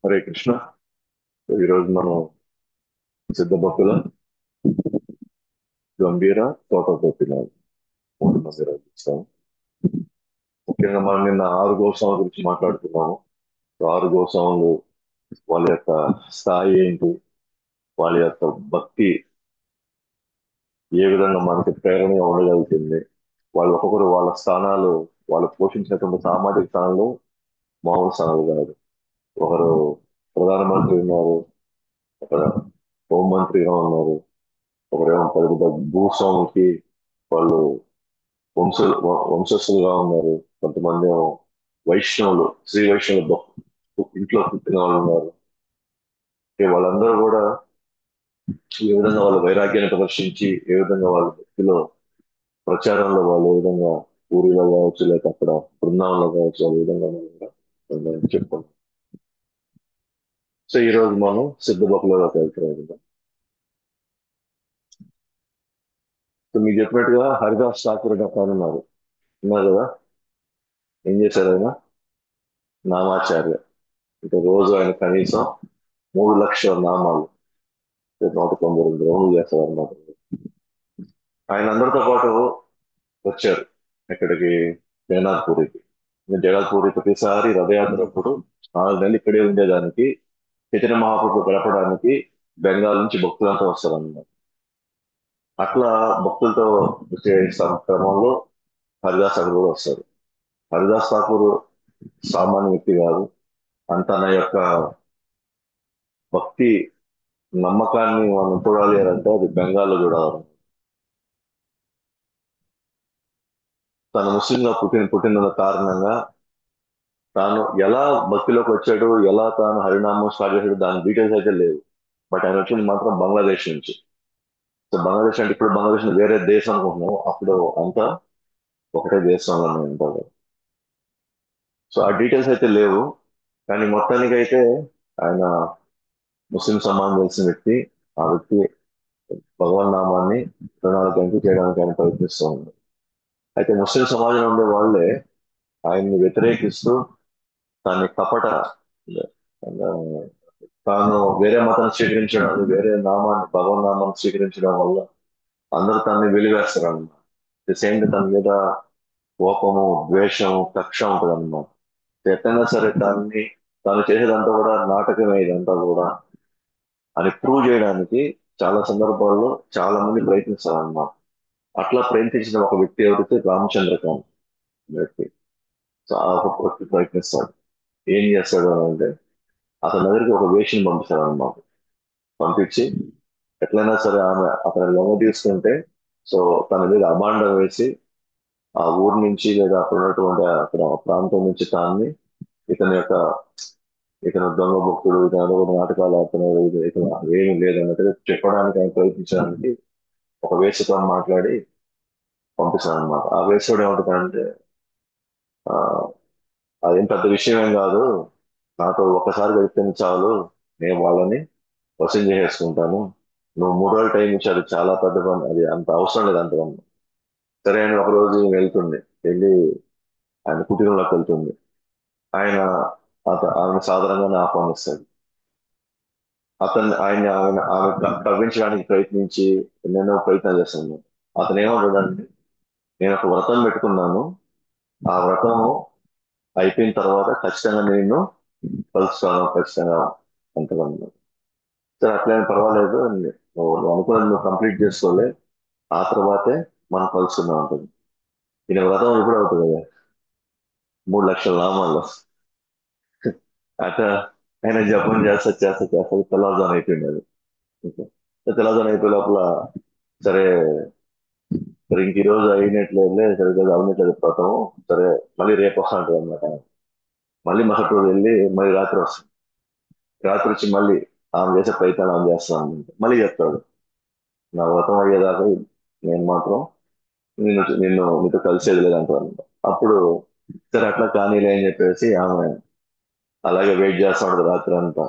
హరే కృష్ణ. ఈరోజు మనం సిద్ధభక్తుల గంభీర తోటపతిలో మూడు మంది ఇస్తాం. ముఖ్యంగా మనం నిన్న ఆరు గోస్వాముల గురించి మాట్లాడుతున్నాము. ఆరు గోస్వాములు వాళ్ళ యొక్క స్థాయి ఏంటి, వాళ్ళ యొక్క భక్తి ఏ విధంగా మనకి ప్రేరణగా ఉండగలుగుతుంది, వాళ్ళు ఒక్కొక్కరు వాళ్ళ స్థానాలు, వాళ్ళు పోషించినటువంటి సామాజిక స్థానాలు మామూలు స్థానాలు కాదు. ఒకరు ప్రధానమంత్రి ఉన్నారు, ఒకరు హోంమంత్రిగా ఉన్నారు, ఒకరేమో పెద్ద పెద్ద భూస్వాములకి వాళ్ళు వంశ వంశస్థులుగా ఉన్నారు. కొంతమంది ఏమో వైష్ణవులు, శ్రీ వైష్ణవులు ఇంట్లో పుట్టిన వాళ్ళు ఉన్నారు. వాళ్ళందరూ కూడా ఏ విధంగా వాళ్ళ వైరాగ్యాన్ని ప్రదర్శించి, ఏ విధంగా వాళ్ళ భక్తిలో ప్రచారంలో వాళ్ళు ఏ విధంగా ఊరిలో కావచ్చు, లేక అక్కడ బృందావనంలో కావచ్చు, ఆ విధంగా మనం చెప్పుకుంటాం. సో ఈ రోజు మనం సిద్ధభక్తులలోకి వెళ్తున్నాం. సో మీకు చెప్పినట్టుగా హరిదాస్ ఠాకూర్ డాక్టర్ ఉన్నారు కదా. ఏం చేశారు ఆయన? నామాచార్య. అంటే రోజు ఆయన కనీసం 3 లక్షల నామాలు, 192 రౌండ్లు చేస్తారు అనమాట. ఆయన అందరితో పాటు వచ్చారు ఇక్కడికి, జగన్నాథ్పూరికి. జగన్నాథ్పూరి ప్రతిసారి రథయాత్ర అప్పుడు 4 నెలలు ఇక్కడే ఉండేదానికి, చైతన్య మహాప్రభు గడపడానికి బెంగాల్ నుంచి భక్తులంతా వస్తారన్నమాట. అట్లా భక్తులతో వచ్చే క్రమంలో హరిదాస్ ఠాకూర్ కూడా వస్తారు. హరిదాస్ ఠాకూర్ సామాన్య వ్యక్తి కాదు. తన యొక్క భక్తి నమ్మకాన్ని మనం చూడాలి అని అంటే అది బెంగాల్లో చూడాలి. తను ముస్లింగా పుట్టిన కారణంగా తాను ఎలా భక్తిలోకి వచ్చాడు, ఎలా తాను హరినామం స్టార్ట్ చేశాడు, దాని డీటెయిల్స్ అయితే లేవు. బట్ ఆయన వచ్చింది మాత్రం బంగ్లాదేశ్ నుంచి. సో బంగ్లాదేశ్ అంటే ఇప్పుడు బంగ్లాదేశ్ వేరే దేశం అనుకుంటున్నాం, అప్పుడు అంతా ఒకటే దేశంలో ఉంటారు. సో ఆ డీటెయిల్స్ అయితే లేవు. కానీ మొత్తానికి అయితే ఆయన ముస్లిం సమాజం తెలిసిన వ్యక్తి. ఆ వ్యక్తి భగవన్ నామాన్ని ప్రణాళిక చేయడానికి ఆయన ప్రయత్నిస్తూ ఉన్నారు. అయితే ముస్లిం సమాజంలో ఉండే వాళ్ళే ఆయన్ని వ్యతిరేకిస్తూ దాన్ని కపట, ఆ, తాను వేరే మతం స్వీకరించడం, వేరే నామాన్ని భగవన్ నామాన్ని స్వీకరించడం వల్ల అందరూ తనని వెలివేస్తారు అన్నమాట. సేమ్ తన మీద కోపము, ద్వేషం, కక్ష ఉంటుంది అన్నమాట. ఎట్లయినా సరే దాన్ని, తాను చేసేదంతా కూడా నాటకమే ఇదంతా కూడా అని ప్రూవ్ చేయడానికి చాలా సందర్భాల్లో చాలా మంది ప్రయత్నిస్తారు అన్నమాట. అట్లా ప్రయత్నించిన ఒక వ్యక్తి ఎవరైతే రామచంద్రకాంత్ వ్యక్తి. సో ఆ ఒక వ్యక్తి ప్రయత్నిస్తాడు. ఏం చేస్తాడు అని అంటే అతని దగ్గరికి ఒక వేషిని పంపిస్తాడు అన్నమాట. పంపించి ఎట్లయినా సరే ఆమె అతని లొంగ తీసుకుంటే, సో తన మీద అభాండం వేసి ఆ ఊరు నుంచి లేదా అక్కడ ఉన్నటువంటి అక్కడ ఆ ప్రాంతం నుంచి తాన్ని, ఇతని యొక్క, ఇతను దొంగ భక్తుడు, ఇతను కూడా నాటకాలు ఆడుతున్నాడు, ఇతను ఏమీ లేదన్నట్టుగా చెప్పడానికి ఆయన ప్రయత్నించడానికి ఒక వేసుతో మాట్లాడి పంపిస్తాను అనమాట. ఆ వేసుడు ఏమంటాడంటే, ఆ, అదేం పెద్ద విషయం ఏం కాదు, నాతో ఒక్కసారి గడిపితే చాలు, నేను వాళ్ళని వసూలు చేసేసుకుంటాను, నువ్వు 3 రోజులు టైం ఇచ్చాడు, చాలా పెద్ద పని, అది అంత అవసరం లేదు అంతకన్నా. సరే అని ఒక రోజు వెళ్తుంది, వెళ్ళి ఆయన కుటీరంలోకి వెళ్తుంది. ఆయన ఆమెను సాధారణంగానే ఆహ్వానిస్తాడు. ఆమె కవ్వించడానికి ప్రయత్నించి ఎన్నెన్నో ప్రయత్నాలు చేస్తాను. అతను ఏమంటాడంటే, నేను ఒక వ్రతం పెట్టుకున్నాను, ఆ వ్రతం అయిపోయిన తర్వాత ఖచ్చితంగా నేను కలుస్తాను, ఖచ్చితంగా అంతకన్నా. సరే అట్లేం పర్వాలేదు, నువ్వు అనుకున్నది నువ్వు కంప్లీట్ చేసుకోలే, ఆ తర్వాతే మనం కలుసుకుందాం ఉంటుంది. ఈయన వ్రతం ఎప్పుడు అవుతుంది కదా, 3 లక్షల నామాల్లో. అట్లా ఆయన జపం చేస్తా తెల్లవారుజామున అయిపోయింది అది. ఓకే. తెల్లవారుజామున అయిపోయే లోపల సరే, సరే ఇంక ఈ రోజు అయినట్లేదులే, సరే ఈరోజు అవనట్లేదు వ్రతం, సరే మళ్ళీ రేపు వస్తా ఉంటుంది అనమాట. మళ్ళీ మరుసటి రోజు వెళ్ళి మళ్ళీ రాత్రి వస్తుంది. రాత్రి వచ్చి మళ్ళీ ఆమె చేసే ప్రయత్నాలు ఆమె చేస్తాను మళ్ళీ చెప్తాడు, నా వ్రతం అయ్యేదాకా నేను మాత్రం నిన్ను మీతో కలిసేది లేదంటారు. అప్పుడు సరే అట్లా కానీలే అని చెప్పేసి ఆమె అలాగే వెయిట్ చేస్తా ఉంటుంది రాత్రి అంతా.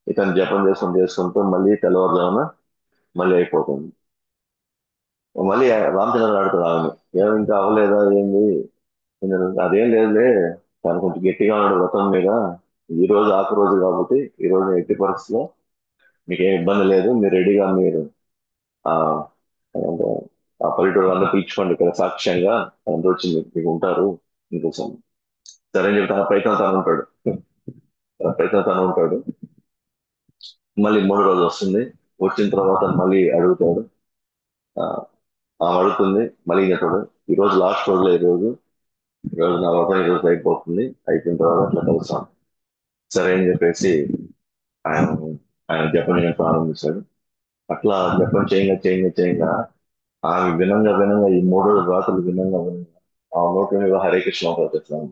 ఇతను జపం చేసుకుంటూ మళ్ళీ తెల్లవారుజామున మళ్ళీ అయిపోతుంది. మళ్ళీ రామచంద్ర ఆడుతాడు ఆమె, ఏమి ఇంకా అవ్వలేదా ఏంది? అదేం లేదులే, తను కొంచెం గట్టిగా ఉన్నాడు వ్రతం మీద, ఈ రోజు ఆఖరి రోజు కాబట్టి ఈ రోజు ఎట్టి పరిస్థితిలో మీకు ఏం ఇబ్బంది లేదు, మీరు రెడీగా మీరు ఆ అంటే ఆ పల్లెటూరు అందరూ పిలుచుకోండి ఇక్కడ సాక్ష్యంగా అందరూ వచ్చి మీకు ఉంటారు మీకోసం. సరే అని చెప్పి తన ప్రయత్నం తను ఉంటాడు. తన ప్రయత్నం తను ఉంటాడు. మళ్ళీ మూడో రోజు వస్తుంది. వచ్చిన తర్వాత మళ్ళీ అడుగుతాడు. ఆ, ఆమె అడుగుతుంది, మళ్ళీ చెప్పాడు ఈ రోజు లాస్ట్ రోజులో ఈ రోజు నా వ్రతం ఈ రోజు అయిపోతుంది, అయిపోయిన తర్వాత అట్లా కలుస్తాం. సరే అని చెప్పేసి ఆయన ఆయన జపం చేయడం ప్రారంభించాడు. అట్లా జపం చేయంగా ఆమె వినంగా ఈ 3 రోజుల రాత్రులు వినంగా ఆ నోటి మీద హరే కృష్ణ వచ్చేస్తాను.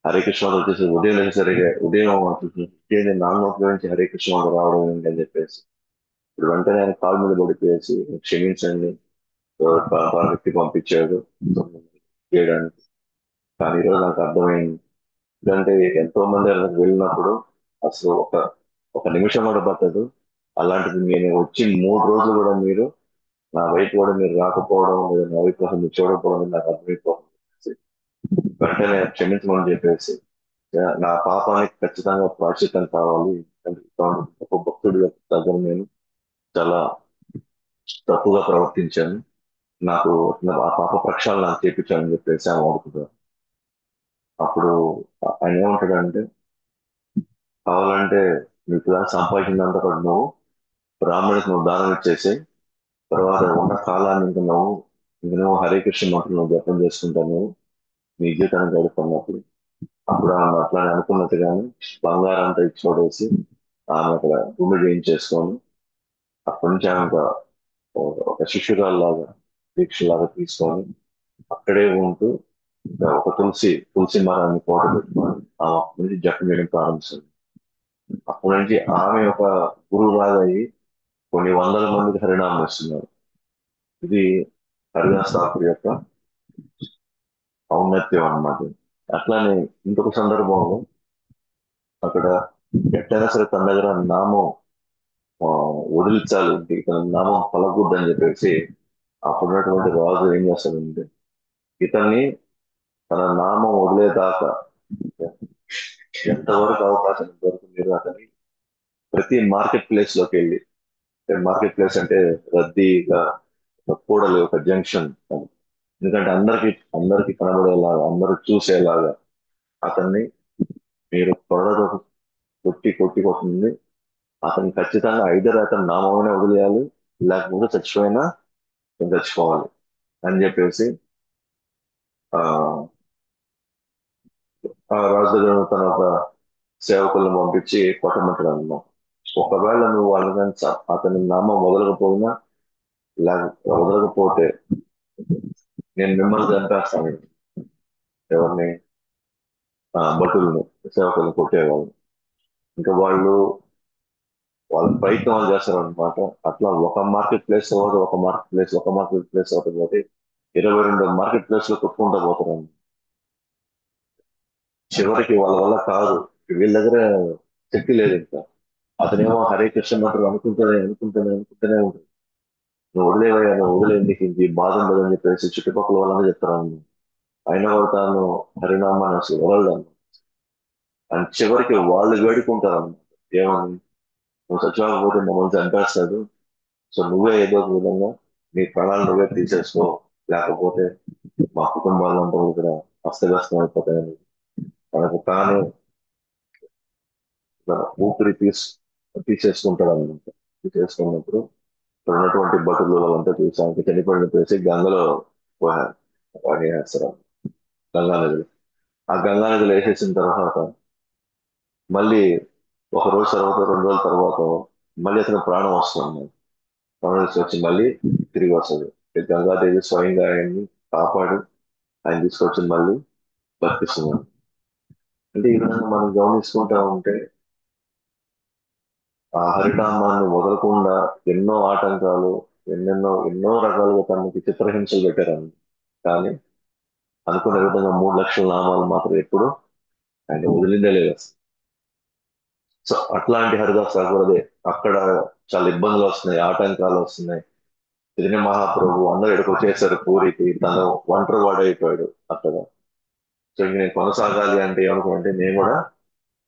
హరే కృష్ణ వచ్చేసి ఉదయం సరిగా ఉదయం ఏంటి నా నోట్ల నుంచి హరే కృష్ణ రావడం ఏంటి అని చెప్పేసి ఇప్పుడు వెంటనే ఆయన కాలు మీద పడిపోయేసి క్షమించండి, వ్యక్తి పంపించాడు చేయడానికి. కానీ ఈరోజు నాకు అర్థమైంది. ఎందుకంటే ఎంతో మంది అక్కడికి వెళ్ళినప్పుడు అసలు ఒక ఒక నిమిషం కూడా పట్టదు. అలాంటిది నేను వచ్చి 3 రోజులు కూడా మీరు నా వైపు కూడా మీరు రాకపోవడం లేదా నా వైపు అసలు మీరు చూడకపోవడం అనేది నాకు అర్థమైపోతుంది. వెంటనే క్షమించమని చెప్పేసి నా పాపానికి ఖచ్చితంగా ప్రాశ్చిత్తం కావాలి. ఒక భక్తుడి యొక్క దగ్గర నేను చాలా తప్పుగా ప్రవర్తించాను. నాకు ఆ పాప ప్రక్షాళన నాకు చేపించాలని చెప్పేసి ఆమె అడుగుతారు. అప్పుడు ఆయన ఏమంటాడంటే కావాలంటే నీకు ఇలా సంపాదించినంత కూడా నువ్వు బ్రాహ్మణికి నువ్వు దానం ఇచ్చేసి తర్వాత ఉన్న కాలాన్ని ఇంక నువ్వు హరే కృష్ణ మంత్రం నువ్వు జపం చేసుకుంటావు, నువ్వు నీ జీవితాన్ని గడుపుతున్నప్పుడు. అప్పుడు ఆమె అట్లానే అనుకున్నట్టుగానే బంగారం అంతా ఇచ్చి పడేసి ఆమె అక్కడ గుండె చేయించేసుకొని అక్కడి నుంచి ఆమె ఒక శిష్యురాల్లాగా దీక్షలాగా తీసుకొని అక్కడే ఉంటూ ఒక తులసి మరాన్ని కోట పెట్టుకొని ఆమె అక్కడి నుంచి జపం చేయడం ప్రారంభిస్తుంది. అప్పటి నుంచి ఆమె ఒక గురువులాగా అయ్యి కొన్ని వందల మందికి హరినామం ఇస్తున్నారు. ఇది హరిదాస్ ఠాకూర్ యొక్క ఔన్నత్యం అన్నమాట. అట్లానే ఇంకొక సందర్భంలో అక్కడ ఎట్టైనా సరే తన దగ్గర నామం ఆ, వదిలించాలి, తన నామం పలకూడదని చెప్పేసి అప్పుడున్నటువంటి రాజు ఏం చేస్తాడంటే ఇతన్ని తన నామం వదిలేదాకా ఎంతవరకు అవకాశం దొరుకుతుంది అతని ప్రతి మార్కెట్ ప్లేస్ లోకి వెళ్ళి, మార్కెట్ ప్లేస్ అంటే రద్దీగా ఒక కూడలి ఒక జంక్షన్ అని. ఎందుకంటే అందరికి కనబడేలాగా అందరూ చూసేలాగా అతన్ని మీరు త్వరగా కొట్టి కొట్టింది అతను ఖచ్చితంగా ఐదర్ అతను నామమైనా వదిలేయాలి, లేకపోతే చచ్చిపోయినా అతను చచ్చిపోవాలి అని చెప్పేసి ఆ ఆ రాజుగారు తన ఒక సేవకులను పంపించి కొట్టమంటాడు అన్నమాట. ఒకవేళ నువ్వు వాళ్ళని అతని నామం వదలకపోతే నేను మిమ్మల్ని చంపేస్తాను. ఎవరిని? భటుల్ని, సేవకులను కొట్టేవాళ్ళు. ఇంకా వాళ్ళ ప్రయత్నాలు చేస్తారనమాట. అట్లా ఒక మార్కెట్ ప్లేస్ తర్వాత ఒక మార్కెట్ ప్లేస్ అవుతుంది. 22 మార్కెట్ ప్లేస్ లో కొట్టుకుంటూ పోతారు. చివరికి వాళ్ళ వల్ల కాదు, వీళ్ళ దగ్గర శక్తి లేదు ఇంకా. అతనేమో హరే కృష్ణ మంత్రం అనుకుంటూనే ఉంటుంది. నువ్వు వదిలేవయ్యా, నువ్వు వదిలేదు, నీకు ఇంక ఈ బాధ ఉండదని చెప్పేసి చుట్టుపక్కల వాళ్ళని చెప్తాను. అయినా కూడా తాను హరినామాన్ని అసలు వదలదాను. అని చివరికి వాళ్ళు వేడుకుంటారు అన్నమాట. ఏమని? నువ్వు చచ్చిపోకపోతే మమ్మల్ని చంపేస్తాడు, సో నువ్వే ఏదో ఒక విధంగా నీ ప్రాణాలు నువ్వే తీసేసుకో, లేకపోతే మా కుటుంబాలంతా కూడా అస్తవ్యస్తం అయిపోతాయని తనకు తాను తన ఊపిరి తీసేసుకుంటాడు అనమాట. తీసేసుకున్నప్పుడు ఇక్కడ ఉన్నటువంటి భటులు వాళ్ళంతా చూసి ఆయనకి చనిపోయిన చేసి గంగలో వేస్తారు, గంగా నదిలో. ఆ గంగా నదిలో వేసేసిన తర్వాత మళ్ళీ ఒక రోజు తర్వాత 2 రోజుల తర్వాత మళ్ళీ అతను ప్రాణం వస్తుంది. ప్రాణం వచ్చి మళ్ళీ తిరిగి వస్తుంది. గంగాదేవి స్వయంగా ఆయన్ని కాపాడి ఆయన తీసుకొచ్చి మళ్ళీ బతికిస్తున్నాడు. అంటే ఈ విధంగా మనం గమనించుకుంటా ఉంటే ఆ హరినామాన్ని వదలకుండా ఎన్నో ఆటంకాలు, ఎన్నో రకాలుగా తనకి చిత్రహింసలు పెట్టారని. కానీ అనుకున్న విధంగా 3 లక్షల నామాలు మాత్రం ఎప్పుడు ఆయన వదిలిందే లేదు అసలు. సో అట్లాంటి హరిదాస్ ఠాకూర్ అదే అక్కడ చాలా ఇబ్బందులు వస్తున్నాయి, ఆటంకాలు వస్తున్నాయి. చైతన్య మహాప్రభు అందరూ ఇక్కడికి వచ్చేసారు పూరికి, తను ఒంటరి వాడైపోయాడు అక్కడ. సో ఇంక నేను కొనసాగాలి అంటే ఏమనుకుంటే నేను కూడా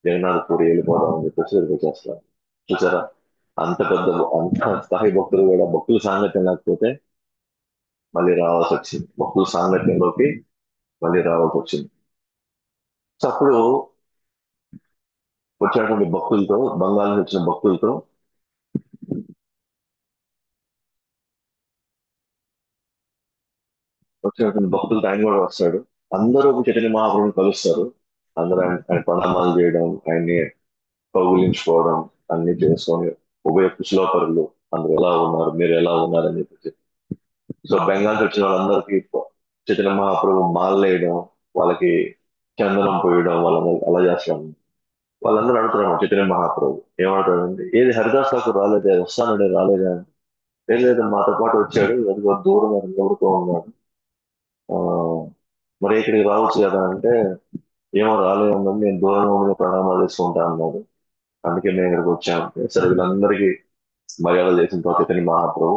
జగన్నాథ్ పూరి వెళ్ళిపోదాం అని చెప్పేసి వచ్చేస్తారు. చూసారా? అంత పెద్ద అంత స్థాయి భక్తులు కూడా భక్తుల సాంగత్యం లేకపోతే మళ్ళీ రావాల్సి వచ్చింది. భక్తుల సాంగత్యంలోకి మళ్ళీ రావాల్సి వచ్చింది. సో అప్పుడు వచ్చినటువంటి భక్తులతో, బంగాళా నుంచి వచ్చిన భక్తులతో వచ్చినటువంటి భక్తులతో ఆయన కూడా వస్తాడు. అందరూ చైతన్య మహాప్రభుని కలుస్తారు. అందరూ ఆయన ప్రణామాలు చేయడం, ఆయన్ని కౌగులించుకోవడం అన్ని చేసుకొని ఉభయ కుశలోపరులు అందరూ ఎలా ఉన్నారు, మీరు ఎలా ఉన్నారని చెప్పేసి. సో బెంగాల్ వచ్చిన వాళ్ళందరికీ చైతన్య మహాప్రభు మాలలు వేయడం, వాళ్ళకి చందనం పోయడం, వాళ్ళని అలా చేస్తాం. వాళ్ళందరూ అడుగుతున్నారు చైతన్య మహాప్రభు. ఏమంటాడండి, ఏది హరిదాస్ ఠాకూర్ రాలేదే, వస్తానండి రాలేదా? ఏం లేదు, మాతో పాటు వచ్చాడు, అదిగో దూరంగా నిలబడుతూ ఉన్నాడు. ఆ, మరి ఇక్కడికి రావచ్చు కదా అంటే, ఏమో రాలేదని నేను దూరంగా ఉండి ప్రణామాలు చేసుకుంటా అన్నాడు. అందుకే మేము ఇక్కడికి వచ్చాము. సరే వీళ్ళందరికీ మర్యాద చేసిన తర్వాత చైతన్య మహాప్రభు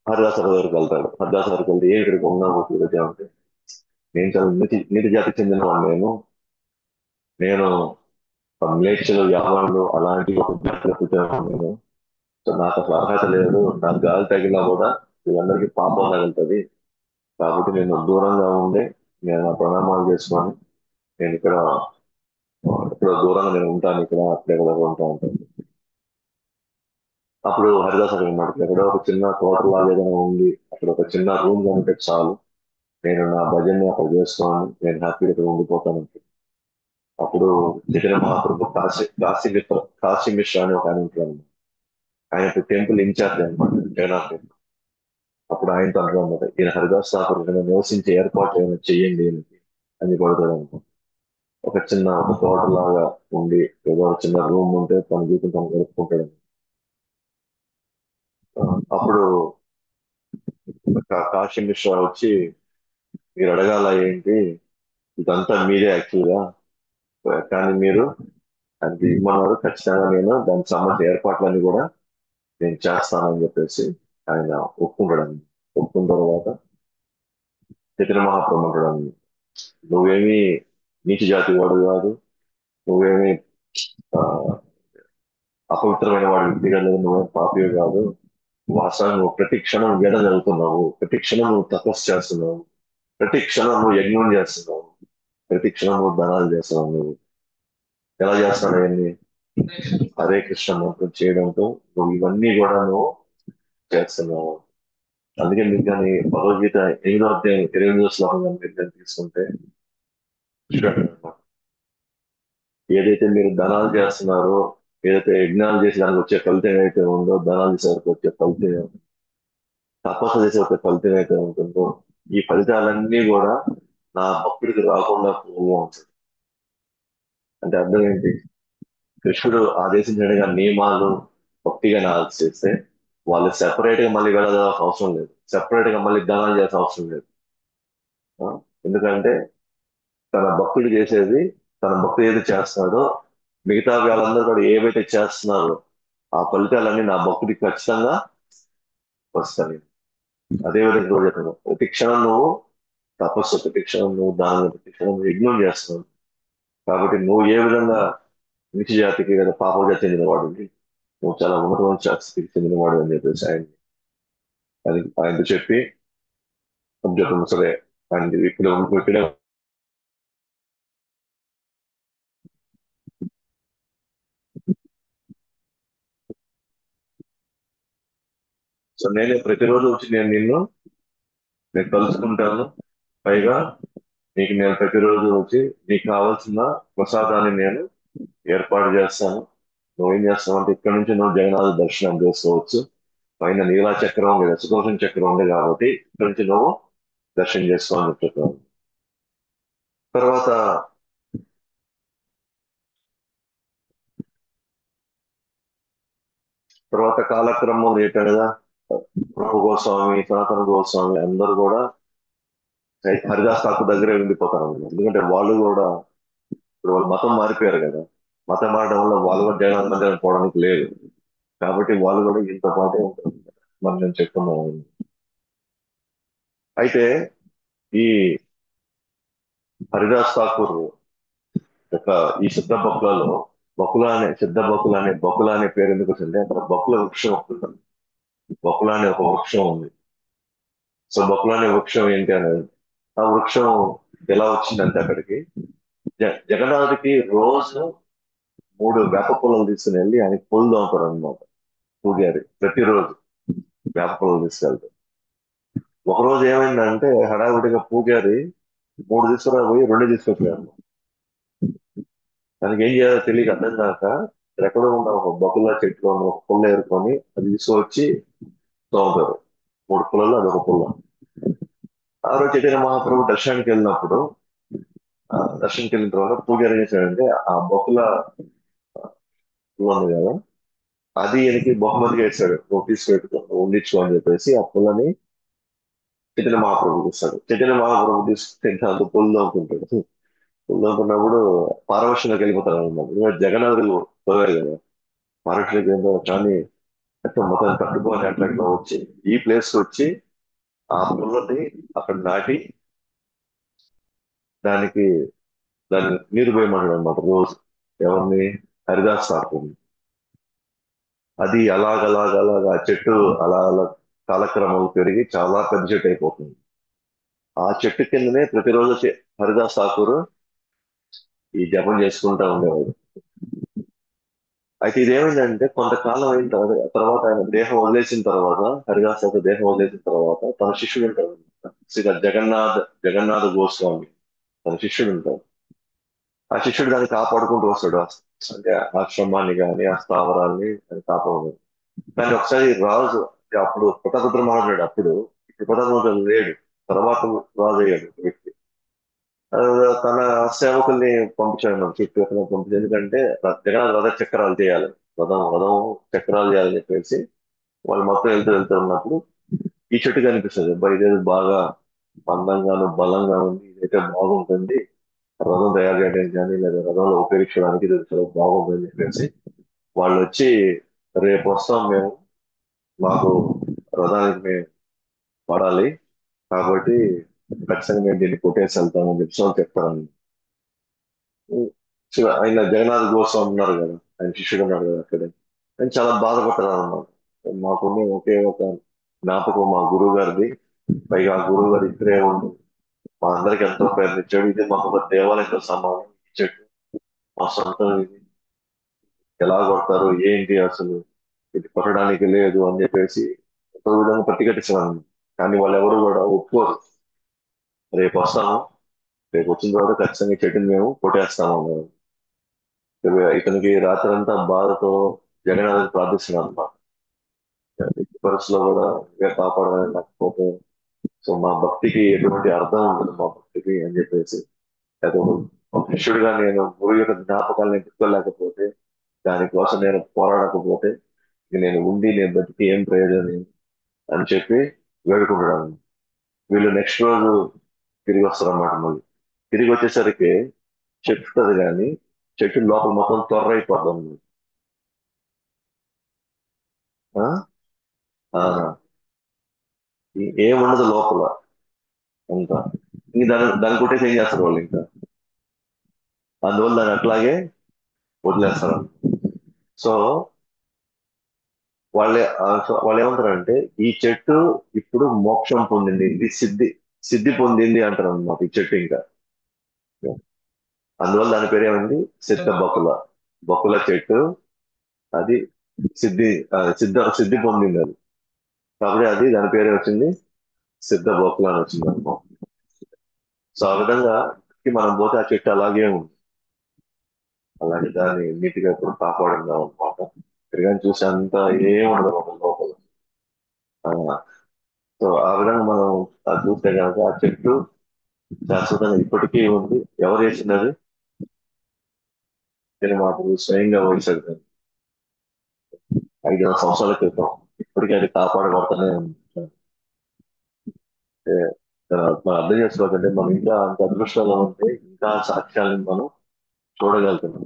హరిదాసరావు దగ్గరికి వెళ్తాడు. హరిదాసరావు దగ్గరికి వెళ్తే, ఏ ఇక్కడికి ఉన్నావు అంటే, నేను చాలా నీతి జాతికి చెందిన వాడు. నేను మ్లేచ్చులు, యావన్లు అలాంటి ఒక జాతిలో పుట్టినవాడిని నేను. సో నాకు అసలు అర్హత లేదు. నాకు గాలి తగిలినా కూడా వీళ్ళందరికీ పాపం తగులుతుంది. కాబట్టి నేను దూరంగా ఉండి నేను నా ప్రణామాలు చేసుకొని నేను ఇక్కడ దూరంగా నేను ఉంటాను, ఇక్కడ అక్కడే కూడా ఉంటా ఉంటాను. అప్పుడు హరిదాస్ అక్కడ ఉన్నాడు. ఎక్కడో ఒక చిన్న తోట లాగా ఏదైనా ఉంది, అక్కడ ఒక చిన్న రూమ్ ఉంటే చాలు, నేను నా భజన్ని అక్కడ చేసుకోను, నేను హ్యాపీగా ఇక్కడ ఉండిపోతాను. అప్పుడు చైతన్య మహాప్రభు కాశీ మిశ్రా అని ఒక ఆయన ఉంటాడు. ఆయన టెంపుల్ ఇన్ఛార్జ్ అనమాట, జగన్నాథ్ టెంపుల్. అప్పుడు ఆయనతో అంటారు అనమాట, ఈయన హరిదాస్ ఠాకూర్ ఏదైనా నివసించే ఏర్పాటు ఏమైనా చెయ్యండి అని పడతాడు అనమాట. ఒక తోట లాగా ఉండి ఏదో ఒక చిన్న రూమ్ ఉంటే తన జీవితం తను గడుపుకుంటాడు. ఆ, అప్పుడు కాశీ మిశ్రా వచ్చి, మీరు అడగాల ఏంటి, ఇదంతా మీరే యాక్చువల్గా, కానీ మీరు అది ఇమ్మన్నారు, ఖచ్చితంగా నేను దానికి సంబంధించిన ఏర్పాట్లన్నీ కూడా నేను చేస్తానని చెప్పేసి ఆయన ఒప్పుకుంటాడు. ఒప్పుకున్న తర్వాత చైతన్య మహాప్రభు అంటాడు, నువ్వేమి నీచ జాతి వాడు కాదు, నువ్వేమి ఆ, అపవిత్రమైన వాడి వ్యక్తిగా లేదు, నువ్వేం పాపివి కాదు. వాస్తవానికి నువ్వు ప్రతి క్షణం వేద చదువుతున్నావు, ప్రతి క్షణం నువ్వు తపస్సు చేస్తున్నావు, ప్రతి క్షణం నువ్వు యజ్ఞం చేస్తున్నావు, ప్రతి క్షణం నువ్వు దానాలు చేస్తున్నావు. నువ్వు ఎలా చేస్తున్నావు అవన్నీ? హరే కృష్ణ మంత్రం చేయడంతో నువ్వు ఇవన్నీ కూడా నువ్వు చేస్తున్నావు. అందుకే మీకు కానీ భగవద్గీత 8వ అధ్యాయం 28వ శ్లోకం కానీ మీరు కానీ తీసుకుంటే చూడండి, ఏదైతే మీరు దానాలు చేస్తున్నారో, ఏదైతే యజ్ఞాలు చేసి దానికి వచ్చే ఫలితం ఏదైతే ఉందో, దానాలు చేసే వరకు వచ్చే ఫలితం, తపస్సు చేసే ఒక ఫలితం అయితే ఉంటుందో, ఈ ఫలితాలన్నీ కూడా నా భక్తుడికి రాకుండా పోవు ఉంటుంది. అంటే అర్థం ఏంటి? కృష్ణుడు ఆదేశించిన నియమాలు భక్తిగా అనాలిసిస్ చేస్తే వాళ్ళు సెపరేట్ గా మళ్ళీ వెళ్ళాల్సిన అవసరం లేదు, సెపరేట్ గా మళ్ళీ దానాలు చేయాల్సిన అవసరం లేదు. ఆ? ఎందుకంటే తన భక్తుడు చేసేది, తన భక్తుడు ఏది చేస్తున్నాడో మిగతా వాళ్ళందరూ కూడా ఏవైతే చేస్తున్నారో ఆ ఫలితాలన్నీ నా భక్తుడికి ఖచ్చితంగా వస్తాయి. అదే విధంగా కూడా చెప్పాను, ప్రతి క్షణం నువ్వు తపస్సు, ప్రతి క్షణం నువ్వు దానం, ప్రతి క్షణం నువ్వు యజ్ఞం చేస్తున్నావు. కాబట్టి నువ్వు ఏ విధంగా నీచ జాతికి లేదా పాప జాతి చెందిన వాడివి, నువ్వు చాలా ఉన్నతమైన జాతికి చెందిన వాడు అని చెప్పేసి ఆయనతో చెప్పి చెప్తాను. సరే ఆయన ఇక్కడే సో నేనే ప్రతిరోజు వచ్చి నేను కలుసుకుంటాను. పైగా నేను ప్రతిరోజు వచ్చి నీకు కావాల్సిన ప్రసాదాన్ని నేను ఏర్పాటు చేస్తాను. నువ్వేం చేస్తావు అంటే, ఇక్కడ నుంచి నువ్వు జగన్నాథ దర్శనం చేసుకోవచ్చు. పైన నీలా చక్రం లేదా సుదర్శన చక్రం ఉంది కాబట్టి ఇక్కడ నుంచి నువ్వు దర్శనం చేసుకోవాలని చెప్పాను. తర్వాత కాలక్రమం ఏంటనగా ప్రభు గోస్వామి, సనాతన గోస్వామి అందరూ కూడా హరిదాస్ ఠాకూర్ దగ్గరే ఉండిపోతారు అన్నమాట. ఎందుకంటే వాళ్ళు కూడా ఇప్పుడు వాళ్ళు మతం మారిపోయారు కదా. మతం మారడం వల్ల వాళ్ళు కూడా జగన్నాథ మందిరం పోవడానికి లేదు. కాబట్టి వాళ్ళు కూడా ఇంత పాటే ఉంటారు. మనం నేను చెప్తున్నాను. అయితే ఈ హరిదాస్ ఠాకూర్ యొక్క ఈ సిద్ధ బొక్కలలో సిద్ధ బొక్కుల అనే పేరు ఎందుకు వచ్చింది? అక్కడ బొక్కుల వృక్షం వస్తుంది. బొక్కుల అనే ఒక వృక్షం ఉంది. సో బొక్కుల అనే వృక్షం ఏంటి అనేది, ఆ వృక్షం ఎలా వచ్చిందంటే అక్కడికి జగన్నాథుడికి రోజు 3 వేప పుల్లలు తీసుకుని వెళ్ళి ఆయనకి పుల్లు తోముతారు అనమాట. పూజారి ప్రతిరోజు వేప పుల్లలు తీసుకెళ్తారు. ఒక రోజు ఏమైందంటే హడావుడిగా పూజారి 3 తీసుకురాబోయి 2 తీసుకొచ్చాడు. తనకి ఏం చేయాలో తెలియక అర్థం కాక ఎక్కడో ఉన్న ఒక బొక్కల చెట్టులో ఉన్న ఒక పుల్ల ఏరుకొని అది తీసుకొచ్చి తోముతారు. 3 పుల్లలు అదొక పుల్ల. ఆ రోజు చైతన్య మహాప్రభు దర్శనానికి వెళ్ళినప్పుడు, దర్శనానికి వెళ్ళిన తర్వాత పూజారి ఏం చేశాడంటే ఆ బొక్కల పుల్ల ఉంది కదా, అది ఈయనకి బహుమతిగా ఇస్తాడు. నువ్వు తీసుకెట్టుకో, నువ్వు ఉండించుకో అని చెప్పేసి ఆ పుల్లని చైతన్య మహాప్రభుకి ఇస్తాడు. చైతన్య మహాప్రభు తీసుకుంటే దాంతో పుల్లు తోముకుంటాడు. పుల్లు తోముకున్నప్పుడు పారవశ్యంలోకి వెళ్ళిపోతాడు అనమాట. ఎందుకంటే జగన్నాథుడు పోయారు కదా, పారవశ్యంలోకి వెళ్ళిపోతాడు. కానీ అట్లా మొత్తం తట్టుకొని అట్లా వచ్చి ఈ ప్లేస్ కి వచ్చి ఆ పుల్లని అక్కడ నాటి దానికి దాన్ని నీరు పోయమన్నాడు అనమాట రోజు. ఎవరిని? హరిదాస్ ఠాకూర్. అది అలాగలాగలాగా ఆ చెట్టు అలా అలా కాలక్రమంలో పెరిగి చాలా పెద్ద చెట్టు అయిపోతుంది. ఆ చెట్టు కిందనే ప్రతిరోజు హరిదాస్ ఠాకూర్ ఈ జపం చేసుకుంటా ఉండేవాడు. అయితే ఇదేమైందంటే కొంతకాలం అయిన తర్వాత ఆయన దేహం వదిలేసిన తర్వాత, హరిదాస్ ఠాకూర్ దేహం వదిలేసిన తర్వాత తన శిష్యుడు ఉంటాడు. శ్రీ జగన్నాథ గోస్వామి తన శిష్యుడు ఉంటాడు. ఆ శిష్యుడు దాన్ని కాపాడుకుంటూ వస్తాడు. అంటే ఆశ్రమాన్ని కానీ ఆ స్థావరాన్ని అది కాపాడు. కానీ ఒకసారి రాజు, అప్పుడు పట్టభద్ర మహారాజు, ఇప్పుడు పట్టభద్ర లేడు, తర్వాత రాజు అయ్యాడు ఒక వ్యక్తి. ఆ, తన సేవకుల్ని పంపించాడు మన చుట్టూ పంపించాడు. ఎందుకంటే జగన్నాథ రథ చక్రాలు చేయాలి, రథం చక్రాలు చేయాలని చెప్పేసి వాళ్ళు మొత్తం వెళ్తూ ఉన్నప్పుడు ఈ చెట్టు కనిపిస్తుంది. అబ్బాయి ఇదేదో బాగా అందంగాను బలంగా ఉంది, ఇదైతే బాగుంటుంది, రథం తయారు చేయడానికి కానీ లేదా రథంలో ఉపయోగించడానికి ఇది చాలా బాగుందని చెప్పేసి వాళ్ళు వచ్చి, రేపు వస్తాం మేము, మాకు రథానికి మేము పడాలి, కాబట్టి ఖచ్చితంగా మేము దీన్ని కొట్టేసి వెళ్తామని చెప్పి వాళ్ళు చెప్తారని. సో ఆయన జగన్నాథ్ గోస్వామి ఉన్నారు కదా, ఆయన శిష్యుడు ఉన్నారు కదా అక్కడ, ఆయన చాలా బాధపడ్డారు అన్నమాట. మాకున్న ఒకే ఒక జ్ఞాపకం మా గురువు గారిది, పైగా ఆ గురువు గారు ఇక్కడే ఉండి మా అందరికి ఎంతో ప్రయత్నించాడు. ఇది మాకు ఒక దేవాలయంతో సమానం. ఈ చెట్టు మా సొంతం, ఇది ఎలా కొడతారు ఏంటి అసలు, ఇది కొట్టడానికి లేదు అని చెప్పేసి ఎంతో విధంగా ప్రతిఘటించాను. కానీ వాళ్ళు ఎవరు కూడా ఒప్పుకోరు. రేపు వస్తాము, రేపు వచ్చిన తర్వాత ఖచ్చితంగా ఈ చెట్టుని మేము కొట్టేస్తాము అన్నారు. ఇతనికి రాత్రంతా బాధతో జగన్నాథుని ప్రార్థిస్తున్నాను అన్నమాట. ఎట్టి పరిస్థితుల్లో కూడా ఇవే కాపాడాలని, లేకపోతే సో మా భక్తికి ఎటువంటి అర్థం ఉండదు మా భక్తికి అని చెప్పేసి, లేకపోతే ఒక శిష్యుడిగా నేను గురువు యొక్క జ్ఞాపకాలను ఎత్తుకోలేకపోతే, దానికోసం నేను పోరాడకపోతే ఇక నేను బతికి ఏం ప్రయోజనం అని చెప్పి వేడుకుంటున్నాను. వీళ్ళు నెక్స్ట్ రోజు తిరిగి వస్తారన్నమాట. మళ్ళీ తిరిగి వచ్చేసరికి చెట్టు ఉంటుంది కానీ చెట్టు లోపల మొత్తం త్వర అయిపోతుంది. ఆ? ఆ, ఏముండదు లోపల అంతా. ఇంక దాన్ని కొట్టేసి ఏం చేస్తారు వాళ్ళు ఇంకా, అందువల్ల దాన్ని అట్లాగే వదిలేస్తారు. సో వాళ్ళు ఏమంటారంటే ఈ చెట్టు ఇప్పుడు మోక్షం పొందింది, ఇది సిద్ధి పొందింది అంటారు అన్నమాట ఈ చెట్టు ఇంకా. అందువల్ల దాని పేరు ఏమండి? సిద్ధ బకుల చెట్టు. అది సిద్ధి పొందింది అది, కాబట్టి అది దాని పేరే వచ్చింది, సిద్ధ బకుల అని వచ్చింది అనుకో. సో ఆ విధంగా మనం పోతే ఆ చెట్టు అలాగే ఉంది. అలాగే దాన్ని నీట్గా ఇప్పుడు కాపాడుందాం అనమాట. తిరగని చూసి అంతా ఏముండదు ఒక లోపల. ఆ, సో ఆ విధంగా మనం అది చూస్తే కనుక ఆ చెట్టు శాశ్వతంగా ఇప్పటికీ ఉంది. ఎవరు చేసినది? నేను మాకు స్వయంగా వహించదు 5,000 సంవత్సరాల క్రితం. ఇప్పటికీ అది కాపాడబడుతూనే ఉంది. అంటే మనం అర్థం చేసుకోవాలంటే మనం ఇంకా అంత అదృష్టంలో ఉంటే ఇంకా సాక్ష్యాలను మనం చూడగలుగుతున్నాం.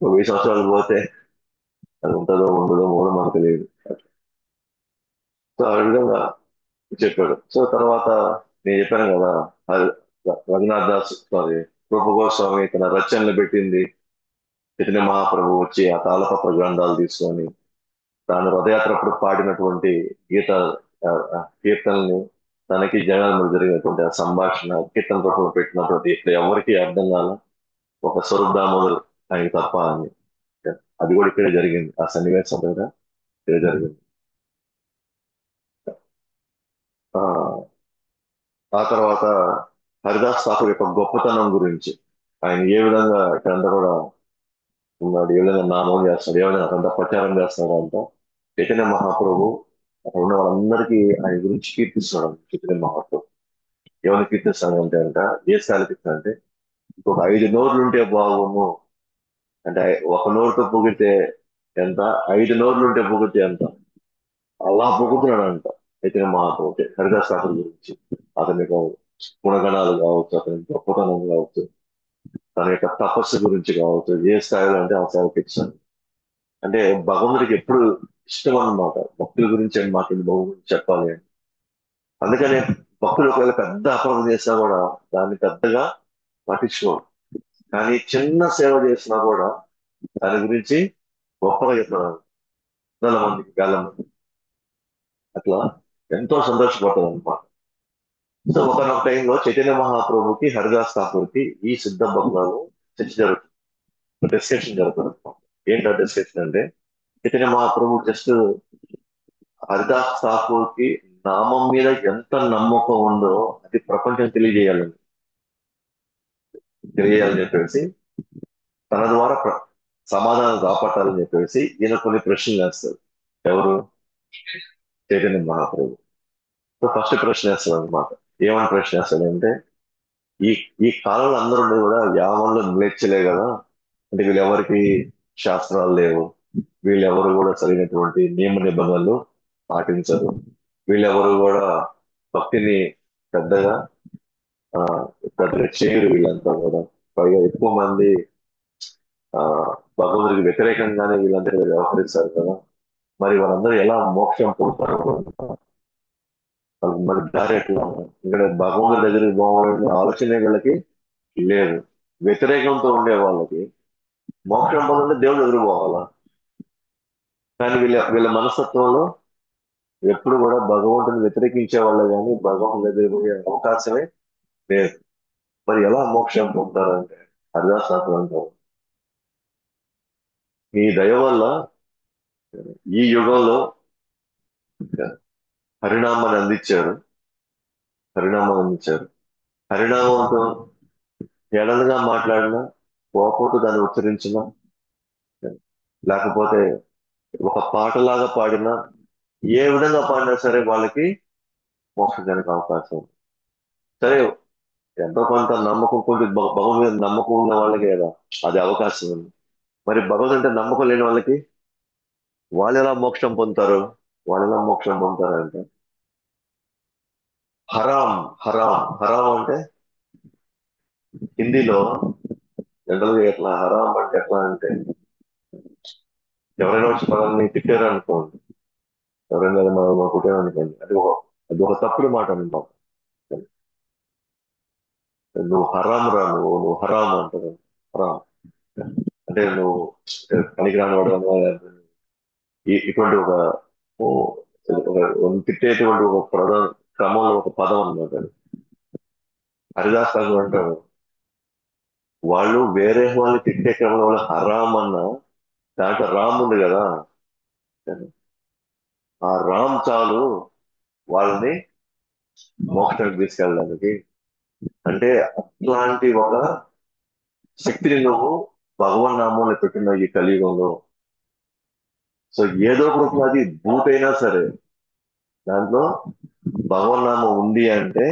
1000 సంవత్సరాలు పోతే అది ఉంటుందో ఉండదో కూడా మనకు తెలియదు. సో ఆ విధంగా చెప్పాడు. సో తర్వాత నేను చెప్పాను కదా, రఘునాథ్ దాస్ సారీ రూప గోస్వామి తన రచనలు పెట్టింది. చైతన్య మహాప్రభు వచ్చి ఆ తాళపత్ర గ్రంథాలు తీసుకొని తాను రథయాత్రప్పుడు పాడినటువంటి గీత కీర్తనల్ని తనకి జనాల మధ్య జరిగినటువంటి ఆ సంభాషణ కీర్తన రూపంలో పెట్టినటువంటి ఇక్కడ ఎవరికి అర్థం కాల, ఒక స్వరూప్ దామోదర్ ఆయనకి తప్ప అని. అది కూడా ఇక్కడే జరిగింది, ఆ సన్నివేశం కూడా ఇక్కడే జరిగింది. ఆ ఆ తర్వాత హరిదాస్ ఠాకూర్ యొక్క గొప్పతనం గురించి, ఆయన ఏ విధంగా ఇక్కడంతా కూడా ఉన్నాడు, ఏ విధంగా నామం చేస్తాడు, ఏ విధంగా అక్కడంతా ప్రచారం చేస్తాడు అంట. చైతన్య మహాప్రభు అక్కడ ఉన్న వాళ్ళందరికీ ఆయన గురించి కీర్తిస్తున్నాడు. చైతన్య మహాప్రభు ఎవరిని కీర్తిస్తాడు అంటే అంట, ఏ స్థాయిలో కీర్తిస్తాడంటే, ఇంకొక 5 నోర్లుంటే బాగుము అంటే, ఒక నోరుతో పొగిడితే ఎంత, 5 నోర్లుంటే పొగిడితే ఎంత, అలా పొగుడుతున్నాడంట చైతన్య మహాప్రభు హరిదాస్ ఠాకూర్ గురించి. అతని యొక్క గుణగణాలు కావచ్చు, అతని గొప్పతనం కావచ్చు, తన యొక్క తపస్సు గురించి కావచ్చు, ఏ స్థాయిలో అంటే ఆ స్థాయికి ఇచ్చాను. అంటే భగవంతుడికి ఎప్పుడు ఇష్టం అన్నమాట భక్తుల గురించి ఏం మాట్లాడి భగవంతుడి గురించి చెప్పాలి అని. అందుకనే భక్తులు ఒకవేళ పెద్ద అపరాధం చేసినా కూడా దాన్ని పెద్దగా పట్టించుకోరు. కానీ చిన్న సేవ చేసినా కూడా దాని గురించి గొప్పగా చెప్తారు వందల మందికి, వేల మంది, అట్లా ఎంతో సంతోషపడతారు అనమాట. సో ఒకనొక టైంలో చైతన్య మహాప్రభుకి హరిదాస్ ఠాకూర్కి ఈ సిద్ధ బంగారు చర్చ జరుగుతుంది, డిస్కషన్ జరుగుతుంది. ఏంటో డిస్కషన్ అంటే, చైతన్య మహాప్రభు జస్ట్ హరిదాస్ ఠాకూర్ కి నామం మీద ఎంత నమ్మకం ఉందో అది ప్రపంచం తెలియజేయాలని చెప్పేసి, తన ద్వారా సమాధానం రాపట్టాలని చెప్పేసి ఈయన కొన్ని ప్రశ్నలు వేస్తారు. ఎవరు? చైతన్య మహాప్రభు. సో ఫస్ట్ ప్రశ్న వేస్తాడు అనమాట. ఏమని ప్రశ్న వేస్తాడంటే, ఈ ఈ కాలంలో అందరూ కూడా యావన్లో నిలెచ్చలే కదా, అంటే వీళ్ళెవరికి శాస్త్రాలు లేవు, వీళ్ళెవరు కూడా సరైనటువంటి నియమ నిబంధనలు పాటించరు, వీళ్ళెవరు కూడా భక్తిని పెద్దగా ఆ పెద్దగా చేయరు, వీళ్ళంతా కూడా పైగా ఎక్కువ మంది ఆ భగవంతుడికి వ్యతిరేకంగానే వీళ్ళందరూ వ్యవహరిస్తారు కదా, మరి వాళ్ళందరూ ఎలా మోక్షం పొందుతారు, వాళ్ళకి మరి దారి ఎట్లా, ఇక్కడ భగవంతుడి దగ్గరికి పోవాలనే ఆలోచనే వీళ్ళకి లేదు. వ్యతిరేకంతో ఉండే వాళ్ళకి మోక్షం పొందాలంటే దేవుడు ఎదురు పోవాలా, కానీ వీళ్ళ వీళ్ళ మనస్తత్వంలో ఎప్పుడు కూడా భగవంతుని వ్యతిరేకించే వాళ్ళు కానీ భగవంతుని దగ్గర పోయే అవకాశమే లేదు. మరి ఎలా మోక్షం పొందుతారంటే, హరిదాస్ ఠాకూర్ అంటారు, మీ దయ వల్ల ఈ యుగంలో హరినామాన్ని అందించారు, హరినామాన్ని అందించారు. హరినామంతో ఎడలుగా మాట్లాడినా, కోపంతో దాన్ని ఉచ్చరించినా, లేకపోతే ఒక పాటలాగా పాడినా, ఏ విధంగా పాడినా సరే వాళ్ళకి మోక్షానికి అవకాశం ఉంది. సరే, ఎంతో కొంత నమ్మకం, కొంచెం భగవంతుడి మీద నమ్మకం ఉన్న వాళ్ళకి కదా అది అవకాశం ఉంది. మరి భగవంతుడి అంటే నమ్మకం లేని వాళ్ళకి వాళ్ళు ఎలా మోక్షం పొందుతారు? వాళ్ళు ఎలా మోక్షం పొందుతారు అంటే, హరాం, హరాం, హరాం అంటే హిందీలో జనరల్ గా ఎట్లా హరాం అంటే ఎట్లా అంటే, ఎవరైనా వచ్చి మనల్ని తిట్టారు అనుకోండి, ఎవరైనా మనం కొట్టారు అనుకోండి, అది ఒక తప్పుడు మాట అనమాట. నువ్వు హరాం రా, నువ్వు హరాం అంటారు. హరాం అంటే నువ్వు పనికిరాని వాడు ఇటువంటి ఓ, తిట్టేటువంటి ఒక ప్రధాన క్రమంలో ఒక పదం అన్నమాట అది. హరిదాస్ ఠాకూర్ అంటారు, వాళ్ళు వేరే వాళ్ళని తిట్టే క్రమంలో వాళ్ళు హరాం అన్న దాంట్లో రామ్ ఉంది కదా, ఆ రామ్ చాలు వాళ్ళని మోక్షానికి తీసుకెళ్ళడానికి. అంటే అట్లాంటి ఒక శక్తిని నువ్వు భగవన్ నామంలో పెట్టిన ఈ కలియుగంలో. సో ఏదో ఒక రూపంలో అది భూతైనా సరే దాంట్లో భగవన్ నామం ఉంది అంటే,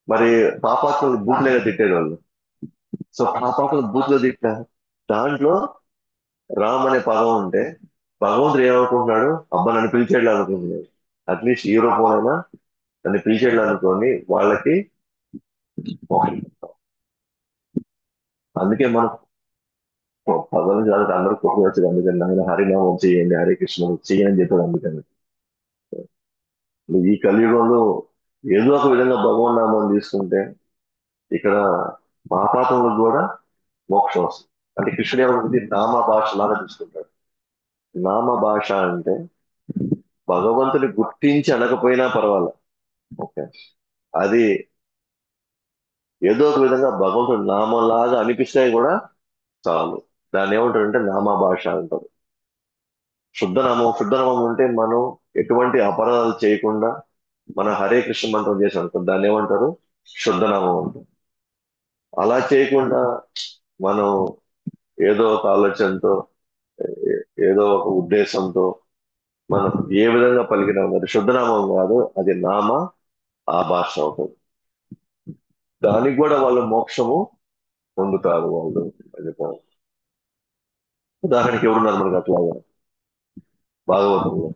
మరి పాపాత్మలు బూట్లేగా తిట్టేది వాళ్ళు. సో పాపాత్మలు బూత్లో తిట్టా దాంట్లో రామ్ అనే పదం ఉంటే భగవంతుడు ఏమనుకుంటున్నాడు, అబ్బా నన్ను పిలిచేట్లు అనుకుంటున్నాడు, అట్లీస్ట్ ఈ రూపంలో నన్ను పిలిచేట్లు అనుకోని వాళ్ళకి మోక్షం. అందుకే మనం పదవి కాదు అందరూ కొట్టుకోవచ్చు, అందుకని నాయన హరినామం చేయండి, హరే కృష్ణ చేయండి అని చెప్పాడు. అందుకని ఈ కలియుగంలో ఏదో ఒక విధంగా భగవన్ నామం తీసుకుంటే ఇక్కడ మహాపాపంలో కూడా మోక్షం వస్తుంది. అంటే కృష్ణుడు ఏమంటుంది నామ భాష లాగా తీసుకుంటాడు. నామ భాష అంటే భగవంతుని గుర్తించి అనకపోయినా పర్వాలేదు. ఓకే, అది ఏదో ఒక విధంగా భగవంతుడు నామంలాగా అనిపిస్తే కూడా చాలు. దాన్ని ఏమంటారంటే నామ భాష అంటారు. శుద్ధనామం అంటే మనం ఎటువంటి అపరాధాలు చేయకుండా మన హరే కృష్ణ మంత్రం చేసి అనుకో దాన్ని ఏమంటారు శుద్ధనామం అంటారు. అలా చేయకుండా మనం ఏదో ఒక ఆలోచనతో ఏదో ఒక ఉద్దేశంతో మనం ఏ విధంగా పలికినా ఉన్నది శుద్ధనామం కాదు, అది నామ ఆ భాష అవుతుంది. దానికి కూడా వాళ్ళు మోక్షము పొందుతారు వాళ్ళు. అది కాదు. ఉదాహరణకి ఎవరున్నారు మనకు అట్లాగా భాగవతంలో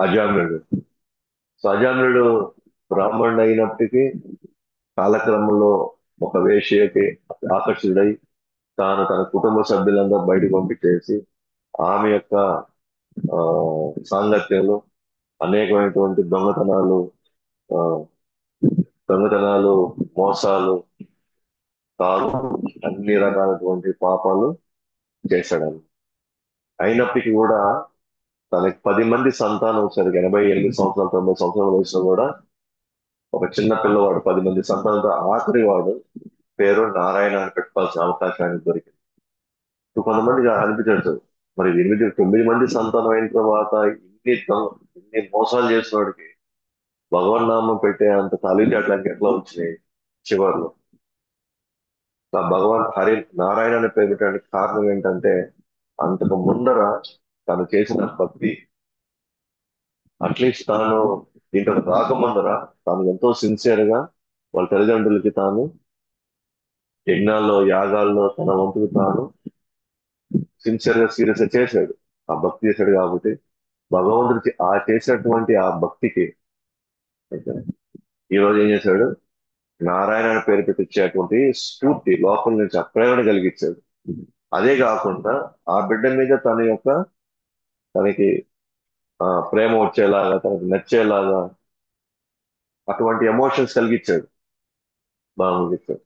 అజామ్యుడు. సో అజామ్యుడు బ్రాహ్మణుడు అయినప్పటికీ కాలక్రమంలో ఒక వేశ్యకి ఆకర్షితుడై తన కుటుంబ సభ్యులందరూ బయటకు పంపించేసి ఆమె యొక్క ఆ, సాంగత్యంలో అనేకమైనటువంటి ఆ, దొంగతనాలు, మోసాలు, తాగు అన్ని రకాలైనటువంటి పాపాలు చేశాడు. అయినప్పటికీ కూడా తనకి 10 మంది సంతానం వచ్చారు. 88 సంవత్సరాలు 90 సంవత్సరాల వయసులో కూడా ఒక చిన్న పిల్లవాడు 10 మంది సంతానంతో ఆఖరి వాడు పేరు నారాయణ అని పెట్టుకోవాల్సిన అవకాశం ఆయనకు దొరికింది. ఇప్పుడు కొంతమందికి అనిపించచ్చు, మరి 9 మంది సంతానం అయిన తర్వాత ఇన్ని మోసాలు చేసిన వాడికి భగవన్నామం పెట్టే అంత తెలివితేటలకి ఎట్లా వచ్చినాయి చివరిలో. ఆ భగవాన్ హరి నారాయణ అని పేరు పెట్టడానికి కారణం ఏంటంటే అంతకు ముందర తను చేసిన భక్తి, అట్లీస్ట్ తాను దీంట్లో రాకముందర తాను ఎంతో సిన్సియర్ గా వాళ్ళ తల్లిదండ్రులకి తాను యజ్ఞాల్లో యాగాల్లో తన వంతుకు తాను సిన్సియర్ గా సీరియస్ గా చేశాడు. ఆ భక్తి చేశాడు కాబట్టి భగవంతుడికి ఆ చేసినటువంటి ఆ భక్తికి ఈ రోజు ఏం చేశాడు, నారాయణ అని పేరు పెట్టించేటువంటి స్ఫూర్తి లోపల నుంచి ఆ ప్రేరణ కలిగించాడు. అదే కాకుండా ఆ బిడ్డ మీద తనకి ప్రేమ వచ్చేలాగా తనకి నచ్చేలాగా అటువంటి ఎమోషన్స్ కలిగించాడు బాగా.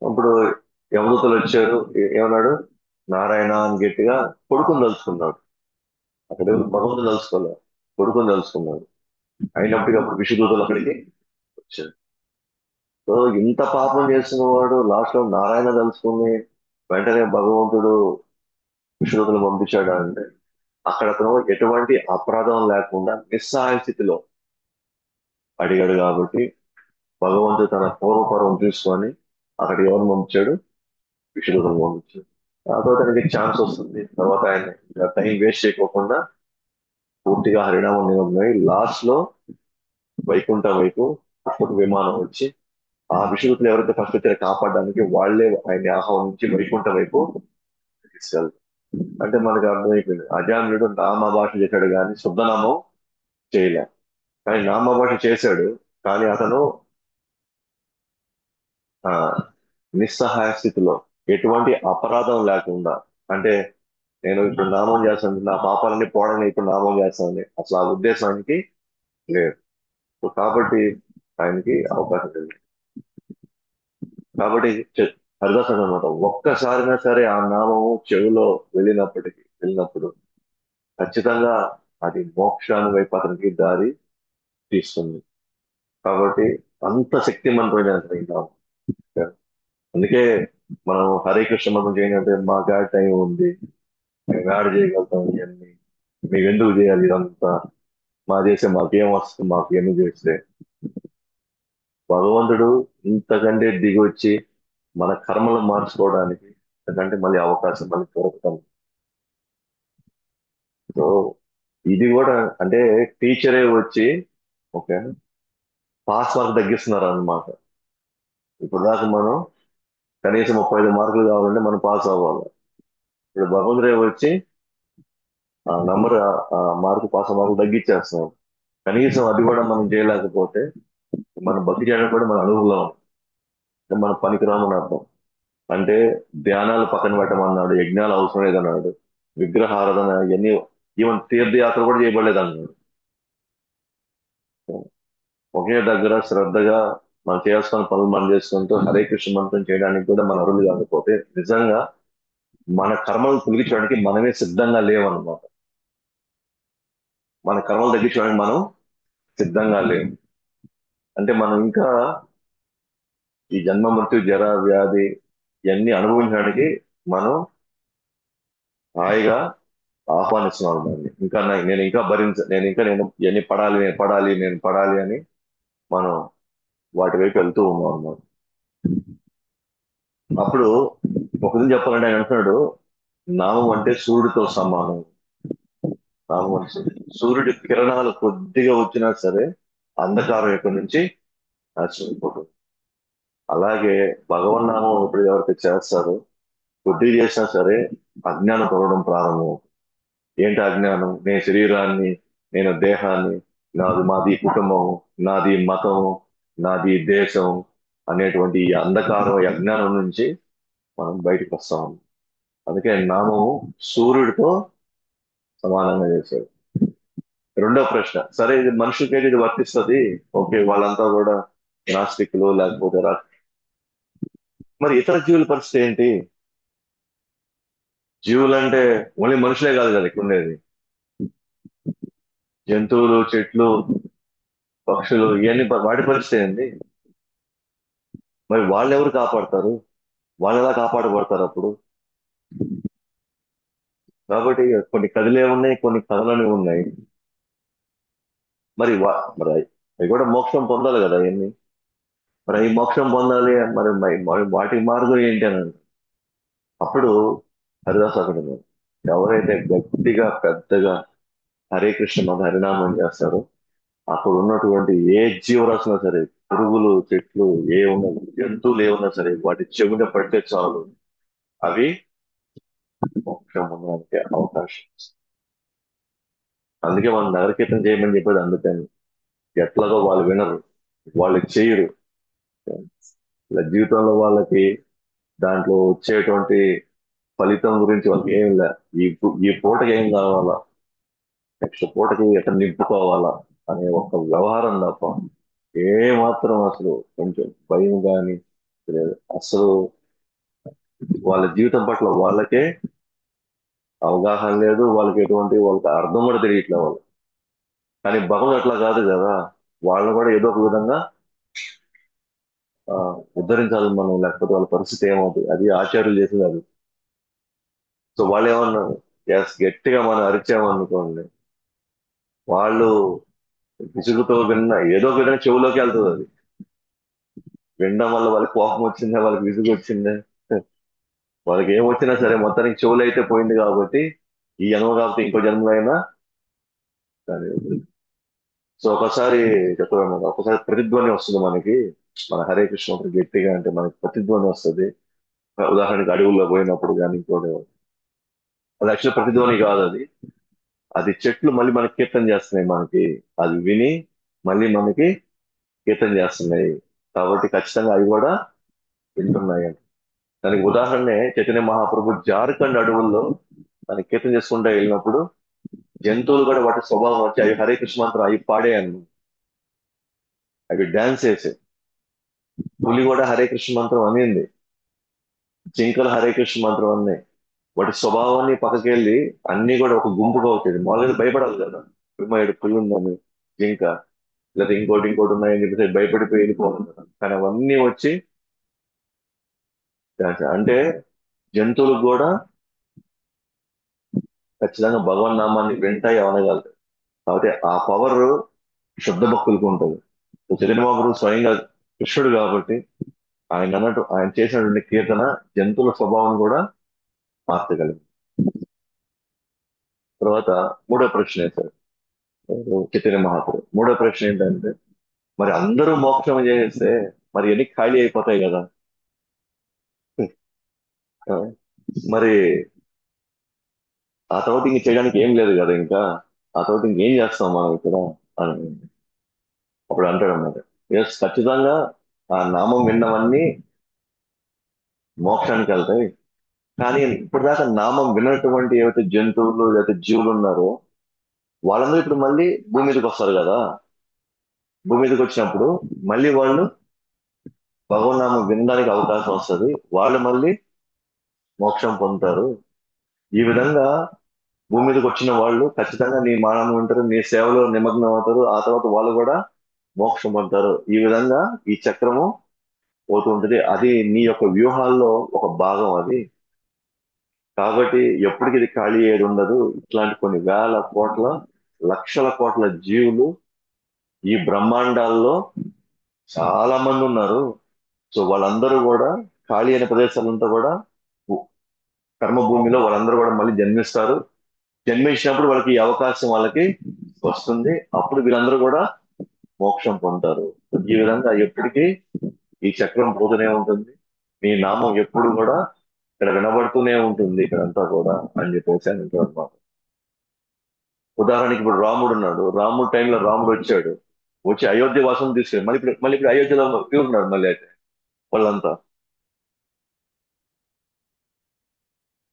అప్పుడు యమదూతలు వచ్చారు. ఏమన్నాడు, నారాయణ అని గట్టిగా కొడుకుని తలుచుకున్నాడు. అక్కడ భగవంతుని తలుచుకోలేదు, కొడుకుని తలుచుకున్నాడు. అయినప్పటికీ అప్పుడు విష్ణుదూతలు అక్కడికి వచ్చారు. సో ఇంత పాపం చేస్తున్న వాడు లాస్ట్ లో నారాయణ తలుచుకుని వెంటనే భగవంతుడు విష్ణుదూతలు పంపించాడు అంటే అక్కడ అతను ఎటువంటి అపరాధం లేకుండా నిస్సహాయ స్థితిలో అడిగాడు కాబట్టి భగవంతుడు తన పూర్వపరం చూసుకొని అక్కడ ఎవరిని పంపించాడు, విష్ణుదూతలు పంపించాడు. ఆ తర్వాత ఆయనకి ఛాన్స్ వస్తుంది. తర్వాత ఆయన టైం వేస్ట్ చేయకోకుండా పూర్తిగా హరినామం నిమగ్నమై లాస్ట్ లో వైకుంఠ వైపు ఒక విమానం వచ్చి ఆ విషయంలో ఎవరైతే ఫస్ట్ వచ్చారో కాపాడడానికి వాళ్ళే ఆయన్ని ఆహ్వానించి వైకుంఠ వైపు తీసుకెళ్తారు. అంటే మనకు అర్థమైపోయింది అజామినుడు నామభాష చేశాడు కానీ శుద్ధనామం చేయలే. కానీ నామభాష చేశాడు, కానీ అతను ఆ నిస్సహాయ స్థితిలో ఎటువంటి అపరాధం లేకుండా, అంటే నేను ఇప్పుడు నామం చేస్తాను నా పాపాలన్నీ పోవడానికి ఇప్పుడు నామం చేస్తానని అసలు ఆ ఉద్దేశానికి లేదు. సో కాబట్టి ఆయనకి అవకాశం లేదు. కాబట్టి హరిదాస్ అనమాట ఒక్కసారైనా సరే ఆ నామము చెవిలో వెళ్ళినప్పుడు ఖచ్చితంగా అది మోక్షాన్ని వైపు అతనికి దారి తీస్తుంది. కాబట్టి అంత శక్తివంతమైన ఈ నామం. అందుకే మనం హరే కృష్ణ మనం చేయాలంటే మా గాడి టైం ఉంది, మేము యాడ్ చేయగలుగుతాం ఇవన్నీ, మేము ఎందుకు చేయాలి ఇదంతా, మాకేం వస్తుంది మాకు ఎన్ని చేస్తే. భగవంతుడు ఇంతకంటే దిగి వచ్చి మన కర్మలు మార్చుకోవడానికి ఎందుకంటే మళ్ళీ అవకాశం మనకి దొరకటం. సో ఇది కూడా అంటే టీచరే వచ్చి ఓకే పాస్ మార్క్ తగ్గిస్తున్నారు అన్నమాట. ఇప్పుడు దాకా మనం కనీసం 35 మార్కులు కావాలంటే మనం పాస్ అవ్వాలి. ఇప్పుడు భగవంతుడే వచ్చి ఆ నంబర్ ఆ మార్కులు తగ్గించేస్తున్నాం. కనీసం అది కూడా మనం చేయలేకపోతే మనం భక్తి చేయడం కూడా మన అనుభవం, మన పనికిరామని అర్థం. అంటే ధ్యానాలు పక్కన పెట్టమన్నాడు, యజ్ఞాలు అవసరం లేదన్నాడు, విగ్రహారాధన ఇవన్నీ, ఈవెన్ తీర్థయాత్ర కూడా చేయబడలేదు అన్నాడు. ఒకే దగ్గర శ్రద్ధగా మనం చేయాల్సిన పనులు మనం చేసుకుంటూ హరే కృష్ణ మంత్రం చేయడానికి కూడా మన అరులు కాకపోతే నిజంగా మన కర్మలు తొలగించడానికి మనమే సిద్ధంగా లేవన్నమాట. మన కర్మలు తగ్గించడానికి మనం సిద్ధంగా లేవు. అంటే మనం ఇంకా ఈ జన్మ మృత్యు జర వ్యాధి ఇవన్నీ అనుభవించడానికి మనం హాయిగా ఆహ్వానిస్తున్నాను దాన్ని. ఇంకా నేను ఇంకా నేను ఇవన్నీ నేను పడాలి అని మనం వాటి వైపు వెళ్తూ ఉన్నాం అన్నమాట. అప్పుడు ఒక విధంగా చెప్పాలంటే ఆయన అంటున్నాడు, నామం అంటే సూర్యుడితో సమానం. నామం అంటే సూర్యుడి కిరణాలు కొద్దిగా వచ్చినా సరే అంధకారం ఎక్కడి నుంచి నశించిపోతుంది. అలాగే భగవన్నామం ఇప్పుడు ఎవరికి చేస్తారో కొద్దిగా చేసినా సరే అజ్ఞానం తొలగడం ప్రారంభం. ఏంటి అజ్ఞానం? నేను శరీరాన్ని, నేను దేహాన్ని, మాది కుటుంబం, నాది మతం, నాది దేశం అనేటువంటి ఈ అంధకారం ఈ అజ్ఞానం నుంచి మనం బయటకు వస్తాం. అందుకే నామము సూర్యుడితో సమానంగా చేశాడు. రెండో ప్రశ్న, సరే ఇది మనుషులకైతే ఇది వర్తిస్తుంది, ఓకే వాళ్ళంతా కూడా నాస్తికులు లేకపోతే మరి ఇతర జీవుల పరిస్థితి ఏంటి? జీవులంటే ఓన్లీ మనుషులే కాదు కదా ఇక్కడ ఉండేది, జంతువులు, చెట్లు, పక్షులు, ఇవన్నీ వాటి పరిస్థితి ఏంటి? మరి వాళ్ళు ఎవరు కాపాడతారు? వాళ్ళు ఎలా కాపాడబడతారు అప్పుడు? కాబట్టి కొన్ని కథలే ఉన్నాయి, కొన్ని కథలని ఉన్నాయి. మరి అవి కూడా మోక్షం పొందాలి కదా అవన్నీ. మరి అవి మోక్షం పొందాలి, మరి వాటి మార్గం ఏంటి అని అంటే, అప్పుడు హరిదాస్ అక్కడ ఉన్నారు. ఎవరైతే గట్టిగా పెద్దగా హరే కృష్ణ హరినామం చేస్తారో అక్కడ ఉన్నటువంటి ఏ జీవరాశినా సరే, పురుగులు, చెట్లు, ఏ ఉన్న జంతువులు ఏ ఉన్నా సరే వాటి చెవిన పడితే చాలు అవి మోక్షం పొందడానికి అవకాశం. అందుకే మనం నగరకీర్తన చేయమని చెప్పేది అందుకని. ఎట్లాగో వాళ్ళు వినరు, వాళ్ళు చేయరు. ఇలా జీవితంలో వాళ్ళకి దాంట్లో వచ్చేటువంటి ఫలితం గురించి వాళ్ళకి ఏం లే. ఈ పూటకి ఏం కావాలా, నెక్స్ట్ పూటకి ఎట్లా నింపుకోవాలా అనే ఒక వ్యవహారం తప్ప ఏ మాత్రం అసలు కొంచెం భయం కానీ లేదు. అసలు వాళ్ళ జీవితం పట్ల వాళ్ళకే అవగాహన లేదు, వాళ్ళకి అర్థం కూడా తెలియట్లేదు వాళ్ళు. కానీ భగవంతుడు అట్లా కాదు కదా, వాళ్ళని కూడా ఏదో ఒక విధంగా ఆ, ఉద్ధరించాలి మనం, లేకపోతే వాళ్ళ పరిస్థితి ఏమవుతుంది, అది ఆచార్యులు చేసేది అది. సో వాళ్ళు ఏమన్నారు, ఎస్ గట్టిగా మనం అరిచామనుకోండి, వాళ్ళు విసుగుతో ఏదో ఒక విధంగా చెవులోకి వెళ్తుంది అది. వినడం వల్ల వాళ్ళకి కోపం వచ్చిందా, వాళ్ళకి విసుగు వచ్చిందా, వాళ్ళకి ఏం వచ్చినా సరే మొత్తానికి చెవులు అయితే పోయింది కాబట్టి ఈ జన్మ కాబట్టి ఇంకో జన్మలో అయినా కానీ. సో ఒకసారి చెప్పాను, ఒకసారి ప్రతిధ్వని వస్తుంది మనకి. మన హరే కృష్ణ ఒకటి గట్టిగా అంటే మనకి ప్రతిధ్వని వస్తుంది. ఉదాహరణకి అడవుల్లో పోయినప్పుడు కానీ ఇంకోటి, అది యాక్చువల్ ప్రతిధ్వని కాదు అది. అది చెట్లు మళ్ళీ మనకి కీర్తన చేస్తున్నాయి మనకి, అది విని మళ్ళీ మనకి కీర్తన చేస్తున్నాయి. కాబట్టి ఖచ్చితంగా అవి కూడా వింటున్నాయి అంట. దానికి ఉదాహరణే చైతన్య మహాప్రభు జార్ఖండ్ అడవుల్లో దానికి కీర్తన చేసుకుంటూ వెళ్ళినప్పుడు జంతువులు కూడా వాటి స్వభావం వచ్చి అవి హరే కృష్ణ మంత్రం అవి పాడేయను, అవి డాన్స్ వేసే. పులి కూడా హరే కృష్ణ మంత్రం అనింది, జింకలు హరే కృష్ణ మంత్రం అన్నాయి. వాటి స్వభావాన్ని పక్కకెళ్ళి అన్ని కూడా ఒక గుంపుగా అవుతుంది. మామూలుగా భయపడాలి కదా, ఏడు పులి ఉందని, జింక లేదా ఇంకోటి ఉన్నాయని చెప్పేసి భయపడిపోయి వెళ్ళిపోవాలి కదా. కానీ అవన్నీ వచ్చి డాన్స్ అంటే జంతువులకు కూడా ఖచ్చితంగా భగవన్ నామాన్ని వింటాయి అనగలరు. కాబట్టి ఆ పవర్ శుద్ధ భక్తులకు ఉంటుంది. చైతన్య మహాప్రభు స్వయంగా కృష్ణుడు కాబట్టి ఆయన చేసినటువంటి కీర్తన జంతువుల స్వభావం కూడా మార్చగలిగింది. తర్వాత మూడో ప్రశ్న వేశారు చైతన్య మహాప్రభు. మూడో ప్రశ్న ఏంటంటే, మరి అందరూ మోక్షం చేస్తే మరి ఎన్ని ఖాళీ అయిపోతాయి కదా. ఆ, మరి ఆ తర్వాత ఇంక చేయడానికి ఏం లేదు కదా ఇంకా, ఆ తర్వాత ఇంకేం చేస్తాం మనం ఇక్కడ అని అప్పుడు అంటాడు అన్నమాట. ఎస్ ఖచ్చితంగా ఆ నామం విన్నవన్నీ మోక్షానికి వెళ్తాయి. కానీ ఇప్పటిదాకా నామం విన్నటువంటి ఏవైతే జంతువులు లేకపోతే జీవులు ఉన్నారో వాళ్ళందరూ ఇప్పుడు మళ్ళీ భూమి మీదకి వస్తారు కదా. భూమి మీదకి వచ్చినప్పుడు మళ్ళీ వాళ్ళు భగవన్నామం వినడానికి అవకాశం వస్తుంది. వాళ్ళు మళ్ళీ మోక్షం పొందుతారు. ఈ విధంగా భూమి మీదకి వచ్చిన వాళ్ళు ఖచ్చితంగా నీ మానవం ఉంటారు, నీ సేవలో నిమగ్నం అవుతారు. ఆ తర్వాత వాళ్ళు కూడా మోక్షం పొందుతారు. ఈ విధంగా ఈ చక్రము పోతూ ఉంటుంది. అది నీ యొక్క వ్యూహాల్లో ఒక భాగం అది. కాబట్టి ఎప్పటికి ఇది ఖాళీ ఏది ఉండదు. ఇట్లాంటి కొన్ని వేల కోట్ల, లక్షల కోట్ల జీవులు ఈ బ్రహ్మాండాల్లో చాలా మంది ఉన్నారు. సో వాళ్ళందరూ కూడా ఖాళీ అయిన ప్రదేశాలంతా కూడా కర్మభూమిలో వాళ్ళందరూ కూడా మళ్ళీ జన్మిస్తారు. జన్మించినప్పుడు వాళ్ళకి ఈ అవకాశం వాళ్ళకి వస్తుంది. అప్పుడు వీళ్ళందరూ కూడా మోక్షం పొందుతారు. ఈ విధంగా ఎప్పటికీ ఈ చక్రం పోతూనే ఉంటుంది. మీ నామం ఎప్పుడు కూడా ఇక్కడ వినబడుతూనే ఉంటుంది ఇక్కడంతా కూడా అని చెప్పేసి అని అంటారు అన్నమాట. ఉదాహరణకి ఇప్పుడు రాముడు ఉన్నాడు. రాముడు టైంలో రాముడు వచ్చాడు. వచ్చి అయోధ్య వాసం తీసుకెళ్ళి మళ్ళీ ఇప్పుడు అయోధ్యలో ఉన్నాడు మళ్ళీ అయితే వాళ్ళంతా.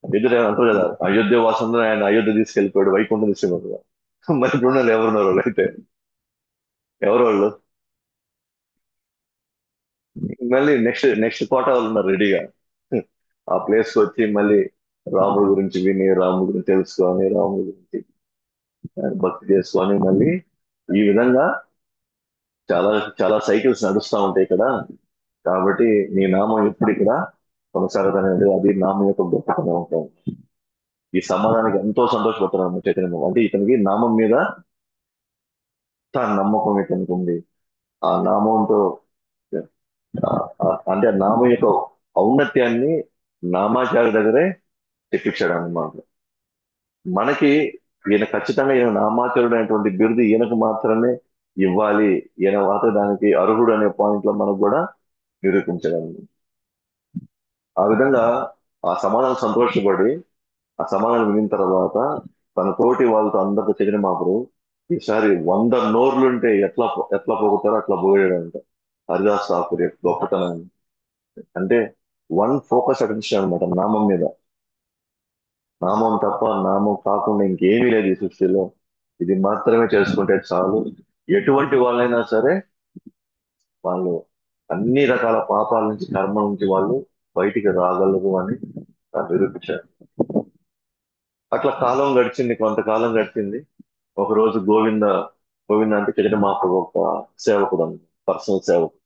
ఎదురు అంటారు కదా, అయోధ్య వాసంలో ఆయన అయోధ్య తీసుకెళ్ళిపోయాడు, వైకుంఠం తీసుకెళ్ళిపోయాడు. మరి ఇప్పుడు ఉన్న వాళ్ళు ఎవరున్నారు వాళ్ళు అయితే? ఎవరు వాళ్ళు? మళ్ళీ నెక్స్ట్ నెక్స్ట్ కోట వాళ్ళు ఉన్నారు రెడీగా ఆ ప్లేస్ కి వచ్చి మళ్ళీ రాముడి గురించి విని, రాముడి గురించి తెలుసుకొని, రాముడి గురించి భక్తి చేసుకొని మళ్ళీ ఈ విధంగా చాలా చాలా సైకిల్స్ నడుస్తూ ఉంటాయి ఇక్కడ. కాబట్టి నీ నామం ఎప్పుడు ఇక్కడ కొనసాగుతానే అది నామం యొక్క గొప్పతనం ఉంటాం. ఈ సమాధానానికి ఎంతో సంతోషపడుతున్నాను చైతన్యం. అంటే ఇతనికి నామం మీద నమ్మకం ఇతనికి ఉంది. ఆ నామంతో అంటే ఆ నామం యొక్క ఔన్నత్యాన్ని నామాచార్య దగ్గరే తెప్పించాడు అన్నమాట. మనకి ఈయన ఖచ్చితంగా ఈయన నామాచారుడు అనేటువంటి బిరుదు ఈయనకు మాత్రమే ఇవ్వాలి, ఈయన మాత్రం దానికి అర్హుడు అనే పాయింట్ లో మనకు కూడా నిరూపించగలము. ఆ విధంగా ఆ సమాధానం సంతోషపడి ఆ సమాధానం వినిన తర్వాత తన తోటి వాళ్ళతో అందరితో చెదిరి మాపుడు ఈసారి 100 నోర్లుంటే ఎట్లా ఎట్లా పోగుతారో అట్లా పోయాడంట హరిదాస్ ఠాకూర్ యొక్క గొప్పతనం. అంటే వన్ ఫోకస్ అటెన్షన్ అనమాట నామం మీద. నామం తప్ప, నామం కాకుండా ఇంకేమీ లేదు ఈ సృష్టిలో. ఇది మాత్రమే చేసుకుంటే చాలు. ఎటువంటి వాళ్ళైనా సరే వాళ్ళు అన్ని రకాల పాపాల నుంచి, కర్మ నుంచి వాళ్ళు బయటికి రాగలరు అని నిరూపించారు. అట్లా కాలం గడిచింది, కొంతకాలం గడిచింది. ఒక రోజు గోవింద అంటే చైతన్య మహాప్రభు ఒక సేవకుడు అన్నమాట, పర్సనల్ సేవకుడు.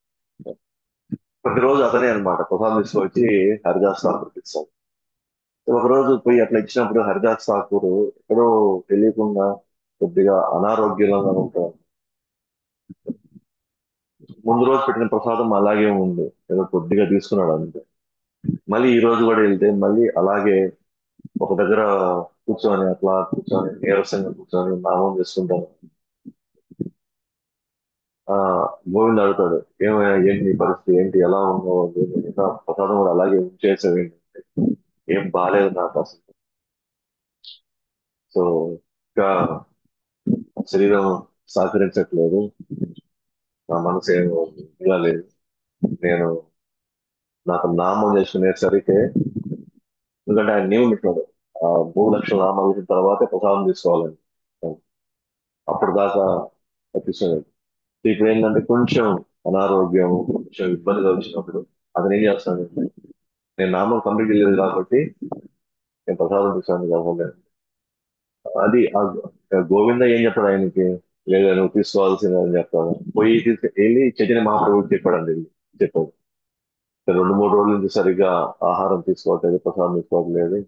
ప్రతిరోజు అతనే అన్నమాట ప్రసాదం తీసుకొచ్చి హరిదాస్ ఠాకూర్కి ఇస్తాడు. ఒక రోజు పోయి అట్లా ఇచ్చినప్పుడు హరిదాస్ ఠాకూర్ ఎక్కడో తెలియకుండా కొద్దిగా అనారోగ్యంగా ఉంటాడు. ముందు రోజు పెట్టిన ప్రసాదం అలాగే ఉంది, ఏదో కొద్దిగా తీసుకున్నాడు అంతే. మళ్ళీ ఈ రోజు కూడా వెళ్తే మళ్ళీ అలాగే ఒక దగ్గర కూర్చొని అట్లా కూర్చొని నీరసంగా కూర్చొని నామం చేసుకుంటాను. ఆ గోవింద్ అడుగుతాడు, ఏమయ్యా ఏంటి నీ పరిస్థితి, ఏంటి ఎలా ఉన్నావు అని. ఇంకా ప్రసాదం కూడా అలాగే చేసావు ఏంటి అంటే, ఏం బాగాలేదు నాకు అసలు. సో ఇంకా శరీరం సహకరించట్లేదు, నా మనసు ఏం ఇలా లేదు. నేను నాకు నామం చేసుకునేసరికి, ఎందుకంటే ఆయన నియమం పెట్టినాడు, ఆ 3 లక్షల నామాలు వేసిన తర్వాతే ప్రసాదం తీసుకోవాలని. అప్పుడు దాకా తీసుకునేది. ఇప్పుడు ఏంటంటే కొంచెం అనారోగ్యం, కొంచెం ఇబ్బందిగా వచ్చినప్పుడు అతను ఏం చేస్తాను, నేను నామం కంప్లీట్ చేయలేదు కాబట్టి నేను ప్రసాదం తీసుకోండి కాకుండా అది గోవింద ఏం చెప్పాడు ఆయనకి, లేదా నువ్వు తీసుకోవాల్సిందే అని చెప్తాను. పోయి వెళ్ళి చైతన్య మహాప్రభుకి చెప్పాడండి, వెళ్ళి చెప్పాడు. 2-3 రోజుల నుంచి సరిగ్గా ఆహారం తీసుకోవట్లేదు, ప్రసాదం తీసుకోవట్లేదు,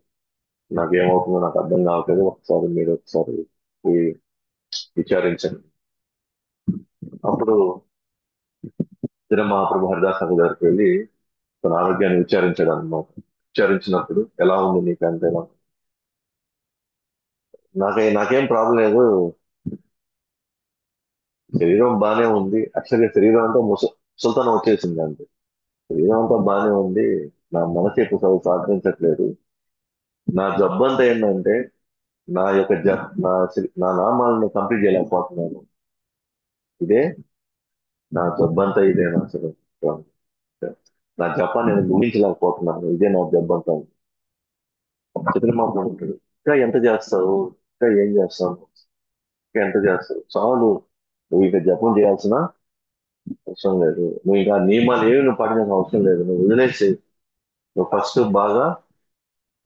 నాకు ఏమవుతుందో నాకు అర్థం కావట్లేదు, ఒకసారి మీరు ఒకసారి ఈ విచారించండి. అప్పుడు చైతన్య మహాప్రభు హరిదాస్ ఠాకూర్ దగ్గరికి వెళ్ళి తన ఆరోగ్యాన్ని విచారించాడు అన్నమాట. విచారించినప్పుడు ఎలా ఉంది నీకు అంటే, నాకేం ప్రాబ్లం లేదు, శరీరం బానే ఉంది. యాక్చువల్గా శరీరం అంతా సుల్తానం వచ్చేసింది అంతే. శరీరం అంతా బానే ఉంది, నా మనసు ఎక్కువ సహకరించట్లేదు. నా జబ్బంతా ఏంటంటే నా యొక్క నా నామాలను కంప్లీట్ చేయలేకపోతున్నాను. ఇదే నా జబ్బంతా, ఇదే నా అసలు నా జపాన్ని నేను ముగించలేకపోతున్నాను, ఇదే నా జబ్బంతా. చిత్రమాపం ఉంటుంది. ఇంకా ఎంత చేస్తావు, ఇంకా ఏం చేస్తావు, ఇంకా ఎంత చేస్తావు, చాలు, నువ్వు ఇక జపం చేయాల్సిన అవసరం లేదు. నువ్వు ఇంకా నియమాలు ఏమి నువ్వు పాటించాల్సిన అవసరం లేదు. నువ్వు వదిలేసి నువ్వు ఫస్ట్ బాగా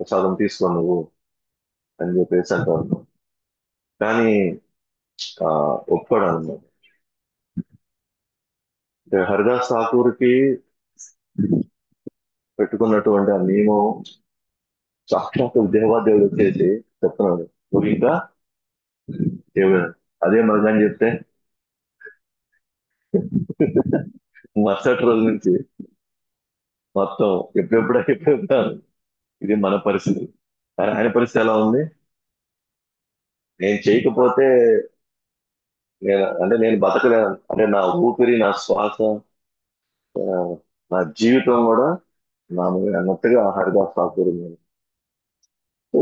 ప్రసాదం తీసుకో నువ్వు అని చెప్పేసి అంటాను. కానీ ఆ, ఒప్పుకోడు అన్నమాట. అంటే హరిదాస్ ఠాకూర్కి పెట్టుకున్నటువంటి ఆ నియమం సాక్షాత్ దేవాదేవుడు వచ్చేసి చెప్తున్నాడు, నువ్వు ఇంకా దేవుడు అదే మగాని చెప్తే మరుసటి రోజు నుంచి మొత్తం ఎప్పుడెప్పుడు ఇది మన పరిస్థితి. కానీ ఆయన పరిస్థితి ఎలా ఉంది? నేను చేయకపోతే నేను బతకలేను, అంటే నా ఊపిరి, నా శ్వాస, ఆ, నా జీవితం కూడా నా మీద అన్నట్టుగా హరిదాస్ ఠాకూర్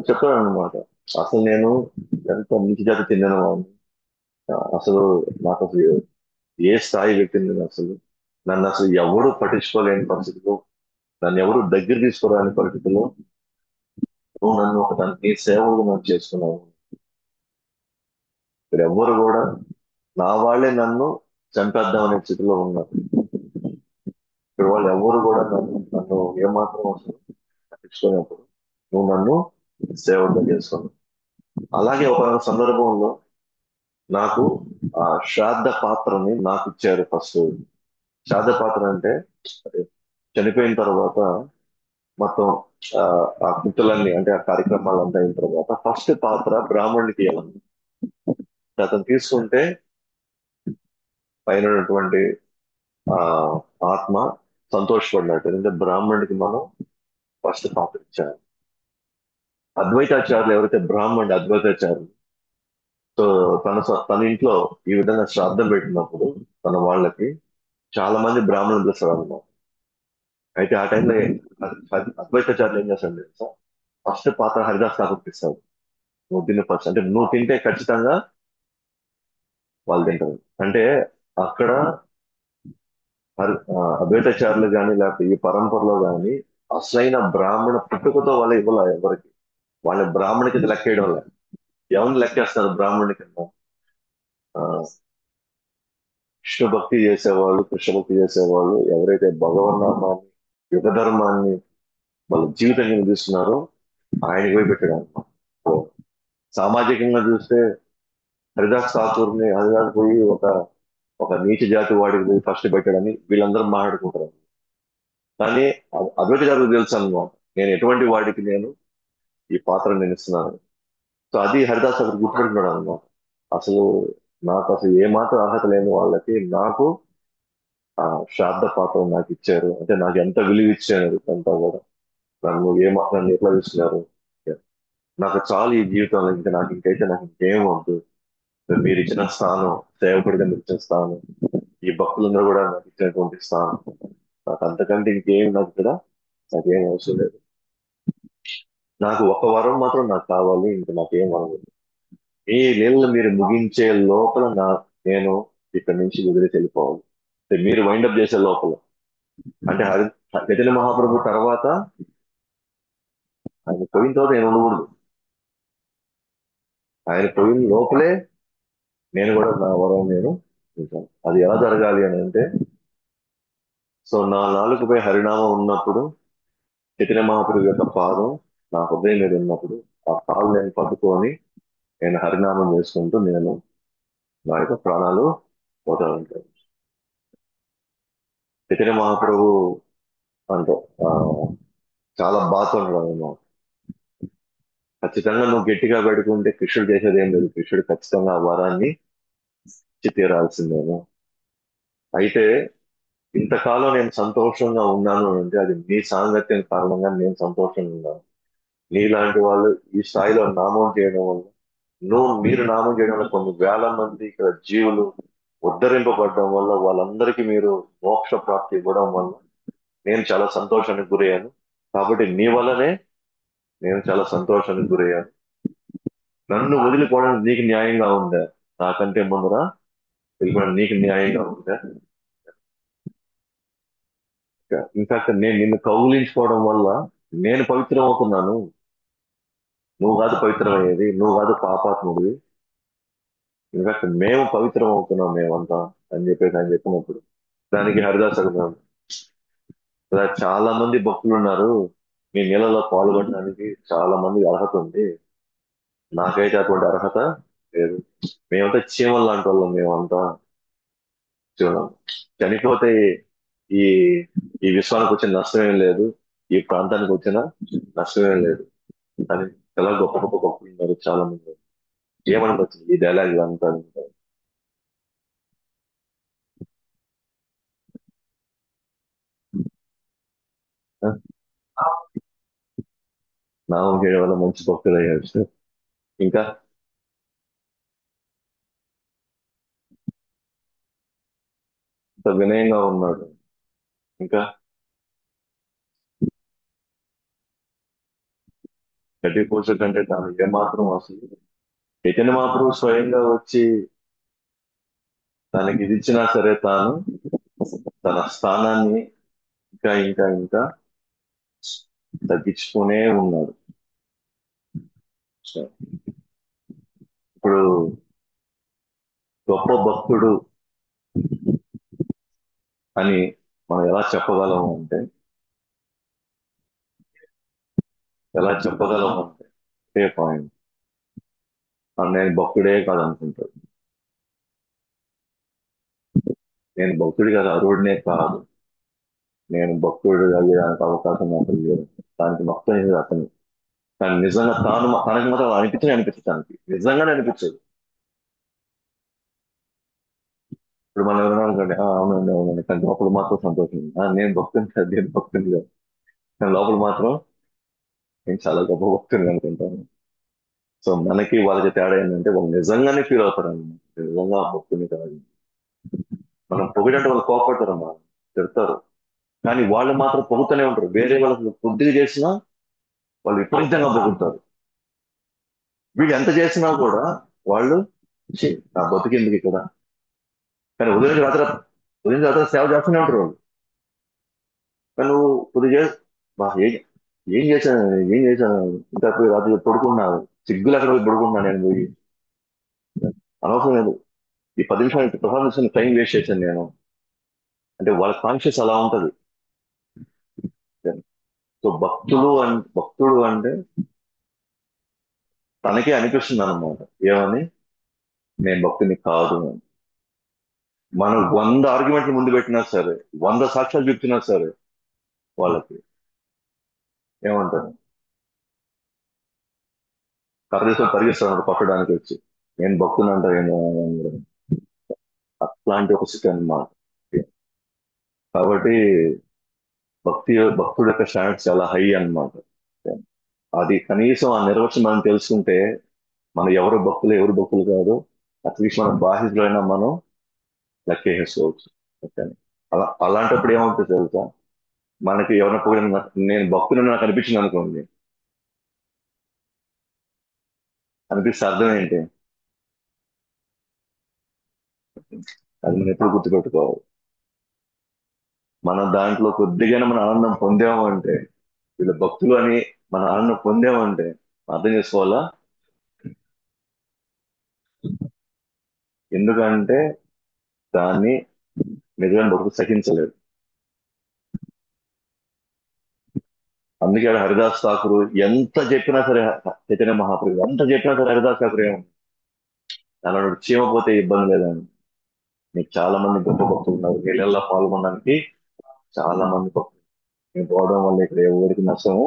చెప్పాడు అనమాట. అసలు నేను ఎంత నీచ జాతి చెందిన వాడిని, అసలు నాకు అసలు ఏ స్థాయి వ్యక్తిని నేను అసలు, నన్ను అసలు ఎవరు పట్టించుకోలేని పరిస్థితిలో, నన్ను ఎవరు దగ్గర తీసుకోరాని పరిస్థితిలో నువ్వు నన్ను ఒక నీ సేవలు నాకు చేసుకున్నావు. ఇక్కడ ఎవ్వరు కూడా నా వాళ్ళే నన్ను చంపేద్దాం అనే స్థితిలో ఉన్నారు. ఇక్కడ వాళ్ళు ఎవరు కూడా నన్ను ఏమాత్రం అసలు పట్టించుకున్నప్పుడు నువ్వు నన్ను సేవగా చేసుకున్నావు. అలాగే ఒక సందర్భంలో నాకు ఆ శ్రాద్ధ పాత్రని నాకు ఇచ్చారు ఫస్ట్. శ్రాద్ధ పాత్ర అంటే అదే చనిపోయిన తర్వాత మొత్తం ఆ ఆ కృతులన్నీ, అంటే ఆ కార్యక్రమాలంతా అయిన తర్వాత ఫస్ట్ పాత్ర బ్రాహ్మణుడికి ఇవ్వాలి. అతను తీసుకుంటే పైన ఉన్నటువంటి ఆ ఆత్మ సంతోషపడినట్టు, అంటే బ్రాహ్మణుడికి మనం ఫస్ట్ పాత్ర ఇచ్చాలి. అద్వైతాచార్యులు ఎవరైతే బ్రాహ్మణుడు అద్వైతాచార్యులు, సో తన ఇంట్లో ఈ విధంగా శ్రాద్ధం పెట్టినప్పుడు తన వాళ్ళకి చాలా మంది బ్రాహ్మణులు పిలుస్తారు అన్నమాట. అయితే ఆ టైంలో అద్వైతాచార్యులు ఏం చేస్తాడు తెలుసా? ఫస్ట్ పాత్ర హరిదాస్ ఠాకూర్కి ఇస్తాడు. నువ్వు తిన్న ఫస్ట్, అంటే నువ్వు తింటే ఖచ్చితంగా వాళ్ళు తింటారు. అంటే అక్కడ అద్వైతాచార్యులు కానీ లేకపోతే ఈ పరంపరలో కానీ అసలైన బ్రాహ్మణ పుట్టుకతో వాళ్ళ ఇవ్వాల ఎవరికి, వాళ్ళ బ్రాహ్మణికి లెక్కేయడం లేదు. ఎవరిని లెక్కేస్తారు బ్రాహ్మణుని కింద? ఆ, విష్ణు భక్తి చేసేవాళ్ళు, కృష్ణ భక్తి చేసేవాళ్ళు, ఎవరైతే భగవన్నామాన్ని, యుగ ధర్మాన్ని వాళ్ళ జీవితంగా తీసుకున్నారో ఆయనకి పోయి పెట్టాడు అన్నమాట. సో, సామాజికంగా చూస్తే హరిదాస్ పోయి ఒక ఒక నీచ జాతి వాడికి పోయి ఫస్ట్ పెట్టాడని వీళ్ళందరూ మాట్లాడుకుంటారు. కానీ అద్వైత గారికి తెలుసు అన్నమాట, నేను ఎటువంటి వాడికి నేను ఈ పాత్ర నేను ఇస్తున్నాను. సో అది హరిదాస్ అక్కడ గుర్తుపెట్టుకున్నాడు అనమాట. అసలు నాకు అసలు ఏ మాత్రం అర్హత లేని వాళ్ళకి నాకు ఆ శ్రాద్ధ పాత్ర నాకు ఇచ్చారు, అంటే నాకు ఎంత విలువ ఇచ్చారు అంతా కూడా. నన్ను నన్ను ఎట్లా చూస్తున్నారు, నాకు చాలు ఈ జీవితంలో, ఇంకా నాకు ఇంకైతే నాకు ఇంకేం వద్దు. మీరు ఇచ్చిన స్థానం, సేవకుడిగా మీరు ఇచ్చిన స్థానం, ఈ భక్తులందరూ కూడా నాకు ఇచ్చినటువంటి స్థానం, నాకు అంతకంటే ఇంకేం నాకు ఇక్కడ నాకేం అవసరం లేదు. నాకు ఒక వరం మాత్రం నాకు కావాలి, ఇంకా నాకేం వరం లేదు. ఈ లీలలు మీరు ముగించే లోపల నేను ఇక్కడి నుంచి వదిలేసి వెళ్ళిపోవాలి. అంటే మీరు వైండప్ చేసే లోపల, అంటే చైతన్య మహాప్రభు తర్వాత ఆయన పోయిన తర్వాత నేను ఉండకూడదు. ఆయన పోయిన లోపలే నేను కూడా నా వరం నేను ఉంటాను. అది ఎలా జరగాలి అని అంటే, సో నా నాలుగుపై హరినామం ఉన్నప్పుడు చైతన్య మహాప్రభు యొక్క పాదం నా హృదయం మీద ఉన్నప్పుడు ఆ పాలు నేను పట్టుకొని నేను హరినామం చేసుకుంటూ నేను నా యొక్క ప్రాణాలు పోతా ఉంటాను. చైతన్య మహాప్రభు అంటే చాలా బాధ ఉండడం. ఖచ్చితంగా నువ్వు గట్టిగా పెట్టుకుంటే కృష్ణుడు చేసేది ఏం లేదు, కృష్ణుడు ఖచ్చితంగా ఆ వరాన్ని ఇచ్చి తీరాల్సిందేమో. అయితే ఇంతకాలం నేను సంతోషంగా ఉన్నాను అంటే అది నీ సాంగత్యం కారణంగా నేను సంతోషంగా ఉన్నాను. నీలాంటి వాళ్ళు ఈ స్థాయిలో నామం చేయడం వల్ల, మీరు నామం చేయడం వల్ల కొన్ని వేల మంది ఇక్కడ జీవులు ఉద్ధరింపబడడం వల్ల, వాళ్ళందరికీ మీరు మోక్ష ప్రాప్తి ఇవ్వడం వల్ల నేను చాలా సంతోషానికి గురయ్యాను. కాబట్టి నీ వల్లనే నేను చాలా సంతోషానికి గురయ్యాను. నన్ను వదిలిపోవడం నీకు న్యాయంగా ఉందా? నాకంటే ముందర వెళ్ళిపోవడం నీకు న్యాయంగా ఉందా? ఇన్ఫాక్ట్ నేను నిన్ను కౌగిలించుకోవడం వల్ల నేను పవిత్రం అవుతున్నాను. నువ్వు కాదు పవిత్రమయ్యేది, నువ్వు కాదు పాపాత్ముడివి. ఇన్ఫాక్ట్ మేము పవిత్రం అవుతున్నాం మేమంతా అని చెప్పేసి ఆయన చెప్పినప్పుడు. దానికి హరిదాస్ అన్నాడు, ఇలా చాలా మంది భక్తులు ఉన్నారు, మీ నీళ్ళలో పాల్గొనడానికి చాలా మంది అర్హత ఉంది, నాకైతే అటువంటి అర్హత లేదు. మేమంతా చీమలు లాంటి వాళ్ళం, మేమంతా చీమలం. చనిపోతే ఈ ఈ విశ్వానికి వచ్చిన నష్టం ఏం లేదు, ఈ ప్రాంతానికి వచ్చిన నష్టం ఏం లేదు అని చాలా గొప్ప గొప్ప భక్తులు ఉన్నారు చాలా మంది. ఏమనుకోవచ్చు ఈ డైలాగ్ అంతా. నామం చేయడం వల్ల మంచి భక్తులు అయ్యారు. ఇంకా ఇంత వినయంగా ఉన్నాడు. ఇంకా గడ్డి పూస కంటే తాను ఏమాత్రం అసలు చైతన్య మహాప్రభు స్వయంగా వచ్చి తనకి ఇది ఇచ్చినా సరే తాను తన స్థానాన్ని ఇంకా ఇంకా ఇంకా తగ్గించుకునే ఉన్నాడు. ఇప్పుడు గొప్ప భక్తుడు అని మనం ఎలా చెప్పగలం అంటే, ఎలా చెప్పగలం అంటే ఏ పాయింట్, నేను భక్తుడే కాదనుకుంటాడు. నేను భక్తుడి కాదు, అరువుడినే కాదు, నేను భక్తుడు అయ్యేదానికి అవకాశం నాకు లేదు, దానికి మొత్తం ఇది అతను. కానీ నిజంగా తనకి మాత్రం అనిపించదు తనకి నిజంగానే అనిపించదు. ఇప్పుడు మనం ఎవరైనా అనుకోండి, అవునండి అవునండి, కానీ లోపల మాత్రం సంతోషం ఉంది. నేను భక్తుని కాదు, నేను భక్తుని కాదు, కానీ లోపల మాత్రం నేను చాలా గొప్ప భక్తుని అనుకుంటాను. సో మనకి వాళ్ళకి తేడా ఏంటంటే వాళ్ళు నిజంగానే ఫీల్ అవుతారు అన్నమాట, నిజంగా ఆ భక్తుని కాదు. మనం పొగిడంటే వాళ్ళు కోపడతారమ్మా, తిడతారు, కానీ వాళ్ళు మాత్రం పొగుతూనే ఉంటారు. వేరే వాళ్ళకి కొద్దిగా చేసినా వాళ్ళు విపరీతంగా పొగుడతారు. వీళ్ళు ఎంత చేసినా కూడా వాళ్ళు "ఛీ, నా బతుకెందుకు ఇక్కడ", కానీ ఉదయం రాత్రి సేవ చేస్తూనే ఉంటారు వాళ్ళు. కానీ నువ్వు కొద్దిగా బా ఏం చేశాను, ఏం చేశాను, ఇంకా పోయి రాత్రి పడుకున్నాను, సిగ్గులు అక్కడ పోయి పడుకున్నాను నేను పోయి, అనవసరం లేదు, ఈ 10 నిమిషాలు ప్రసాదం టైం వేస్ట్ చేశాను నేను, అంటే వాళ్ళ కాన్షియస్ అలా ఉంటది. సో భక్తుడు అంటే తనకే అనిపిస్తుంది అనమాట, ఏమని, నేను భక్తుని కాదు అని. మనం 100 ఆర్గ్యుమెంట్లు ముందు పెట్టినా సరే, 100 సాక్ష్యాలు చెప్తున్నా సరే, వాళ్ళకి ఏమంటారు, కర్ర తీసుకొని పరిగిస్తాడు కొట్టడానికి వచ్చి, నేను భక్తుని అంటారు ఏమో అని. అట్లాంటి ఒక స్థితి అన్నమాట. కాబట్టి భక్తుడి యొక్క స్టాండర్డ్స్ చాలా హై అన్నమాట. అది కనీసం ఆ నిర్వచనం మనం తెలుసుకుంటే, మనం ఎవరు భక్తులు కాదు, అట్లీస్ట్ మన బాధ్యతలో అయినా మనం లెక్కేసుకోవచ్చు. ఓకే. అలాంటప్పుడు ఏమవుతుంది తెలుసా, మనకి ఎవరైనా పొగిడిన నేను భక్తుని నాకు అనిపించింది అనుకోండి, అనిపిస్తే అర్థం ఏంటి, అది మనం ఎప్పుడు గుర్తుపెట్టుకోవాలి. మనం దాంట్లో కొద్దిగా మన ఆనందం పొందాము అంటే, వీళ్ళు భక్తులు అని మన ఆనందం పొందాము అంటే అర్థం చేసుకోవాలా. ఎందుకంటే దాన్ని నిజమైన భక్తులు సహించలేదు. అందుకే ఆడ హరిదాస్ ఠాకూర్ ఎంత చెప్పినా సరే, చైతన్య మహాప్రభు ఎంత చెప్పినా సరే, హరిదాస్ ఠాకూర్ ఏమో అలా చీమపోతే ఇబ్బంది లేదని, నీకు చాలా మంది గొప్ప భక్తులు ఉన్నారు, వీళ్ళల్లో పాల్గొనడానికి చాలా మంది భక్తులు, నేను పోవడం వల్ల ఇక్కడ ఎవరికి నష్టము.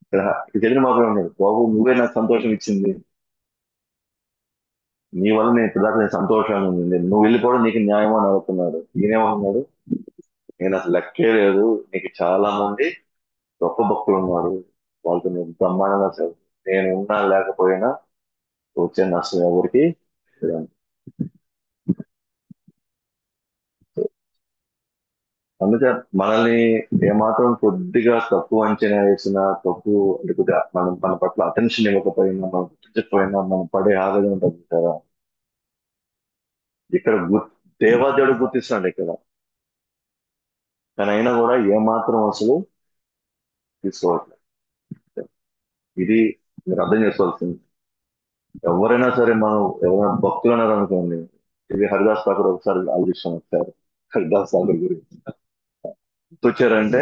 ఇక్కడ చైతన్య మహాప్రభు ఉన్నాడు, బాబు నువ్వే నాకు సంతోషం ఇచ్చింది, నీ వల్ల నేను ఇప్పుడు దాకా నేను సంతోషంగా ఉంది, నువ్వు వెళ్ళిపోవడం నీకు న్యాయం అని అవుతున్నాడు. ఈయనేమన్నాడు, నేను అసలు లెక్కే లేదు, నీకు చాలా మంది గొప్ప భక్తులు ఉన్నారు, వాళ్ళతో నేను బ్రహ్మాండంగా సేవ, నేను ఉన్నా లేకపోయినా వచ్చే నష్టం ఎవరికి లేదు. అందుకే మనల్ని ఏమాత్రం కొద్దిగా తక్కువ అంచనా వేసినా, తక్కువ అంటే కొద్దిగా మనం మన పట్ల అటెన్షన్ ఇవ్వకపోయినా, మనం గుర్తించకపోయినా మనం పడే ఆవేదన ఉంటుంది కదా. ఇక్కడ దేవాదేవుడు గుర్తిస్తాడు ఇక్కడ, కానీ అయినా కూడా ఏమాత్రం అసలు తీసుకోవట్లేదు. ఇది మీరు అర్థం చేసుకోవాల్సింది. ఎవరైనా సరే, మనం ఎవరైనా భక్తులు అన్నారు అనుకోండి, ఇది హరిదాస్ ఠాకూర్ ఒకసారి ఆలోచిస్తాం ఒకసారి, హరిదాస్ ఠాకూర్ గురించి వచ్చారంటే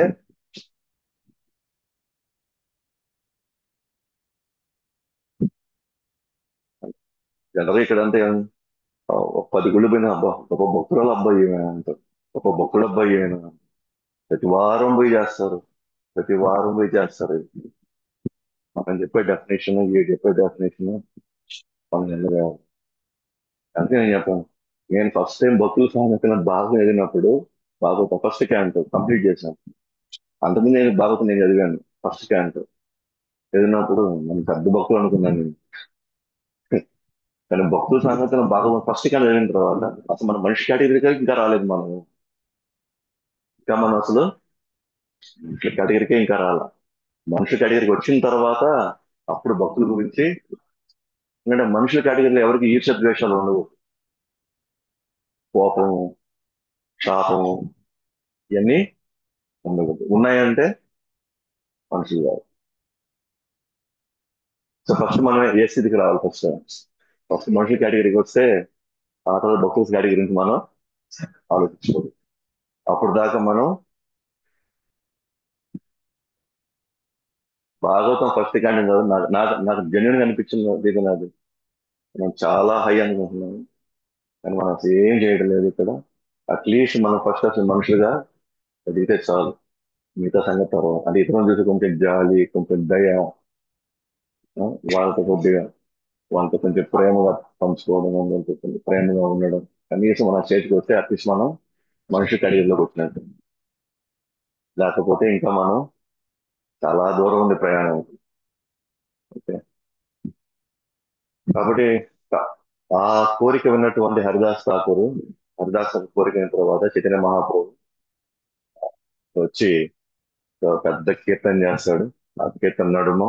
జనరల్ ఇక్కడ అంటే ఒక 10 గుళ్ళు పోయినా అబ్బా ఒక భక్తుల అబ్బాయి ఈయన అంటారు. ఒక భక్తుల అబ్బాయి ఈయన ప్రతి వారం పోయి చేస్తారు. ప్రతి వారం పోయి చేస్తారు. మనం చెప్పే డెఫినేషన్ ఈ చెప్పే డెఫినేషన్ మనం ఎందుకు అందుకే నేను చెప్పాను. నేను ఫస్ట్ టైం భక్తుల సామెతను బాగా చదివినప్పుడు బాగా ఫస్ట్ క్యాంట్ కంప్లీట్ చేశాను. అంతకుముందు నేను బాగా నేను చదివాను ఫస్ట్ క్యాంట్ చదివినప్పుడు మనం పెద్ద భక్తులు అనుకున్నాను నేను. కానీ భక్తుల సామెతను బాగా ఫస్ట్ క్యాంట్ చదివిన తర్వాత అసలు మన మనిషి కేటగిరీకి ఇంకా రాలేదు మనం. ఇంకా మనం అసలు మనుషుల కేటగిరీకే ఇంకా రాలా. మనుషుల కేటగిరీకి వచ్చిన తర్వాత అప్పుడు భక్తుల గురించి ఎందుకంటే మనుషుల కేటగిరీలో ఎవరికి ఈర్ష్య ద్వేషాలు ఉండవు. కోపం, శాపం ఇవన్నీ ఉండకూడదు. ఉన్నాయంటే మనుషులు కాదు. సో ఫస్ట్ మనం ఏ స్థితికి రావాలి ఫస్ట్ ఫస్ట్ మనుషుల కేటగిరీకి వస్తే ఆ తర్వాత భక్తుల కేటగిరీ గురించి మనం ఆలోచించుకోవాలి. అప్పుడు దాకా మనం భాగవతం ఫస్ట్ క్యాండిల్ కాదు నాకు నాకు నాకు జెన్యున్ గా అనిపించిన ఇది నాది. నేను చాలా హై అనుకుంటున్నాను కానీ మనం అసలు ఏం చేయడం లేదు ఇక్కడ. అట్లీస్ట్ మనం ఫస్ట్ అసలు మనుషులుగా ఎదిగితే చాలు. మిగతా సంగతి తర్వాత అంటే ఇతరులను చూసి కొంచెం జాలి కొంచెం దయ, ఆ, వాళ్ళతో కొద్దిగా వాళ్ళతో కొంచెం ప్రేమగా పంచుకోవడం వాళ్ళతో కొంచెం ప్రేమగా ఉండడం కనీసం మన చేతికి వస్తే అట్లీస్ట్ మనం మనిషి కెరీర్లోకి వచ్చినట్టు. లేకపోతే ఇంకా మనం చాలా దూరం ఉంది ప్రయాణం. ఓకే. కాబట్టి క- ఆ కోరిక విన్నటువంటి హరిదాస్ ఠాకూర్ కోరిక అయిన తర్వాత చైతన్య మహాప్రభు వచ్చి ఒక పెద్ద కీర్తన చేస్తాడు. ఆ కీర్తన నడుమ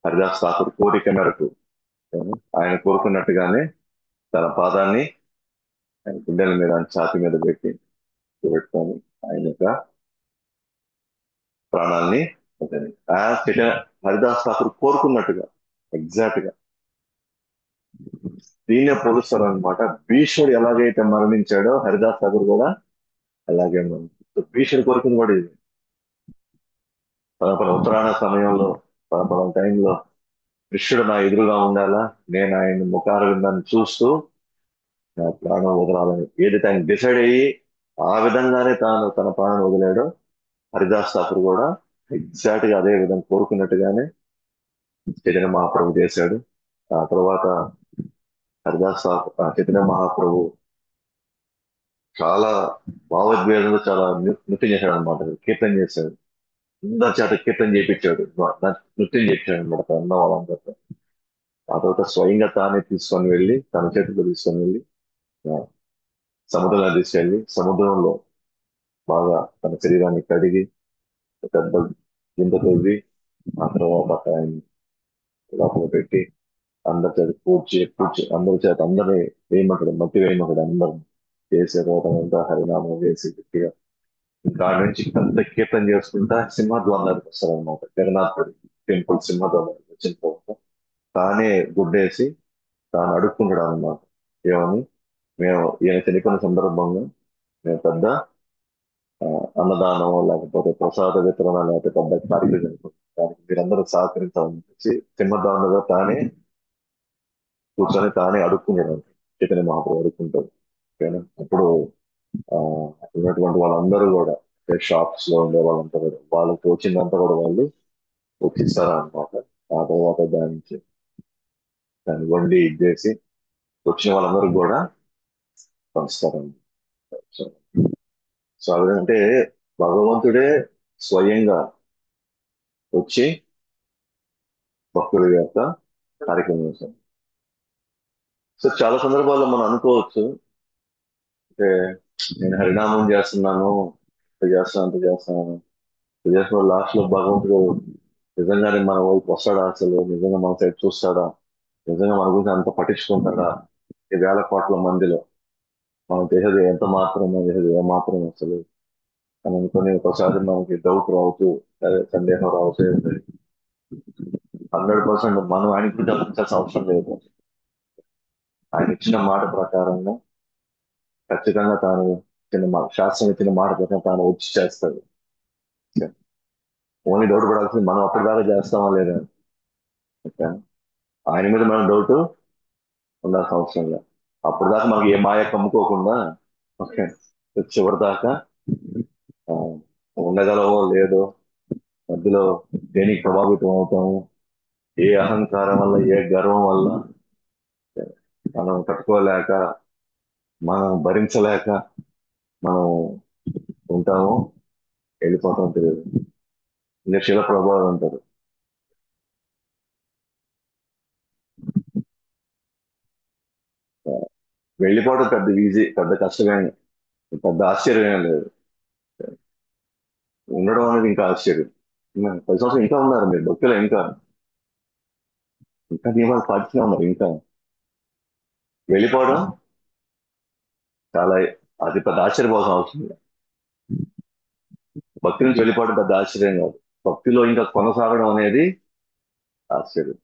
హరిదాస్ ఠాకూర్ కోరిక మేరకు ఆయన కోరుకున్నట్టుగానే తన పాదాన్ని ఆయన గుండెల మీద ఆయన ఛాతి మీద పెట్టుకొని ఆయన యొక్క ప్రాణాల్ని వదిలి ఆ చైతన్య హరిదాస్ ఠాకూర్ కోరుకున్నట్టుగా ఎగ్జాక్ట్ గా దీన్నే పోలుస్తారు అనమాట. భీష్ముడు ఎలాగైతే మరణించాడో హరిదాస్ ఠాకూర్ కూడా అలాగే మరణించాడు. భీష్ముడు కోరుకుంది కూడా ఇది. పల ఉత్తరాయణ సమయంలో పల టైంలో కృష్ణుడు నా ఎదురుగా ఉండాలా, నేను ఆయన ముఖార విందాన్ని చూస్తూ నా ప్రాణం వదలాలని ఏదైతే ఆయన డిసైడ్ అయ్యి ఆ విధంగానే తాను తన ప్రాణం వదిలాడో హరిదాస్ ఠాకూర్ కూడా ఎగ్జాక్ట్ గా అదే విధంగా కోరుకున్నట్టుగానే చైతన్య మహాప్రభు చేశాడు. ఆ తర్వాత చైతన్య మహాప్రభు చాలా భావోద్వేగంలో చాలా నృత్యం చేశాడు అనమాట. కీర్తన చేశాడు. అందరి చేత కీర్తన చేయించాడు. నృత్యం చేయించాడు అనమాట అన్న వాళ్ళందరితో. ఆ తర్వాత స్వయంగా తానే తీసుకొని వెళ్ళి తన చేతిలో తీసుకొని వెళ్ళి ఆ, సముద్రంలో తీసుకెళ్ళి సముద్రంలో బాగా తన శరీరాన్ని కడిగి పెద్ద గింత తవ్వి ఆ తర్వాత ఆయన లోపల పెట్టి అందరి చేత పూడ్చి అందరిని వేయమంటాడు, మట్టి వేయమంటాడు అందరు చేసే తర్వాత అంతా హరినామం వేసి గట్టిగా ఇంకా ఆడ నుంచి పెద్ద కీర్తన చేసుకుంటా సింహద్వారం దగ్గరికి వస్తారనమాట. జగన్నాథుడి టెంపుల్ సింహద్వారం దగ్గరికి వచ్చిన తర్వాత తానే గుడ్డేసి తాను అడుక్కుంటాడు అనమాట. ఏమని మేము ఈయన చనిపోయిన సందర్భంగా మేము పెద్ద ఆ, అన్నదానం లేకపోతే ప్రసాద వితరణ లేకపోతే పెద్ద కార్యక్రమం జరుగుతుంది. దానికి మీరందరూ సహకరించాలని చెప్పి సింహద్వారం దగ్గర తానే కూర్చొని తానే అడుక్కున్నాడు. చైతన్య మహాప్రభు అడుక్కుంటాడు. ఓకేనా? అప్పుడు ఆ ఉన్నటువంటి వాళ్ళందరూ కూడా షాప్స్ లో ఉండే వాళ్ళంతా కూడా వాళ్ళకి వచ్చిందంతా కూడా వాళ్ళు ఒప్పిస్తారా అనమాట. ఆ తర్వాత దాన్ని వండి ఇచ్చేసి వచ్చిన వాళ్ళందరూ కూడా పంచుతారన్నమాట. సో సో అదేంటంటే భగవంతుడే స్వయంగా వచ్చి భక్తుల యొక్క కార్యక్రమం చేశారు. సో చాలా సందర్భాల్లో మనం అనుకోవచ్చు అంటే నేను హరినామం చేస్తున్నాను, ఇట్లా చేస్తాను అంత చేస్తున్నాను, ఇది చేసిన లాస్ట్ లో భగవంతుడు నిజంగానే మన వైపు వస్తాడా, అసలు నిజంగా మన సైడ్ చూస్తాడా, నిజంగా మన గురించి అంత పట్టించుకుంటాడా, ఈ వేల కోట్ల మందిలో మనం చేసేది ఎంత మాత్రం, మనం చేసేది ఏ మాత్రం అసలు అని అనుకుని ఒకసారి మనకి డౌట్ రావచ్చు, అదే సందేహం రావచ్చు. 100% మనం ఆయన గురించి ఆలోచించాల్సిన అవసరం లేదు. ఆయన ఇచ్చిన మాట ప్రకారంగా ఖచ్చితంగా తాను చిన్న శాస్త్రం ఇచ్చిన మాట ప్రకారం తాను వచ్చి చేస్తాడు. ఓన్లీ డౌట్ పడాల్సింది మనం అప్పటిదాకా చేస్తామా లేదా. ఓకే. ఆయన మీద మనం డౌట్ ఉండాల్సిన అవసరం లేదు. అప్పటిదాకా మనకి ఏ మాయ కమ్ముకోకుండా, ఓకే, చివరి దాకా ఆ, ఉండగలవో లేదో, మధ్యలో దేనికి ప్రభావితం అవుతాము, ఏ అహంకారం వల్ల, ఏ గర్వం వల్ల మనం తట్టుకోలేక, మనం భరించలేక మనం ఉంటాము, వెళ్ళిపోతాం తెలియదు. ఇంకా శిల ప్రభావం అంటారు. వెళ్ళిపోవడం పెద్ద ఈజీ, పెద్ద కష్టమేం, పెద్ద ఆశ్చర్యం లేదు. ఉండడం అనేది ఇంకా ఆశ్చర్యం. 10 సంవత్సరం ఇంకా ఉన్నారు మీరు భక్తులు, ఇంకా ఇంకా నియమాలు పాటిస్తూనే ఉన్నారు ఇంకా. వెళ్ళిపోవడం చాలా, అది పెద్ద ఆశ్చర్యపోవాల్సిన అవసరం లేదు. భక్తి నుంచి వెళ్ళిపోవడం పెద్ద ఆశ్చర్యం కాదు. భక్తిలో ఇంకా కొనసాగడం అనేది ఆశ్చర్యం.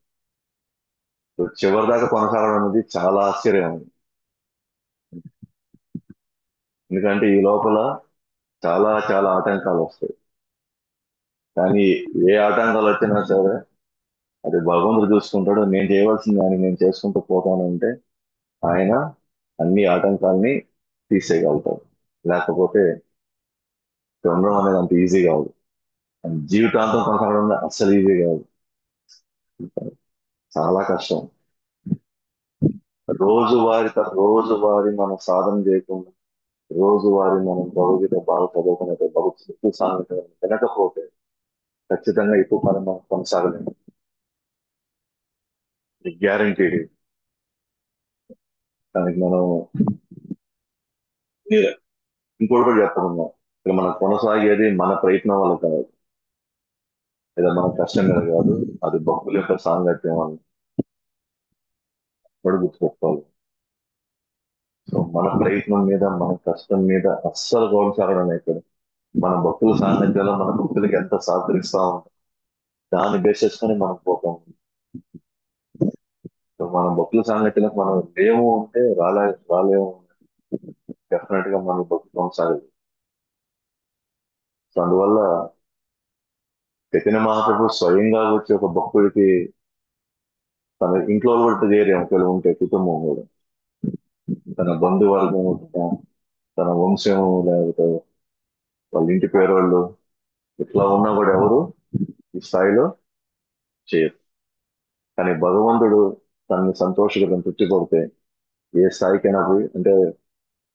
చివరి దాకా కొనసాగడం అనేది చాలా ఆశ్చర్యం. ఎందుకంటే ఈ లోపల చాలా చాలా ఆటంకాలు వస్తాయి. కానీ ఏ ఆటంకాలు వచ్చినా సరే అది భగవంతుడు చూసుకుంటాడు. నేను చేయవలసింది దాన్ని నేను చేసుకుంటూ పోతానంటే ఆయన అన్ని ఆటంకాల్ని తీసేయగలుగుతాడు. లేకపోతే ఉండడం అనేది అంత ఈజీ కాదు. జీవితాంతం కొనసాగడం అస్సలు ఈజీ కాదు. చాలా కష్టం. రోజువారి మనం సాధన చేయకుండా, రోజువారి మనం భగవద్గీత బాగా చదువుకున్నట్టు, భగవద్గీత సాధన వినకపోతే ఖచ్చితంగా ఎక్కువ కాలం మనం కొనసాగలేము. గ్యారంటీ. దానికి మనం ఇంకోటి కూడా చెప్పుకున్నాం. ఇక మనం కొనసాగేది మన ప్రయత్నం వల్ల కాదు, లేదా మన కష్టం మీద కాదు, అది భక్తుల యొక్క సాంగత్యం అని కూడా గుర్తుపెట్టుకోవాలి. సో మన ప్రయత్నం మీద, మన కష్టం మీద అస్సలు కొనసాగడం ఇక్కడ మన భక్తుల సాంగత్యంలో మన భక్తులకి ఎంత సహకరిస్తా ఉంటాం, దాన్ని బేస్ చేసుకొని మనం పోతాం. సో మన భక్తుల సాంగత్యంలో మనం లేము అంటే రాలేము. డెఫినెట్ గా మన భక్తి కొనసాగదు. సో అందువల్ల చైతన్య మహాప్రభు స్వయంగా వచ్చి ఒక భక్తుడికి, తన ఇంట్లో కూడా చేయరు ఒకవేళ ఉంటే కుటుంబం కూడా, తన బంధువర్గం, తన వంశం, లేకపోతే వాళ్ళ ఇంటి పేరోళ్ళు, ఇట్లా ఉన్నా కూడా ఎవరు ఈ స్థాయిలో చేయరు. కానీ భగవంతుడు తనని సంతోషకరం తృప్తి కొడితే ఏ స్థాయికైనా పోయి, అంటే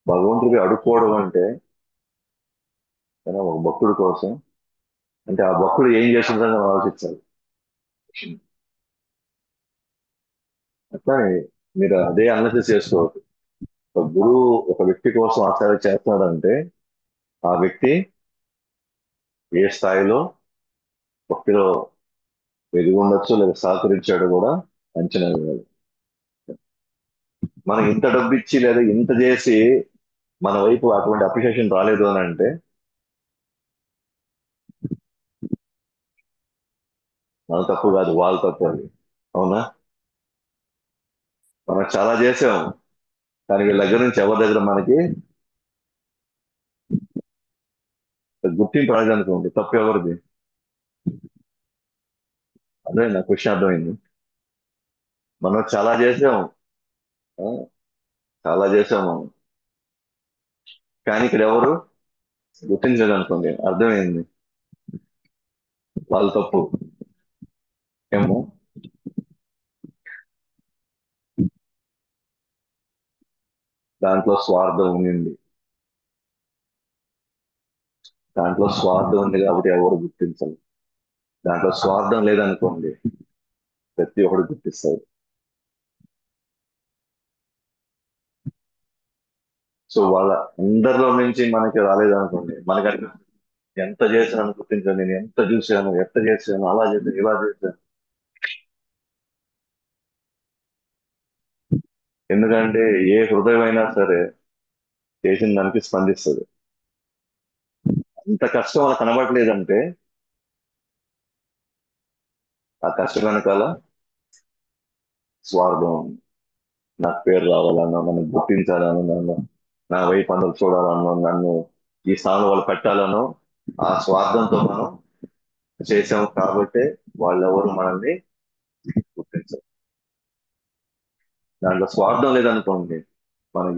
భగవంతుడికి అడుక్కోవడం అంటే ఒక భక్తుడి కోసం, అంటే ఆ భక్తుడు ఏం చేస్తుందని మనం ఆలోచించాలి. అట్లానే మీరు అదే అనాలిసిస్ చేసుకోవచ్చు. ఒక గురువు ఒక వ్యక్తి కోసం ఆచార్య చేస్తున్నాడంటే ఆ వ్యక్తి ఏ స్థాయిలో భక్తిలో ఎదిగి ఉండొచ్చు, లేదా సహకరించాడు కూడా అంచనా వేయాలి. మనం ఇంత డబ్బు ఇచ్చి లేదా ఇంత చేసి మన వైపు అటువంటి అప్రిషియేషన్ రాలేదు అని అంటే మన తప్పు కాదు, వాళ్ళ తప్పు అది. అవునా? మనం చాలా చేసాం, కానీ వీళ్ళ దగ్గర నుంచి ఎవరి దగ్గర మనకి గుర్తింపు రాదనుకోండి, తప్పు ఎవరిది? అదే నా క్వశ్చన్ అర్థమైంది. మనం చాలా చేసాం, ఆ, చాలా చేసాం మనం, కానీ ఇక్కడ ఎవరు గుర్తించలేదు అనుకోండి, అర్థమైంది, వాళ్ళ తప్పు. ఏమో. దాంట్లో స్వార్థం ఉంది, దాంట్లో స్వార్థం ఉంది కాబట్టి ఎవరు గుర్తించాలి. దాంట్లో స్వార్థం లేదనుకోండి, ప్రతి ఒక్కరు గుర్తిస్తారు. సో వాళ్ళ అందరిలో నుంచి మనకి రాలేదనుకోండి, మనకంటే ఎంత చేశాను గుర్తించాను, నేను ఎంత చూశాను, ఎంత చేశాను, అలా చేశాను, ఇలా చేశాను. ఎందుకంటే ఏ హృదయం అయినా సరే చేసిన దానికి స్పందిస్తుంది. అంత కష్టం అలా కనబడలేదంటే ఆ కష్టం వెనకాల స్వార్థం ఉంది. నాకు పేరు రావాలన్నా, మనం గుర్తించాలన్నా, నా వైపు అందరూ చూడాలనో, నన్ను ఈ స్థానంలో వాళ్ళు పెట్టాలనో ఆ స్వార్థంతో మనం చేసాం కాబట్టి వాళ్ళెవరు మనల్ని గుర్తించరు. దాంట్లో స్వార్థం లేదనుకోండి, మనం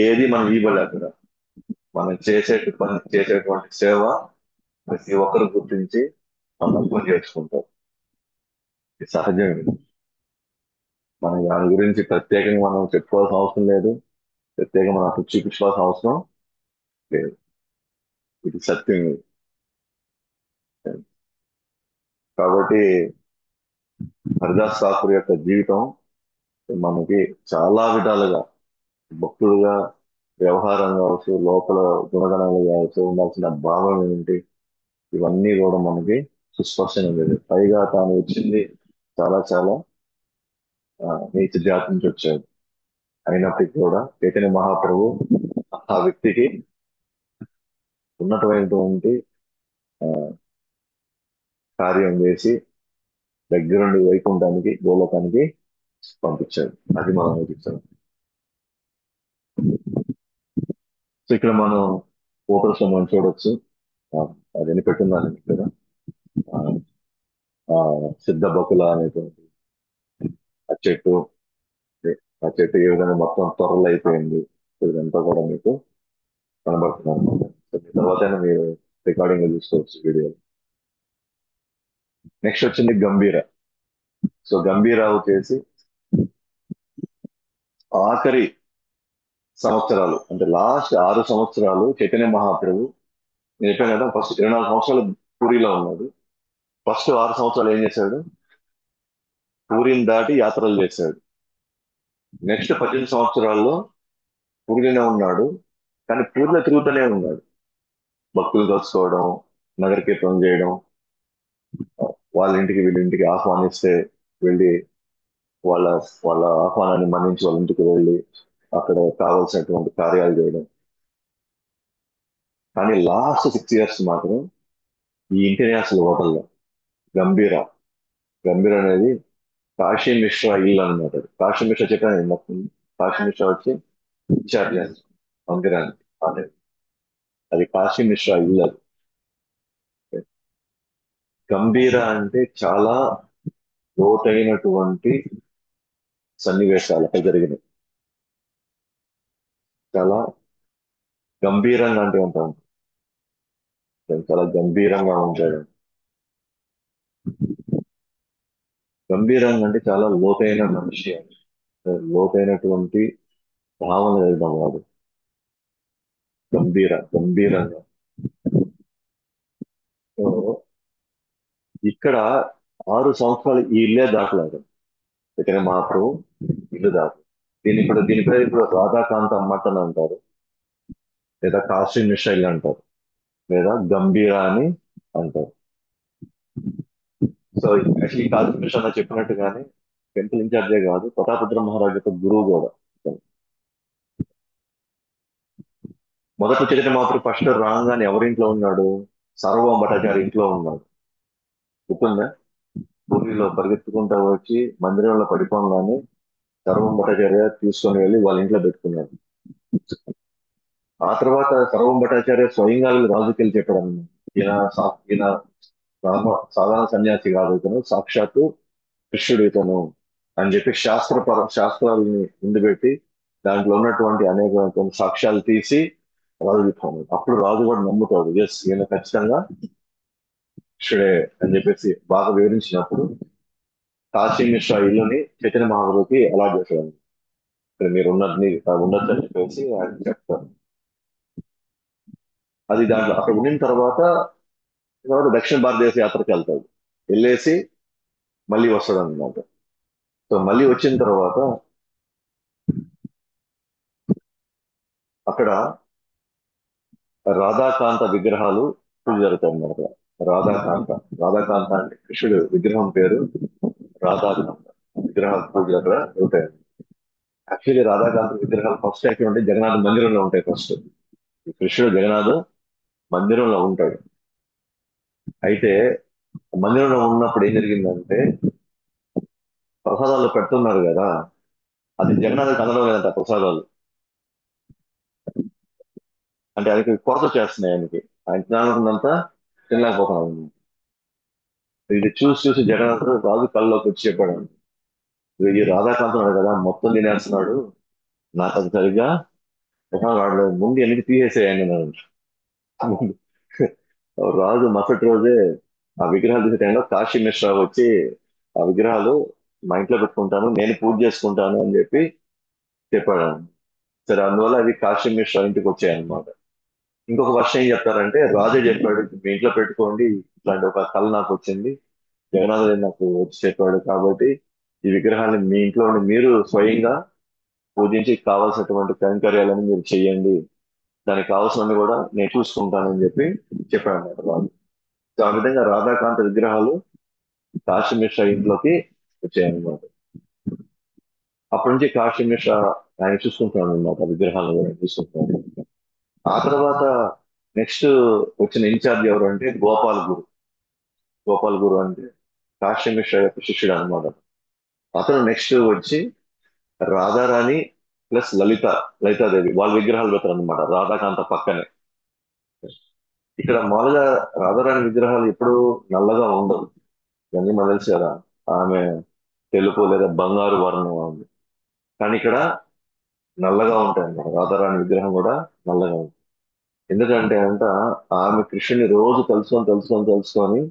ఏది మనం ఇవ్వలే అక్కడ. మనం చేసేటువంటి సేవ ప్రతి ఒక్కరు గుర్తించి మనం అర్థం చేసుకుంటారు. ఇది సహజం ఇది. మనం దాని గురించి ప్రత్యేకంగా మనం చెప్పుకోవాల్సిన అవసరం లేదు. ప్రత్యేకంగా మనం అసలు చూపించుకోవాల్సిన అవసరం లేదు. ఇది సత్యం ఇది. కాబట్టి హరిదాస్ ఠాకూర్ యొక్క జీవితం మనకి చాలా విధాలుగా భక్తుడుగా వ్యవహారం కావచ్చు, లోపల గుణగణాలు కావచ్చు, ఉండాల్సిన భావం ఏంటి, ఇవన్నీ కూడా మనకి సుస్పష్టంగా లేదు. పైగా తాను వచ్చింది చాలా చాలా నీచ జాతి నుంచి వచ్చాడు. అయినప్పటికీ కూడా చైతన్య మహాప్రభు ఆ వ్యక్తికి ఉన్నతమైనటువంటి ఆ, కార్యం చేసి దగ్గరుండి వైకుంఠానికి గోలోకానికి పంపించాడు. అది మనం నేర్పించాం. సో ఇక్కడ మనం ఫోటోస్ లో మనం చూడొచ్చు. ఆ, అది పెట్టున్నాను ఇక్కడ. ఆ, ఆ, సిద్ధ బకుల అనేటువంటి ఆ చెట్టు. ఆ చెట్టు ఏ విధంగా మొత్తం త్వరలు అయిపోయింది. సో ఇదంతా కూడా మీకు కనబడుతుంది అనమాట. సో దీని తర్వాత మీరు రికార్డింగ్ చూసుకోవచ్చు వీడియో. నెక్స్ట్ వచ్చింది గంభీర. సో గంభీర వచ్చేసి ఆఖరి సంవత్సరాలు, అంటే లాస్ట్ 6 సంవత్సరాలు చైతన్య మహాప్రభు, నేను చెప్పాను కదా, ఫస్ట్ 24 సంవత్సరాలు పూరిలో ఉన్నాడు. ఫస్ట్ 6 సంవత్సరాలు ఏం చేశాడు? పూరిని దాటి యాత్రలు చేశాడు. నెక్స్ట్ 18 సంవత్సరాల్లో పూరిలోనే ఉన్నాడు, కానీ పూరిలో తిరుగుతూనే ఉన్నాడు. భక్తులు కలుసుకోవడం, నగర కీర్తనం చేయడం, వాళ్ళ ఇంటికి వీళ్ళ ఇంటికి ఆహ్వానిస్తే వెళ్ళి వాళ్ళ వాళ్ళ ఆహ్వానాన్ని మన్నించి వాళ్ళ ఇంటికి వెళ్ళి అక్కడ కావాల్సినటువంటి కార్యాలు చేయడం. కానీ లాస్ట్ 6 ఇయర్స్ మాత్రం ఈ ఇంటిని అసలు వదలలేదు. గంభీర గంభీర అనేది కాశీ మిశ్రా ఇల్లు అనమాట. కాశీ మిశ్రా చెప్పాను మొత్తం. కాశీ మిశ్రా వచ్చి ఇన్ఛార్జ్ మందిరానికి. అదే అది కాశీ మిశ్రా ఇల్లు అది. గంభీర అంటే చాలా లోతైనటువంటి సన్నివేశాలు అక్కడ జరిగినాయి. చాలా గంభీరంగా అంటే ఉంటాం, చాలా గంభీరంగా ఉంటాడు. గంభీరంగా అంటే చాలా లోతైన మనిషి అని, లోతైనటువంటి భావన కలిగిన వాడు. గంభీరంగా. సో ఇక్కడ 6 సంవత్సరాలు ఈ ఇల్లే దాటలేదు. ఇక్కడ మహాప్రభు ఇల్లు దాటు. దీని పేరు ఇప్పుడు రాధాకాంత మఠ్ అని అంటారు, లేదా కాశీ మిశ్రైల్ అంటారు, లేదా గంభీర అని అంటారు. సో యాక్చువల్లీ కాశీ మిశ్ర అన్న చెప్పినట్టుగానే టెంపుల్ ఇన్ఛార్జే కాదు, ప్రతాపరుద్ర మహారాజ్ యొక్క గురువు కూడా. మొదటి చరిత్ర మాత్రం ఫస్ట్ రాగానే ఎవరింట్లో ఉన్నాడు? సర్వం భట్టాచార్య ఇంట్లో ఉన్నాడు. గుర్తుందా? పూరిలో పరిగెత్తుకుంటూ వచ్చి మందిరంలో పడిపోగానే సర్వం భట్టాచార్య తీసుకొని వెళ్ళి వాళ్ళ ఇంట్లో పెట్టుకున్నాడు. ఆ తర్వాత సర్వం భట్టాచార్య స్వయంగా వెళ్ళి రాజుకి వెళ్ళి చెప్పడం, ఈయన సాధారణ సన్యాసి కాదు, ఇతను సాక్షాత్తు కృష్ణుడు ఇతను అని చెప్పి శాస్త్రాలని ముందు పెట్టి దాంట్లో ఉన్నటువంటి అనేక సాక్ష్యాలు తీసి రాజు చెప్తాను. అప్పుడు రాజు కూడా నమ్ముతాడు, ఎస్ ఈయన ఖచ్చితంగా కృష్ణుడే అని చెప్పేసి బాగా వివరించినప్పుడు కాశీ మిశ్రా ఇల్లుని చైతన్య మహాప్రభుకి అలాట్ చేశాడు. ఇక్కడ మీరు ఉండొచ్చు అని చెప్పేసి ఆయన చెప్తారు. అది దాంట్లో అక్కడ ఉండిన తర్వాత దక్షిణ భారతదేశ యాత్రకి వెళ్తాడు. వెళ్ళేసి మళ్ళీ వస్తాడు అనమాట. సో మళ్ళీ వచ్చిన తర్వాత అక్కడ రాధాకాంత విగ్రహాలు పూజ జరుగుతాయి అన్నమాట. రాధాకాంత రాధాకాంత అంటే కృష్ణుడు విగ్రహం పేరు రాధాకాంత. విగ్రహాల పూజలు అక్కడ జరుగుతాయి. యాక్చువల్లీ రాధాకాంత విగ్రహాలు ఫస్ట్ ఎక్కడ ఉంటాయి? జగన్నాథ్ మందిరంలో ఉంటాయి ఫస్ట్. కృష్ణుడు జగన్నాథ్ మందిరంలో ఉంటాడు. అయితే మందిరంలో ఉన్నప్పుడు ఏం జరిగిందంటే, ప్రసాదాలు పెడుతున్నారు కదా, అది జగన్నాథ్ అందడం లేదంట ప్రసాదాలు. అంటే ఆయనకి కొరత చేస్తున్నాయి ఆయనకి. ఆయన తినాలనుకున్నంత తినలేకపోతున్నాను. ఇది చూసి చూసి జగన్నాథుడు రాజు కళ్ళలోకి వచ్చి చెప్పాడు, ఈ రాధాకాంత్ ఉన్నాడు కదా మొత్తం తినేస్తున్నాడు, నాకు అది సరిగ్గా వాడు ముందు ఎన్నిక తీసేసేయండి నన్ను. ముందు రాజు మరుసటి రోజే ఆ విగ్రహాలు తీసే టైంలో కాశీ మిశ్రా వచ్చి ఆ విగ్రహాలు మా ఇంట్లో పెట్టుకుంటాను, నేను పూజ చేసుకుంటాను అని చెప్పి చెప్పాడు. సరే, అందువల్ల అవి కాశీ మిశ్రా ఇంటికి వచ్చాయన్నమాట. ఇంకొక వర్షం ఏం చెప్తారంటే, రాజే చెప్పాడు మీ ఇంట్లో పెట్టుకోండి, ఇట్లాంటి ఒక కళ నాకు వచ్చింది, జగన్నాథుడు నాకు వచ్చి చెప్పాడు కాబట్టి ఈ విగ్రహాన్ని మీ ఇంట్లో ఉండి మీరు స్వయంగా పూజించి కావాల్సినటువంటి కైంకర్యాలను మీరు చెయ్యండి, దానికి కావాల్సినవి కూడా నేను చూసుకుంటానని చెప్పి చెప్పాడు అన్నమాట రాజు. సో ఆ విధంగా రాధాకాంత విగ్రహాలు కాశీమిశ్ర ఇంట్లోకి వచ్చాయన్నమాట. అప్పటి నుంచి కాశీమిశ్ర ఆయన చూసుకుంటున్నాడు అనమాట, విగ్రహాలను కూడా చూసుకుంటున్నాడు. ఆ తర్వాత నెక్స్ట్ వచ్చిన ఇన్ఛార్జ్ ఎవరు అంటే గోపాల్ గురు. గోపాల్ గురు అంటే కాశీమిశ్ర యొక్క శిష్యుడు అనమాట. అతను నెక్స్ట్ వచ్చి రాధారాణి ప్లస్ లలితాదేవి వాళ్ళ విగ్రహాలు పెడతారు అనమాట రాధాకాంత పక్కనే. ఇక్కడ మామూలుగా రాధారాణి విగ్రహాలు ఎప్పుడు నల్లగా ఉండవు, ఇవన్నీ మనకు తెలుసు కదా. ఆమె తెలుపు లేదా బంగారు వర్ణం ఆమె. కానీ ఇక్కడ నల్లగా ఉంటాయి అన్నమాట, రాధారాణి విగ్రహం కూడా నల్లగా ఉంటుంది. ఎందుకంటే అంట ఆమె కృష్ణుని రోజు తలుచుకొని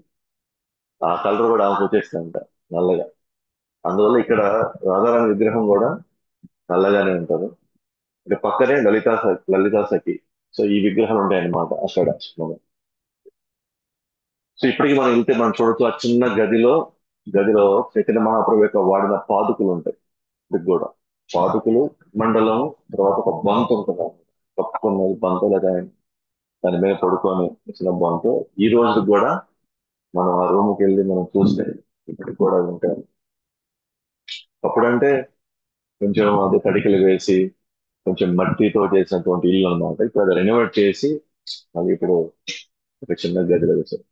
ఆ కలర్ కూడా ఆమెకు వచ్చేస్తుందంట నల్లగా. అందువల్ల ఇక్కడ రాధారాణి విగ్రహం కూడా నల్లగానే ఉంటారు. ఇక పక్కనే లలితా సఖి. సో ఈ విగ్రహాలు ఉంటాయన్నమాట అక్కడ మనం. సో ఇప్పటికి మనం వెళ్తే మనం చూడొచ్చు, ఆ చిన్న గదిలో చైతన్య మహాప్రభు యొక్క వాడిన పాదుకులు ఉంటాయి. ఇది కూడా పాదుకులు, మండలం, తర్వాత ఒక బంత ఉంటుంది, కప్పుకున్నది బంత, లేదా దాని మీద పడుకొని చిన్న బంత. ఈ రోజు కూడా మనం ఆ రూమ్కి వెళ్ళి మనం చూస్తే ఇప్పటికి కూడా అవి ఉంటాయి. అప్పుడంటే కొంచెం అది తడికలు వేసి కొంచెం మట్టితో చేసినటువంటి ఇల్లు అన్నమాట. ఇప్పుడు అది రెనోవేట్ చేసి మళ్ళీ ఇప్పుడు ఒక చిన్న గదిలో వేశారు.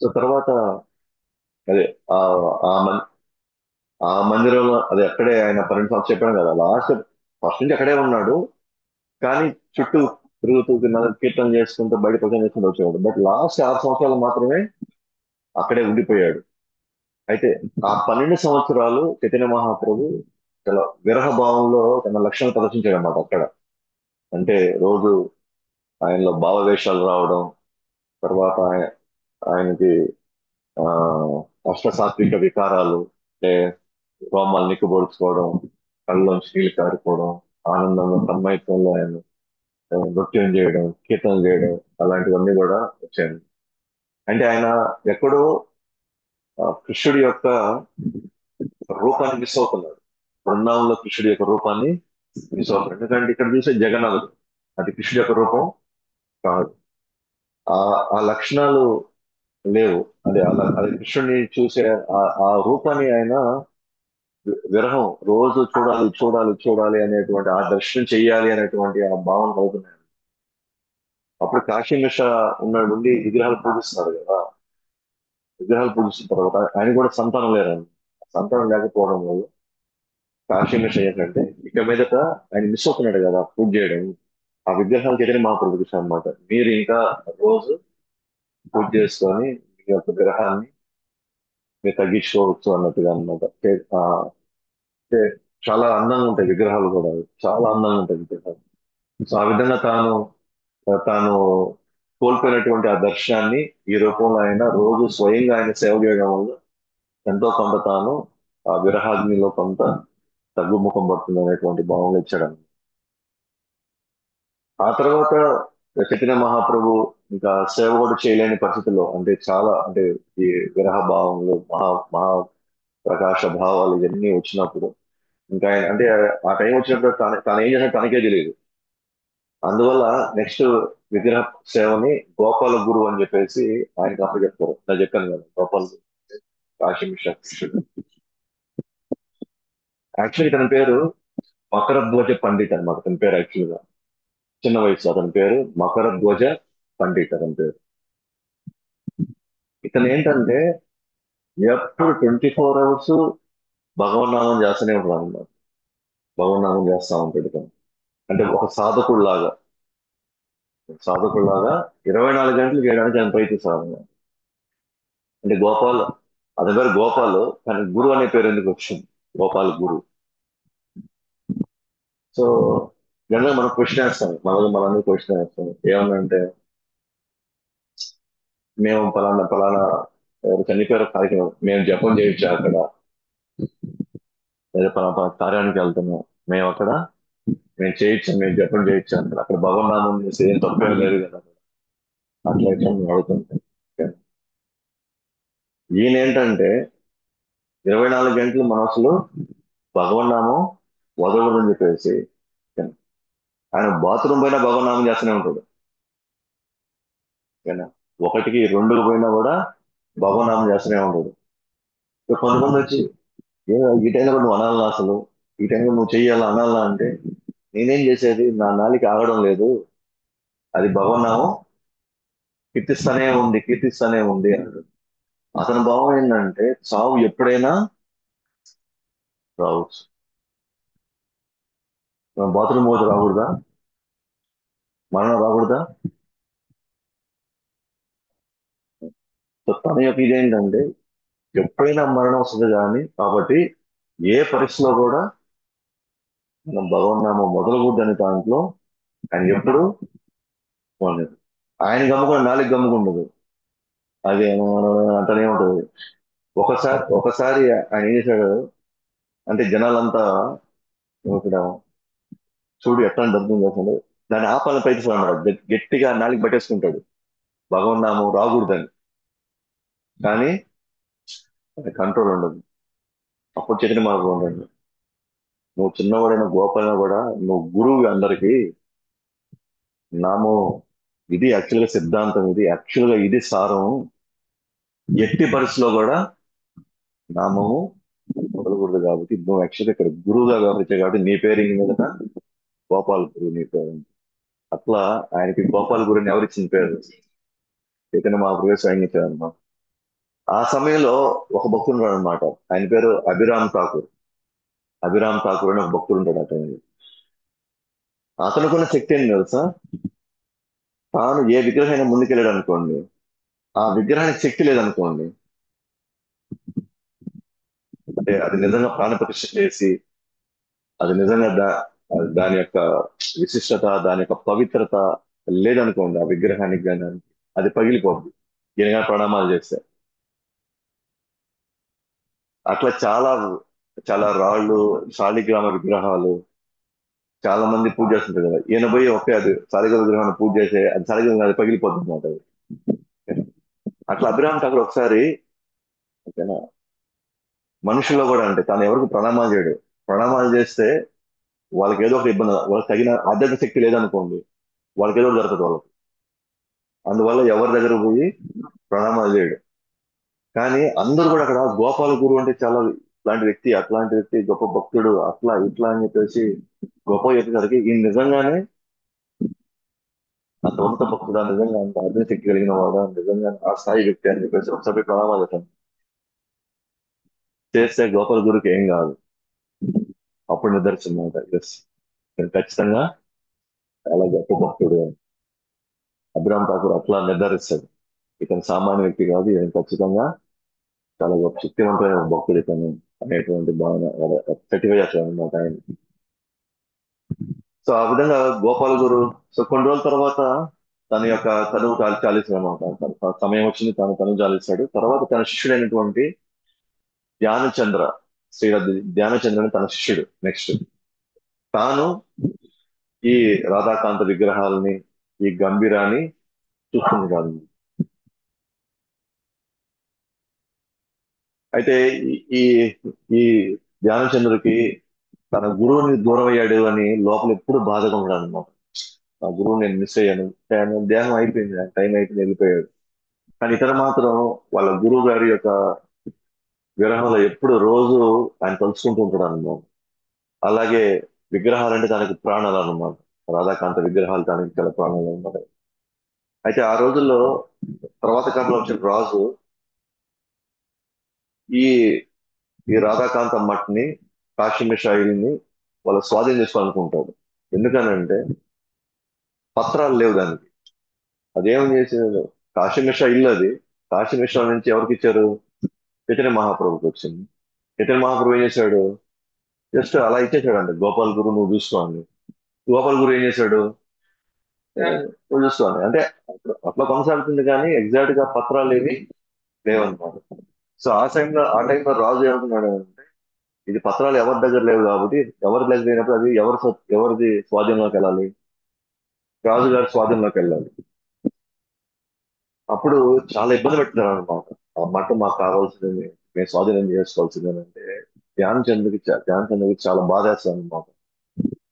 సో తర్వాత అదే ఆ ఆ మం- ఆ మందిరంలో అదే అక్కడే ఆయన 12 సంవత్సరాలు చెప్పాను కదా, లాస్ట్ ఫస్ట్ నుంచి అక్కడే ఉన్నాడు. కానీ చుట్టూ తిరుగుతూ కీర్తన చేసుకుంటూ బయట ప్రచారం చేసుకుంటూ వచ్చేవాడు. బట్ లాస్ట్ 6 సంవత్సరాలు మాత్రమే అక్కడే ఉండిపోయాడు. అయితే ఆ 12 సంవత్సరాలు చైతన్య మహాప్రభు చాలా విరహ భావంలో తన లక్షణాలు ప్రదర్శించాడు అన్నమాట అక్కడ. అంటే రోజు ఆయనలో భావవేశాలు రావడం, తర్వాత ఆయనకి ఆ అష్ట సాత్విక వికారాలు, అంటే రోమాలు నిక్కబొడుచుకోవడం, కళ్ళలోంచి నీళ్లు కారిపోవడం, ఆనందంలో తన్మయత్వంలో ఆయన నృత్యం చేయడం, కీర్తనలు చేయడం, అలాంటివన్నీ కూడా వచ్చాయి. అంటే ఆయన ఎక్కడో కృష్ణుడి యొక్క రూపాన్ని మిస్ అవుతున్నాడు. బృందావనంలో కృష్ణుడి యొక్క రూపాన్ని మిస్ అవుతున్నాడు. ఎందుకంటే ఇక్కడ చూసే జగన్నాథుడు అది కృష్ణుడి యొక్క రూపం కాదు. ఆ ఆ లక్షణాలు లేవు. అది కృష్ణుడిని చూసే ఆ రూపాన్ని ఆయన విరహం, రోజు చూడాలి అనేటువంటి ఆ దర్శనం చెయ్యాలి అనేటువంటి ఆ భావన అవుతున్నాయి. అప్పుడు కాశీ మిశ్ర ఉన్నాడు ఉండి విగ్రహాలు పూజిస్తున్నాడు కదా. విగ్రహాలు పూజిస్తున్న తర్వాత ఆయన కూడా సంతానం లేరండి. సంతానం లేకపోవడం వల్ల కాశీ మిశ్ర ఏంటంటే ఇక మీదట ఆయన మిస్ అవుతున్నాడు కదా పూజ చేయడం. ఆ విగ్రహానికి ఎదురు మా ప్రతిష్ట అనమాట. మీరు ఇంకా రోజు పూజ చేసుకొని మీ యొక్క విగ్రహాన్ని మీరు తగ్గించుకోవచ్చు అన్నట్టుగా అనమాట. అంటే చాలా అందంగా ఉంటాయి విగ్రహాలు కూడా, చాలా అందంగా ఉంటాయి విగ్రహాలు. సో ఆ విధంగా తాను కోల్పోయినటువంటి ఆ దర్శనాన్ని ఈ రూపంలో ఆయన రోజు స్వయంగా ఆయన సేవ చేయడం వల్ల ఎంతో కొంత తాను ఆ విరహాగ్నిలో కొంత తగ్గుముఖం పడుతుంది అనేటువంటి భావనలు ఇచ్చాడు. ఆ తర్వాత చైతన్య మహాప్రభు ఇంకా సేవ కూడా చేయలేని పరిస్థితుల్లో, అంటే చాలా అంటే ఈ విరహ భావములు, మహా ప్రకాశ భావాలు ఇవన్నీ వచ్చినప్పుడు ఇంకా అంటే ఆ టైం వచ్చినప్పుడు తాను ఏం చేసినా తనకే తెలియదు. అందువల్ల నెక్స్ట్ విగ్రహ సేవని గోపాల గురు అని చెప్పేసి ఆయనకి అప్పచెప్తారు. నేను చెప్పాను కదా గోపాల్ కాశీ మిశ్రా శిష్యుడు. యాక్చువల్లీ తన పేరు మకరధ్వజ పండిట్ అనమాట. తన పేరు యాక్చువల్గా చిన్న వయసు అతని పేరు మకరధ్వజ పండిట్ అతని పేరు. ఇతను ఏంటంటే ఎప్పుడు 24 అవర్స్ భగవన్నామం చేస్తూనే ఉంటాడు అన్నమాట. భగవన్నామం చేస్తా ఉంటాడు తను. అంటే ఒక సాధకుల్లాగా 24 గంటలు చేయడానికి ఆయన ప్రయత్నిస్తాడు అన్నమాట. అంటే గోపాల్, అతని పేరు గోపాల్, కానీ గురు అనే పేరు ఎందుకు వచ్చింది? గోపాల్ గురు. సో జనరల్ మనం క్వశ్చన్ వేస్తాం, మనందరూ క్వశ్చన్ వేస్తాం ఏమన్నంటే, మేము పలానా పలానా ఎవరు చనిపోయారో కార్యక్రమం మేము జపం చేయొచ్చు అక్కడ, లేదా పలానా పలానా కార్యానికి వెళ్తున్నాం మేము అక్కడ, మేము చేయొచ్చు, మేము జపం చేయొచ్చు అక్కడ, అక్కడ భగవన్నామం చేసి ఏం తప్పేం లేదు కదా, అట్లా ఇట్లా మేము అడుగుతుంటాం. ఈయన ఏంటంటే 24 గంటలు మనసులో భగవన్నామం వదలదని చెప్పేసి, ఆయన బాత్రూమ్ పోయినా భగవన్నామం చేస్తూనే ఉంటాడు. ఓకేనా? ఒకటికి రెండుకు పోయినా కూడా భగవన్నామం చేస్తూనే ఉంటాడు. ఇక కొంతమంది వచ్చి ఈ టైంలో నువ్వు అనాలనా అసలు, ఈ టైంలో నువ్వు చెయ్యాలా అనాలనా అంటే, నేనేం చేసేది, నా నాలిక ఆగడం లేదు, అది భగవన్నామం కీర్తిస్తానే ఉంది అన్నాడు. అతని భావం ఏంటంటే చావు ఎప్పుడైనా రావచ్చు, మనం బాత్రూమ్ పోతే రాకూడదా, మరణం రాకూడదా. సో తన యొక్క ఇదేంటంటే ఎప్పుడైనా మరణం వస్తుంది కానీ, కాబట్టి ఏ పరిస్థితిలో కూడా మనం భగవన్నామం మొదలకూడదని దాంట్లో ఆయన ఎప్పుడు ఉండదు. ఆయన గమ్ముకుండా నాలుగు గమ్ముకుండదు, అది అంటనే ఉంటది. ఒకసారి ఆయన ఏం చేశాడు అంటే, జనాలంతా ఇక్కడ చూడు ఎట్లా డబ్బు చేస్తాడు, దాన్ని ఆపాలని ప్రయత్నిస్తాడు, గట్టిగా నాలుగు పట్టేసుకుంటాడు భగవన్నామం రాకూడదని, కానీ కంట్రోల్ ఉండదు. అప్పుడు చైతన్య మహాప్రభు ఉండండి, నువ్వు చిన్నవాడైన గోపాలైనా కూడా నువ్వు గురువు అందరికి, నామో ఇది యాక్చువల్ గా సిద్ధాంతం, ఇది యాక్చువల్ గా ఇది సారం, ఎట్టి పరిస్థితిలో కూడా నామము మొదలకూడదు, కాబట్టి నువ్వు యాక్చువల్గా ఇక్కడ గురువుగా వ్యవహరించావు, కాబట్టి నీ పేరు ఇంక మీదట గోపాల్ గురువు నీ పేరు. అట్లా ఆయనకి గోపాల్ గురుని ఎవరిచ్చిన పేరు? చైతన్య మహాప్రభు స్వయం ఇచ్చారన్నమాట. ఆ సమయంలో ఒక భక్తుడు ఉన్నాడు అనమాట, ఆయన పేరు అభిరామ్ ఠాకూర్. అభిరామ్ ఠాకూర్ అని ఒక భక్తుడు ఉంటాడు అతను. అతనుకున్న శక్తి ఏంటి తెలుసా? తాను ఏ విగ్రహం ముందుకెళ్ళాడు అనుకోండి, ఆ విగ్రహానికి శక్తి లేదనుకోండి, అంటే అది నిజంగా ప్రాణప్రతిష్ఠ చేసి, అది నిజంగా దాని యొక్క విశిష్టత, దాని యొక్క పవిత్రత లేదనుకోండి ఆ విగ్రహానికి కానీ, అది పగిలిపోద్ది ఈయనగా ప్రణామాలు చేస్తే. అట్లా చాలా చాలా రాళ్ళు, శాలిగ్రామ విగ్రహాలు చాలా మంది పూజ చేస్తుంటారు కదా, ఈయన పోయి ఒకే అది శాలిగ్రామ విగ్రహాన్ని పూజ చేసే, అది శాలిగ్రామం అది పగిలిపోతుంది అనమాట అది. అట్లా అభిరామ్ ఠాకూర్ ఒకసారి, ఓకేనా, మనుషుల్లో కూడా అంటే తను ఎవరికి ప్రణామాలు చేయడు, ప్రణామాలు చేస్తే వాళ్ళకి ఏదో ఒక ఇబ్బంది, వాళ్ళకి తగిన ఆధ్యాత్మిక శక్తి లేదనుకోండి, వాళ్ళకి ఏదో ఒకటి జరుగుతుంది వాళ్ళకి. అందువల్ల ఎవరి దగ్గర పోయి ప్రణామాలు చేయడు. కానీ అందరూ కూడా అక్కడ గోపాల గురు అంటే చాలా ఇట్లాంటి వ్యక్తి, అట్లాంటి వ్యక్తి, గొప్ప భక్తుడు, అట్లా ఇట్లా అని చెప్పేసి గొప్ప చెప్పేసరికి ఈయన నిజంగానే అంత ఉన్నత భక్తుడా, నిజంగా అంత అర్థం శక్తి కలిగిన వాడా, నిజంగా ఆ స్థాయి వ్యక్తి అని చెప్పేసి ఒకసారి ప్రణామాలు చేస్తే గోపాల గురుకి ఏం కాదు. అప్పుడు నిదర్శనం అనమాట, ఎస్ ఖచ్చితంగా చాలా గొప్ప భక్తుడు అని. అభిరామ్ ఠాకూర్ అట్లా నిర్ధారిస్తాడు, ఇతను సామాన్య వ్యక్తి కాదు, ఈయన ఖచ్చితంగా చాలా గొప్ప శక్తివంతమైన భక్తుడు ఇతను అనేటువంటి భావన సర్టిఫై చేస్తాడు అనమాట ఆయన. సో ఆ విధంగా గోపాల్ గురు, సో కొన్ని రోజుల తర్వాత తన యొక్క తనువు చాలిస్తాడు అనమాట. సమయం వచ్చింది, తను చాలిస్తాడు. తర్వాత తన శిష్యుడైనటువంటి ధ్యానచంద్ర, శ్రీరథ్ ధ్యానచంద్ర అని తన శిష్యుడు నెక్స్ట్, తాను ఈ రాధాకాంత విగ్రహాలని, ఈ గంభీరాన్ని చూస్తుంటాడు. అయితే ఈ ఈ ధ్యానచంద్రుడికి తన గురువుని దూరం అయ్యాడు అని లోపల ఎప్పుడు బాధగా ఉన్నాడు అనమాట. ఆ గురువు నేను మిస్ అయ్యాను, ఆయన దేహం అయిపోయింది, టైం అయిపోయింది, వెళ్ళిపోయాడు. కానీ ఇతను మాత్రం వాళ్ళ గురువు గారి యొక్క విగ్రహంలో ఎప్పుడు రోజు ఆయన తలుచుకుంటూ ఉంటాడు అన్నమాట. అలాగే విగ్రహాలంటే తనకి ప్రాణాలు అన్నమాట. రాధాకాంత విగ్రహాలు తనకి చాలా ప్రాణాలు అన్నమాట. అయితే ఆ రోజుల్లో తర్వాత కాలంలో వచ్చిన రాజు ఈ ఈ రాధాకాంత మఠ్ని, కాశ్మీర్ షాయిల్ని వాళ్ళ స్వాధీనం చేసుకోవాలనుకుంటాడు. ఎందుకనంటే పత్రాలు లేవు దానికి. అదేం చేసేది, కాశీ మిశ్రా ఇల్లు అది. కాశీ మిశ్రా నుంచి ఎవరికి ఇచ్చారు? చైతన్య మహాప్రభుకి వచ్చింది. చైతన్య మహాప్రభు ఏం చేశాడు? జస్ట్ అలా ఇచ్చేసాడంట, గోపాల్ గురు నువ్వు చూసుకో అని. గోపాల్ గురు ఏం చేశాడు? నువ్వు చూసుకో అని. అంటే అట్లా కొనసాగుతుంది, కానీ ఎగ్జాక్ట్ గా పత్రాలు ఏవి లేవన్నమాట. సో ఆ టైంలో రాజు ఏమనుకున్నాడు అంటే, ఇది పత్రాలు ఎవరి దగ్గర లేవు కాబట్టి, ఎవరి దగ్గర లేనప్పుడు అది ఎవరిది స్వాధీనంలోకి వెళ్ళాలి? రాజుగారి స్వాధీనంలోకి వెళ్ళాలి. అప్పుడు చాలా ఇబ్బంది పెట్టినారు అనమాట. ఆ మఠం మాకు కావాల్సింది, మేము స్వాధీనం చేసుకోవాల్సింది అని అంటే, ధ్యాన్ చంద్రకి చాలా బాధేస్తుంది అనమాట.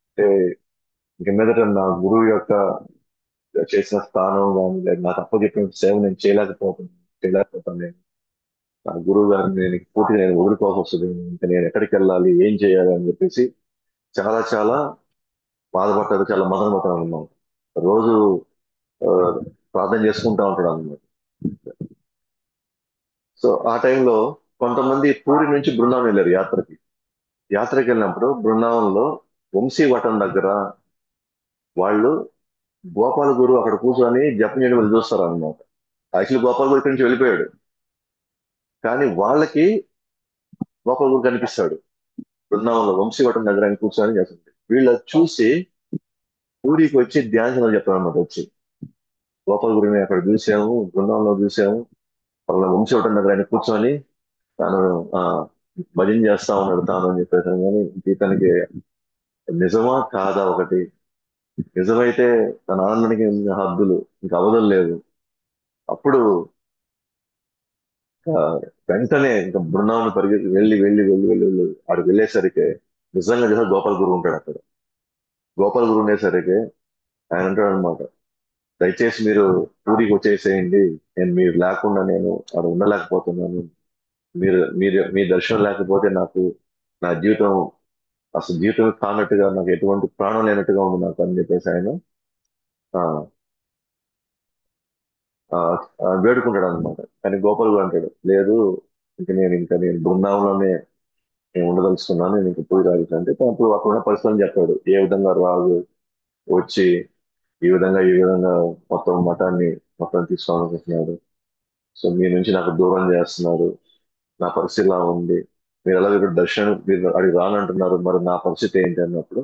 అంటే ఇంక మీదట నా గురువు యొక్క చేసిన స్థానం కానీ, లేదా నాకు అప్పచెప్పిన సేవ నేను చేయలేకపోతాను నేను. నా గురువు గారిని నేను పూర్తిగా నేను వదులుకోవాల్సి వస్తుంది. ఇంకా నేను ఎక్కడికి వెళ్ళాలి, ఏం చేయాలి అని చెప్పేసి చాలా చాలా బాధపడతాడు, చాలా మదన పడతాడు అనమాట. రోజు ఆ, ప్రార్థన చేసుకుంటా ఉంటాడు అనమాట. సో ఆ టైంలో కొంతమంది పూరి నుంచి బృందావనం వెళ్ళారు యాత్రకి. యాత్రకి వెళ్ళినప్పుడు బృందావనంలో వంశీవటం దగ్గర వాళ్ళు గోపాల గురు అక్కడ కూర్చొని జపం చేయడం వాళ్ళు చూస్తారు అనమాట. యాక్చువల్లీ గోపాల గురు ఇక్కడి నుంచి వెళ్ళిపోయాడు, కానీ వాళ్ళకి గోపాల గురు కనిపిస్తాడు. బృందావనంలో వంశీవటం దగ్గర ఆయన కూర్చొని చేస్తుంది. వీళ్ళు అది చూసి పూరికి వచ్చి ధ్యానం చెప్తారు అనమాట. వచ్చి గోపాల గురిని అక్కడ చూసాము, బృందావనంలో చూసాము, వాళ్ళ వంశీవటం దగ్గర ఆయన కూర్చొని తాను ఆ భజన చేస్తా ఉన్నాడు తాను అని చెప్పేసాను. కానీ ఇతనికి నిజమా కాదా ఒకటి, నిజమైతే తన ఆనందానికి ఇంకా హద్దులు, ఇంకా అవధులు లేదు. అప్పుడు ఆ, వెంటనే ఇంకా బృందావనం పరిగెత్తి వెళ్ళి అక్కడికి వెళ్ళేసరికి నిజంగా చేసే గోపాల్ గురువు ఉంటాడు అక్కడ. గోపాల్ గురువు ఉండేసరికి ఆయన అంటాడు అనమాట, దయచేసి మీరు పూరికి వచ్చేసేయండి, మీరు లేకుండా నేను అక్కడ ఉండలేకపోతున్నాను. మీ దర్శనం లేకపోతే నాకు నా జీవితం అసలు జీవితం కానట్టుగా, నాకు ఎటువంటి ప్రాణం లేనట్టుగా ఉంది నాకు అని చెప్పేసి ఆయన ఆ, ఆ, వేడుకుంటాడు అనమాట. కానీ గోపాల్ గురు అంటాడు, లేదు, ఇంకా నేను బృందావనంలోనే నేను ఉండదలుచుకున్నాను, నేను ఇంకా పోయి రాజు అంటే అప్పుడు అక్కడ ఉన్న పరిస్థితులను చెప్పాడు. ఏ విధంగా రాజు వచ్చి ఈ విధంగా మొత్తం మఠాన్ని మొత్తం తీసుకోవాలనుకుంటున్నాడు. సో మీ నుంచి నాకు దూరం చేస్తున్నారు, నా పరిస్థితి ఇలా ఉంది. మీరు ఎలా ఇక్కడ దర్శనం మీరు అడిగి రానంటున్నారు, మరి నా పరిస్థితి ఏంటి అన్నప్పుడు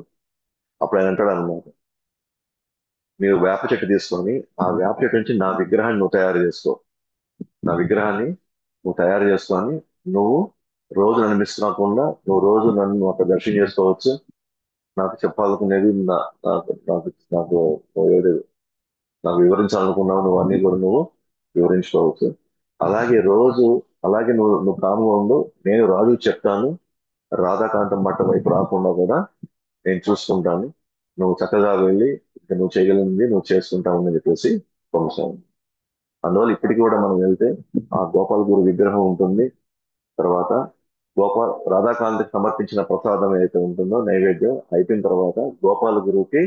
అప్పుడు ఆయన అంటాడు అనమాట, మీరు వేప చెట్టు తీసుకొని ఆ వేప చెట్టు నుంచి నా విగ్రహాన్ని నువ్వు తయారు చేసుకో. నా విగ్రహాన్ని నువ్వు తయారు చేసుకొని నువ్వు రోజు నన్ను మిస్ కాకుండా నువ్వు రోజు నన్ను అక్కడ దర్శనం చేసుకోవచ్చు. నాకు చెప్పాలనుకునేది నాకు ఏది నాకు వివరించాలనుకున్నావు నువ్వు అన్ని కూడా నువ్వు వివరించుకోవచ్చు. అలాగే రోజు అలాగే నువ్వు కామ్గా ఉండు, నేను రాజుకి చెప్తాను, రాధాకాంతం మట్టం వైపు రాకుండా కూడా నేను చూసుకుంటాను. నువ్వు చక్కగా వెళ్ళి ఇక నువ్వు చేయగలిగింది నువ్వు చేసుకుంటావు అని చెప్పేసి పంపిస్తాను. అందువల్ల ఇప్పటికి కూడా మనం వెళ్తే ఆ గోపాల్ గురు విగ్రహం ఉంటుంది. తర్వాత రాధాకాంతకి సమర్పించిన ప్రసాదం ఏదైతే ఉంటుందో నైవేద్యం అయిపోయిన తర్వాత గోపాల గురువుకి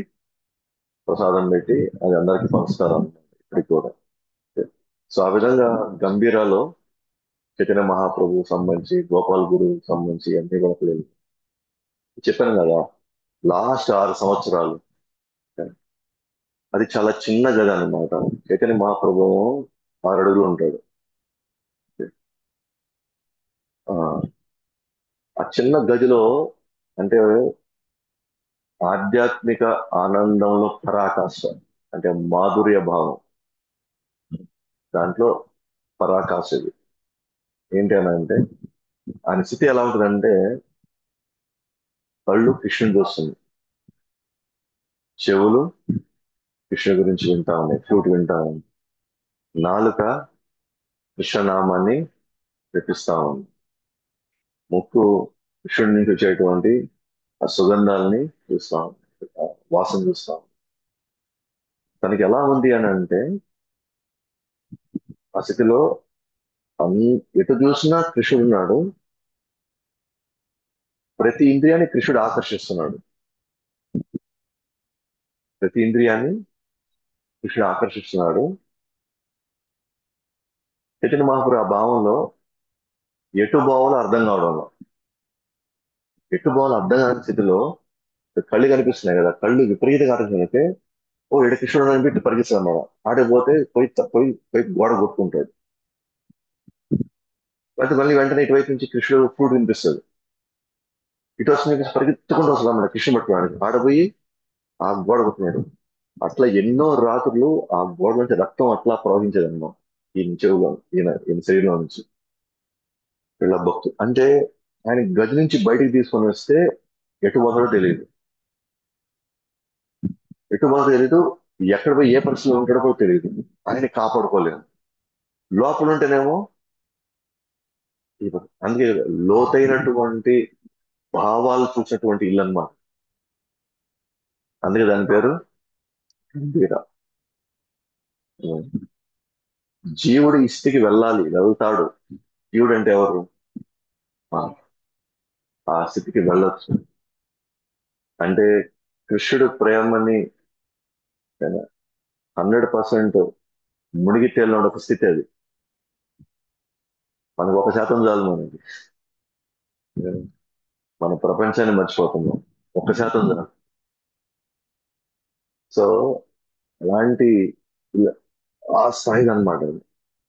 ప్రసాదం పెట్టి అది అందరికీ పంచుతారు ఇప్పటికి కూడా. సో ఆ విధంగా గంభీరాలో చైతన్య మహాప్రభు సంబంధించి, గోపాల్ గురు సంబంధించి అన్ని కూడా పిల్లలు చెప్పాను కదా. లాస్ట్ 6 సంవత్సరాలు అది చాలా చిన్న గది అన్నమాట. చైతన్య మహాప్రభు 6 అడుగులు ఉంటాడు. ఆ ఆ చిన్న గదిలో అంటే ఆధ్యాత్మిక ఆనందంలో పరాకాష్ట, అంటే మాధుర్య భావం దాంట్లో పరాకాష్ట ఇది. ఏంటి అని అంటే ఆయన స్థితి ఎలా ఉంటుందంటే, కళ్ళు కృష్ణుని చూస్తుంది, చెవులు కృష్ణుడి గురించి వింటా ఉన్నాయి, ఫ్లూట్ వింటా ఉంది, నాలుక కృష్ణనామాన్ని జపిస్తా ఉంది, ముక్కు కృష్ణుడి నుంచి వచ్చేటువంటి ఆ సుగంధాలని చూస్తా ఉంది, ఆ వాసన చూస్తా ఉంది. తనకి ఎలా ఉంది అని అంటే ఆ స్థితిలో అన్ని ఎటు చూసినా కృష్ణుడు ఉన్నాడు. ప్రతి ఇంద్రియాన్ని కృష్ణుడు ఆకర్షిస్తున్నాడు. ప్రతి ఇంద్రియాన్ని కృష్ణుడు ఆకర్షిస్తున్నాడు. చైతన్య మహాప్రభు ఆ భావంలో ఎటు భావాలో అర్థం కావడంలో ఎటు పోవాలో అర్థం కాని స్థితిలో కళ్ళు కనిపిస్తున్నాయి కదా, కళ్ళు విపరీతంగా ఆలోచనలకి ఓ ఇడ కృష్ణుడు అని పెట్టి పరిగెత్తాడు అన్నమాట. ఆడిపోతే పోయి గోడ కొట్టుకుంటాడు. అయితే మళ్ళీ వెంటనే ఇటువైపు నుంచి కృష్ణుడు ఫ్లూట్ వినిపిస్తుంది. ఇటు వస్తుంది పరిగెత్తుకుంటూ వస్తుంది అన్నమాట కృష్ణుడు పట్టుకోవడానికి. ఆడపోయి ఆ గోడ కొట్టుకున్నాడు. అట్లా ఎన్నో రాత్రులు ఆ గోడ నుంచి రక్తం అట్లా ప్రవహించేది అన్నమాట. ఈయన చెవులో, ఈయన శరీరంలో నుంచి. వీళ్ళ భక్తు అంటే ఆయన గది నుంచి బయటికి తీసుకొని వస్తే ఎటు పోతాడో తెలియదు. ఎటు పోతాడో తెలియదు. ఎక్కడ పోయి ఏ పరిస్థితిలో ఉంటాడో కూడా తెలియదు. ఆయన కాపాడుకోలేము. లోపల ఉంటేనేమో అందుకే లోతైనటువంటి భావాలు చూసినటువంటి ఇల్లు అన్నమాట. అందుకే దాని పేరు గంభీర. జీవుడు ఈ స్థితికి వెళ్ళాలి, వెళ్తాడు. జీవుడు అంటే ఎవరు? ఆ ఆ స్థితికి వెళ్ళొచ్చు. అంటే కృష్ణుడు ప్రేమని 100% మునిగి తేలిన ఒక స్థితి అది. మనకు 1% చాలు మనకి. మన ప్రపంచాన్ని మర్చిపోతున్నాం. 1% చాలు. సో అలాంటి ఆ స్థాయిది అనమాట అది.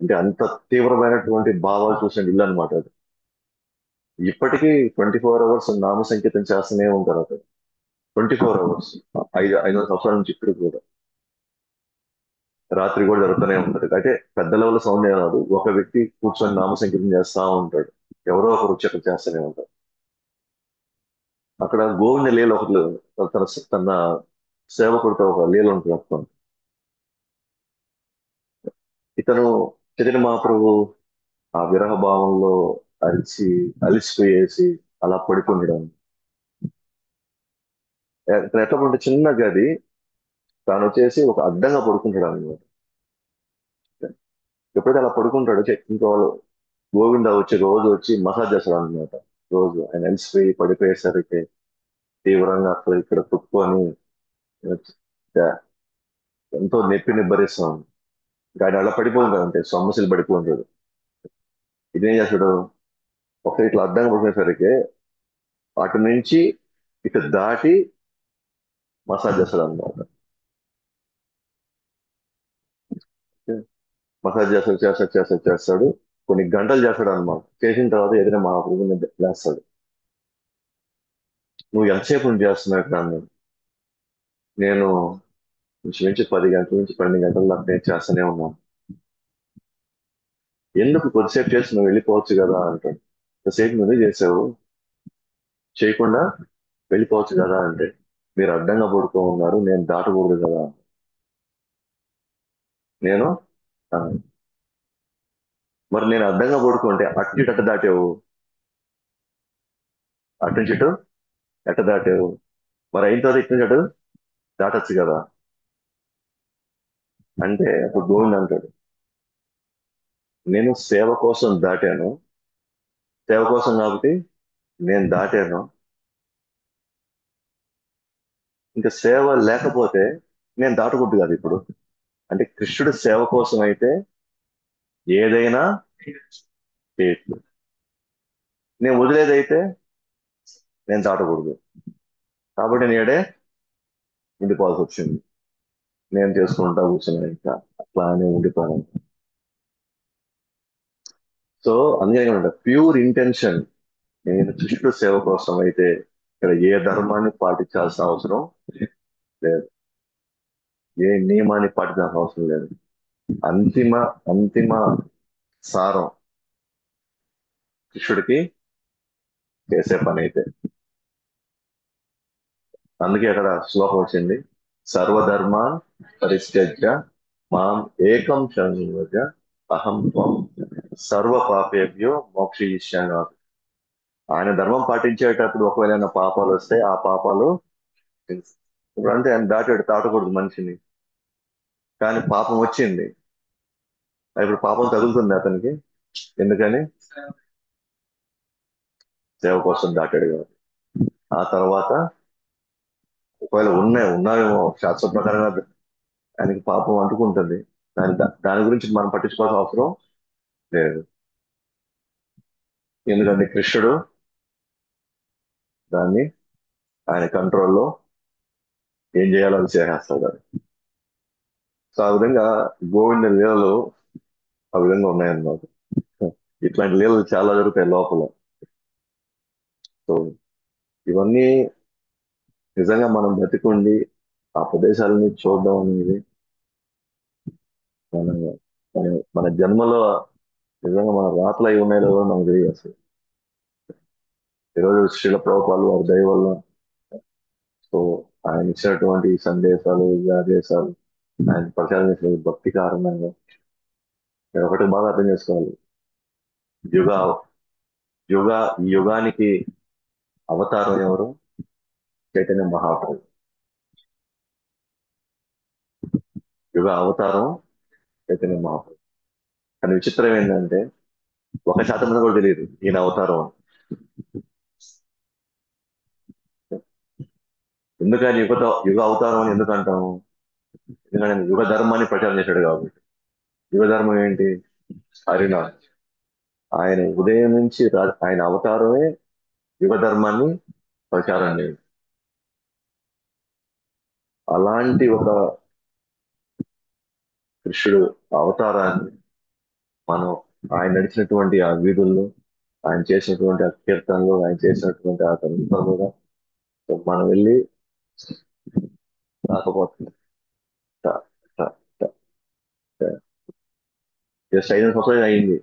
అంటే అంత తీవ్రమైనటువంటి భావాలు చూసిన ఇల్లు అనమాట అది. ఇప్పటికీ 24 అవర్స్ నామ సంకీర్తన చేస్తూనే ఉంటారు అక్కడ. 24 అవర్స్, 500 సంవత్సరాల నుంచి ఇప్పుడు కూడా రాత్రి కూడా జరుగుతూనే ఉంటది. అయితే పెద్ద లెవెల్ సౌండ్ ఏం రాదు. ఒక వ్యక్తి కూర్చొని నామ సంకీర్తన చేస్తా ఉంటాడు. ఎవరో ఒకరు వచ్చి అక్కడ చేస్తూనే ఉంటారు. అక్కడ గోవింద లీల ఒకటి లేదు. తన సేవకుడితో ఒక లీల ఉంటుంది అక్కడ. ఇతను చైతన్య మహాప్రభు ఆ విరహ భావంలో అరిచి అలిసిపోయేసి అలా పడుకుండడం. ఇతను ఎట్లా ఉంటే చిన్న గది, తాను వచ్చేసి ఒక అడ్డంగా పడుకుంటాడు అనమాట. ఎప్పుడైతే అలా పడుకుంటాడో ఇంకో వాళ్ళు గోవింద వచ్చి రోజు వచ్చి మసాజ్ చేస్తాడు అనమాట. రోజు ఆయన అలిసిపోయి పడిపోయేసరికి తీవ్రంగా అక్కడ ఇక్కడ కుట్టుకొని ఎంతో నొప్పి నిబ్బరిస్తాం. ఇంకా ఆయన అలా పడిపోయింటాడు, అంటే సొమ్మసిలు పడిపోయింటాడు. ఇదేం చేస్తాడు, ఒకసారి ఇట్లా అడ్డంగా పడిపోయేసరికి అటు నుంచి ఇటు దాటి మసాజ్ చేస్తాడు అనమాట. మసాజ్ చేస్తాడు. కొన్ని గంటలు చేస్తాడు అనమాట. చేసిన తర్వాత ఏదైనా మా ప్రభుని లేస్తాడు. నువ్వు ఎంతసేపు నుండి చేస్తున్నావు ఇక్కడ అన్నాడు. నేను ఇంచుమించు 10 గంటల నుంచి 12 గంటల దాకా నేను చేస్తూనే ఉన్నాను. ఎందుకు కొద్దిసేపు చేసి నువ్వు వెళ్ళిపోవచ్చు కదా అంటాడు. కొద్దిసేపు నువ్వే చేసావు, చేయకుండా వెళ్ళిపోవచ్చు కదా అంటే, మీరు అడ్డంగా పడుకో ఉన్నారు, నేను దాటకూడదు కదా. నేను "ఆ, మరి నేను అడ్డంగా పడుకుంటే అటు ఇటు అట్ట దాటావు, అటు నుంచి ఇటు ఎట్ట దాటావు, మరి అయిన తర్వాత ఇటు నుంచి అటు దాటొచ్చు కదా అంటే, అప్పుడు గోవింద్ అంటాడు, నేను సేవ కోసం దాటాను. సేవ కోసం కాబట్టి నేను దాటాను. ఇంకా సేవ లేకపోతే నేను దాటకూడదు కదా ఇప్పుడు. అంటే కృష్ణుడు సేవ కోసం అయితే ఏదైనా చేయొచ్చు. నేను వదిలేదైతే నేను దాటకూడదు. కాబట్టి నేడే ఉండిపోవాల్సి వచ్చింది. నేను చేసుకుంటా కూర్చున్నాను, ఇంకా అట్లానే ఉండిపోయాను. సో అందుకే ప్యూర్ ఇంటెన్షన్, నేను కృష్ణుడు సేవ కోసం అయితే ఇక్కడ ఏ ధర్మాన్ని పాటించాల్సిన అవసరం లేదు, ఏ నియమాన్ని పాటించాల్సిన అవసరం లేదు. అంతిమ అంతిమ సారం కృష్ణుడికి చేసే పని అయితే. అందుకే అక్కడ శ్లోకం వచ్చింది, సర్వధర్మ పరిత్యజ్య మాం ఏకం శరణం వ్రజ అహం త్వం సర్వ పాపేభ్యో మోక్షయిష్యామి. ఆయన ధర్మం పాటించేటప్పుడు ఒకవేళ ఏమైనా పాపాలు వస్తే ఆ పాపాలు ఇప్పుడు అంటే ఆయన దాటకూడదు మనిషిని. కానీ పాపం వచ్చింది, ఇప్పుడు పాపం తగులుతుంది అతనికి. ఎందుకని? సేవ కోసం దాటాడు కాబట్టి. ఆ తర్వాత ఒకవేళ ఉన్నాయేమో శాస్త్ర ప్రకారంగా ఆయనకి పాపం అంటుకుంటుంది. దాని గురించి మనం పట్టించుకోవాల్సిన అవసరం లేదు. ఎందుకంటే కృష్ణుడు దాన్ని ఆయన కంట్రోల్లో ఏం చేయాలో అది చేసేస్తాడు అది. సో ఆ విధంగా గోవింద లీలలు ఆ విధంగా ఉన్నాయన్నమాట. ఇట్లాంటి లీలలు చాలా జరుగుతాయి లోపల. సో ఇవన్నీ నిజంగా మనం బతికుండి ఆ ప్రదేశాలని చూడడం అనేది మన మన మన జన్మలో నిజంగా మన రాతలు అయి ఉన్నాయో లేదో మనకు తెలియదు అసలు. ఈరోజు శ్రీల ప్రభుపాలు వారి దయ వల్ల, సో ఆయన ఇచ్చినటువంటి ఈ సందేశాలు ఈ ఆదేశాలు, ఆయన ప్రచారం చేసిన ఈ భక్తి కారణంగా నేను ఒకటి బాగా అర్థం చేసుకోవాలి. యుగ యుగ ఈ యుగానికి అవతారం ఎవరు? చైతన్య మహాప్రభు. యుగ అవతారం చైతన్య మహాప్రభు. కానీ విచిత్రం ఏంటంటే 1% మంది కూడా తెలియదు ఈయన అవతారం అని. ఎందుకని యుగ అవతారం అని ఎందుకు అంటాము? ఎందుకంటే ఆయన యుగ ధర్మాన్ని ప్రచారం చేశాడు కాబట్టి. యుగ ధర్మం ఏంటి? హరినామ్. ఆయన ఉదయం నుంచి ఆయన అవతారమే యుగ ధర్మాన్ని ప్రచారం చేయడం. అలాంటి ఒక కృష్ణుడు అవతారాన్ని మనం ఆయన నడిచినటువంటి ఆ వీధుల్లో, ఆయన చేసినటువంటి ఆ కీర్తనలు, ఆయన చేసినటువంటి ఆ సందర్భంగా మనం వెళ్ళి రాకపోతుంది. జస్ట్ 5 సంవత్సరాలు అయింది.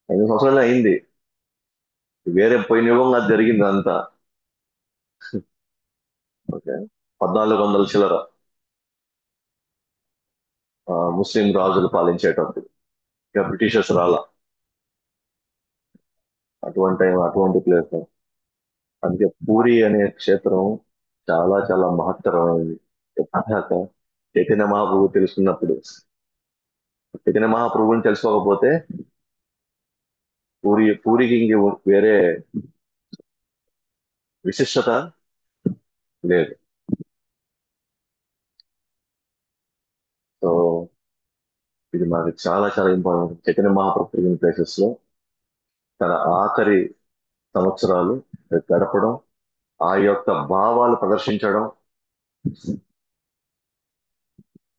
5 సంవత్సరాలు అయింది. వేరే పోయిన యుగంలో అది జరిగింది అంతా. ఓకే. 1400 చిల్లర ముస్లిం రాజులు పాలించేటప్పుడు ఇంకా బ్రిటిషర్స్ రాలా. అటువంటి ప్లేస్. అందుకే పూరి అనే క్షేత్రం చాలా చాలా మహత్తరమైనది. ఎప్పటిదాకా చైతన్య మహాప్రభు తెలుసుకున్నప్పుడు, చైతన్య మహాప్రభుని తెలుసుకోకపోతే పూరికి ఇంక వేరే విశిష్టత లేదు. సో ఇది మనకి చాలా చాలా ఇంపార్టెంట్. చైతన్య మహాప్రభు తిరిగిన ప్లేసెస్ లో తన ఆఖరి సంవత్సరాలు గడపడం, ఆ యొక్క భావాలు ప్రదర్శించడం,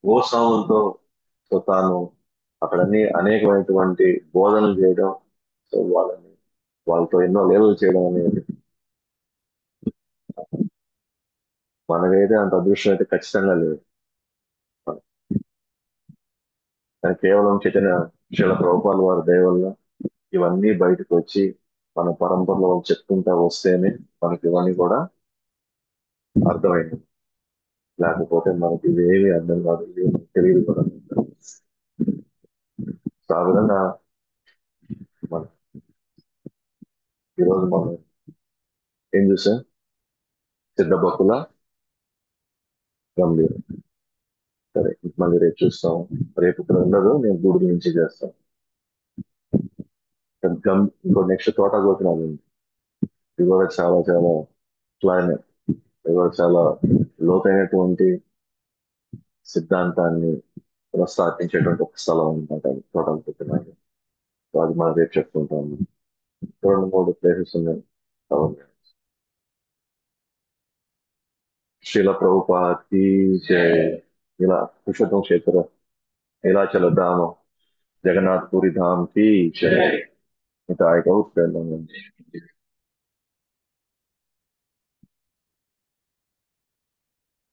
గోస్వాములతో, సో తాను అక్కడన్ని అనేకమైనటువంటి బోధనలు చేయడం, సో వాళ్ళతో ఎన్నో లీలలు చేయడం అనేది మనకైతే అంత అదృష్టం అయితే ఖచ్చితంగా లేదు. కానీ కేవలం చైతన్య శ్రీల ప్రభుపాల్ వారి దయ వల్ల ఇవన్నీ బయటకు వచ్చి మన పరంపరలో వాళ్ళు చెప్పుకుంటా వస్తేనే మనకి ఇవన్నీ కూడా అర్థమైంది. లేకపోతే మనకి ఇవేమి అర్థం కాదు, ఇవేమి తెలియదు కూడా. సో ఆ విధంగా మన ఈరోజు మనం ఏం చూసాం? సిద్ధ గంభీరం. సరే, మళ్ళీ రేపు చూస్తాం. రేపు ఇక్కడ ఉండదు, నేను గూడు నుంచి చేస్తాను. ఇంకో నెక్స్ట్ తోట గోపినాలు ఉంది. ఇది కూడా చాలా చాలా ఇట్లానే, ఇది కూడా చాలా లోతైనటువంటి సిద్ధాంతాన్ని ప్రస్తావించేటువంటి ఒక స్థలం అనమాట అది తోటలు పెట్టినారు. సో అది మనం రేపు చెప్పుకుంటాము. 2 3 ప్లేసెస్ ఉన్నాయి. అవును. శ్రీల ప్రభుపాకి జై. ఇలా పురుషోత్తం క్షేత్ర నీలాచల ధామం, జగన్నాథ్ పూరి ధామ్ కి జై. ఇంకా 5 అవుట్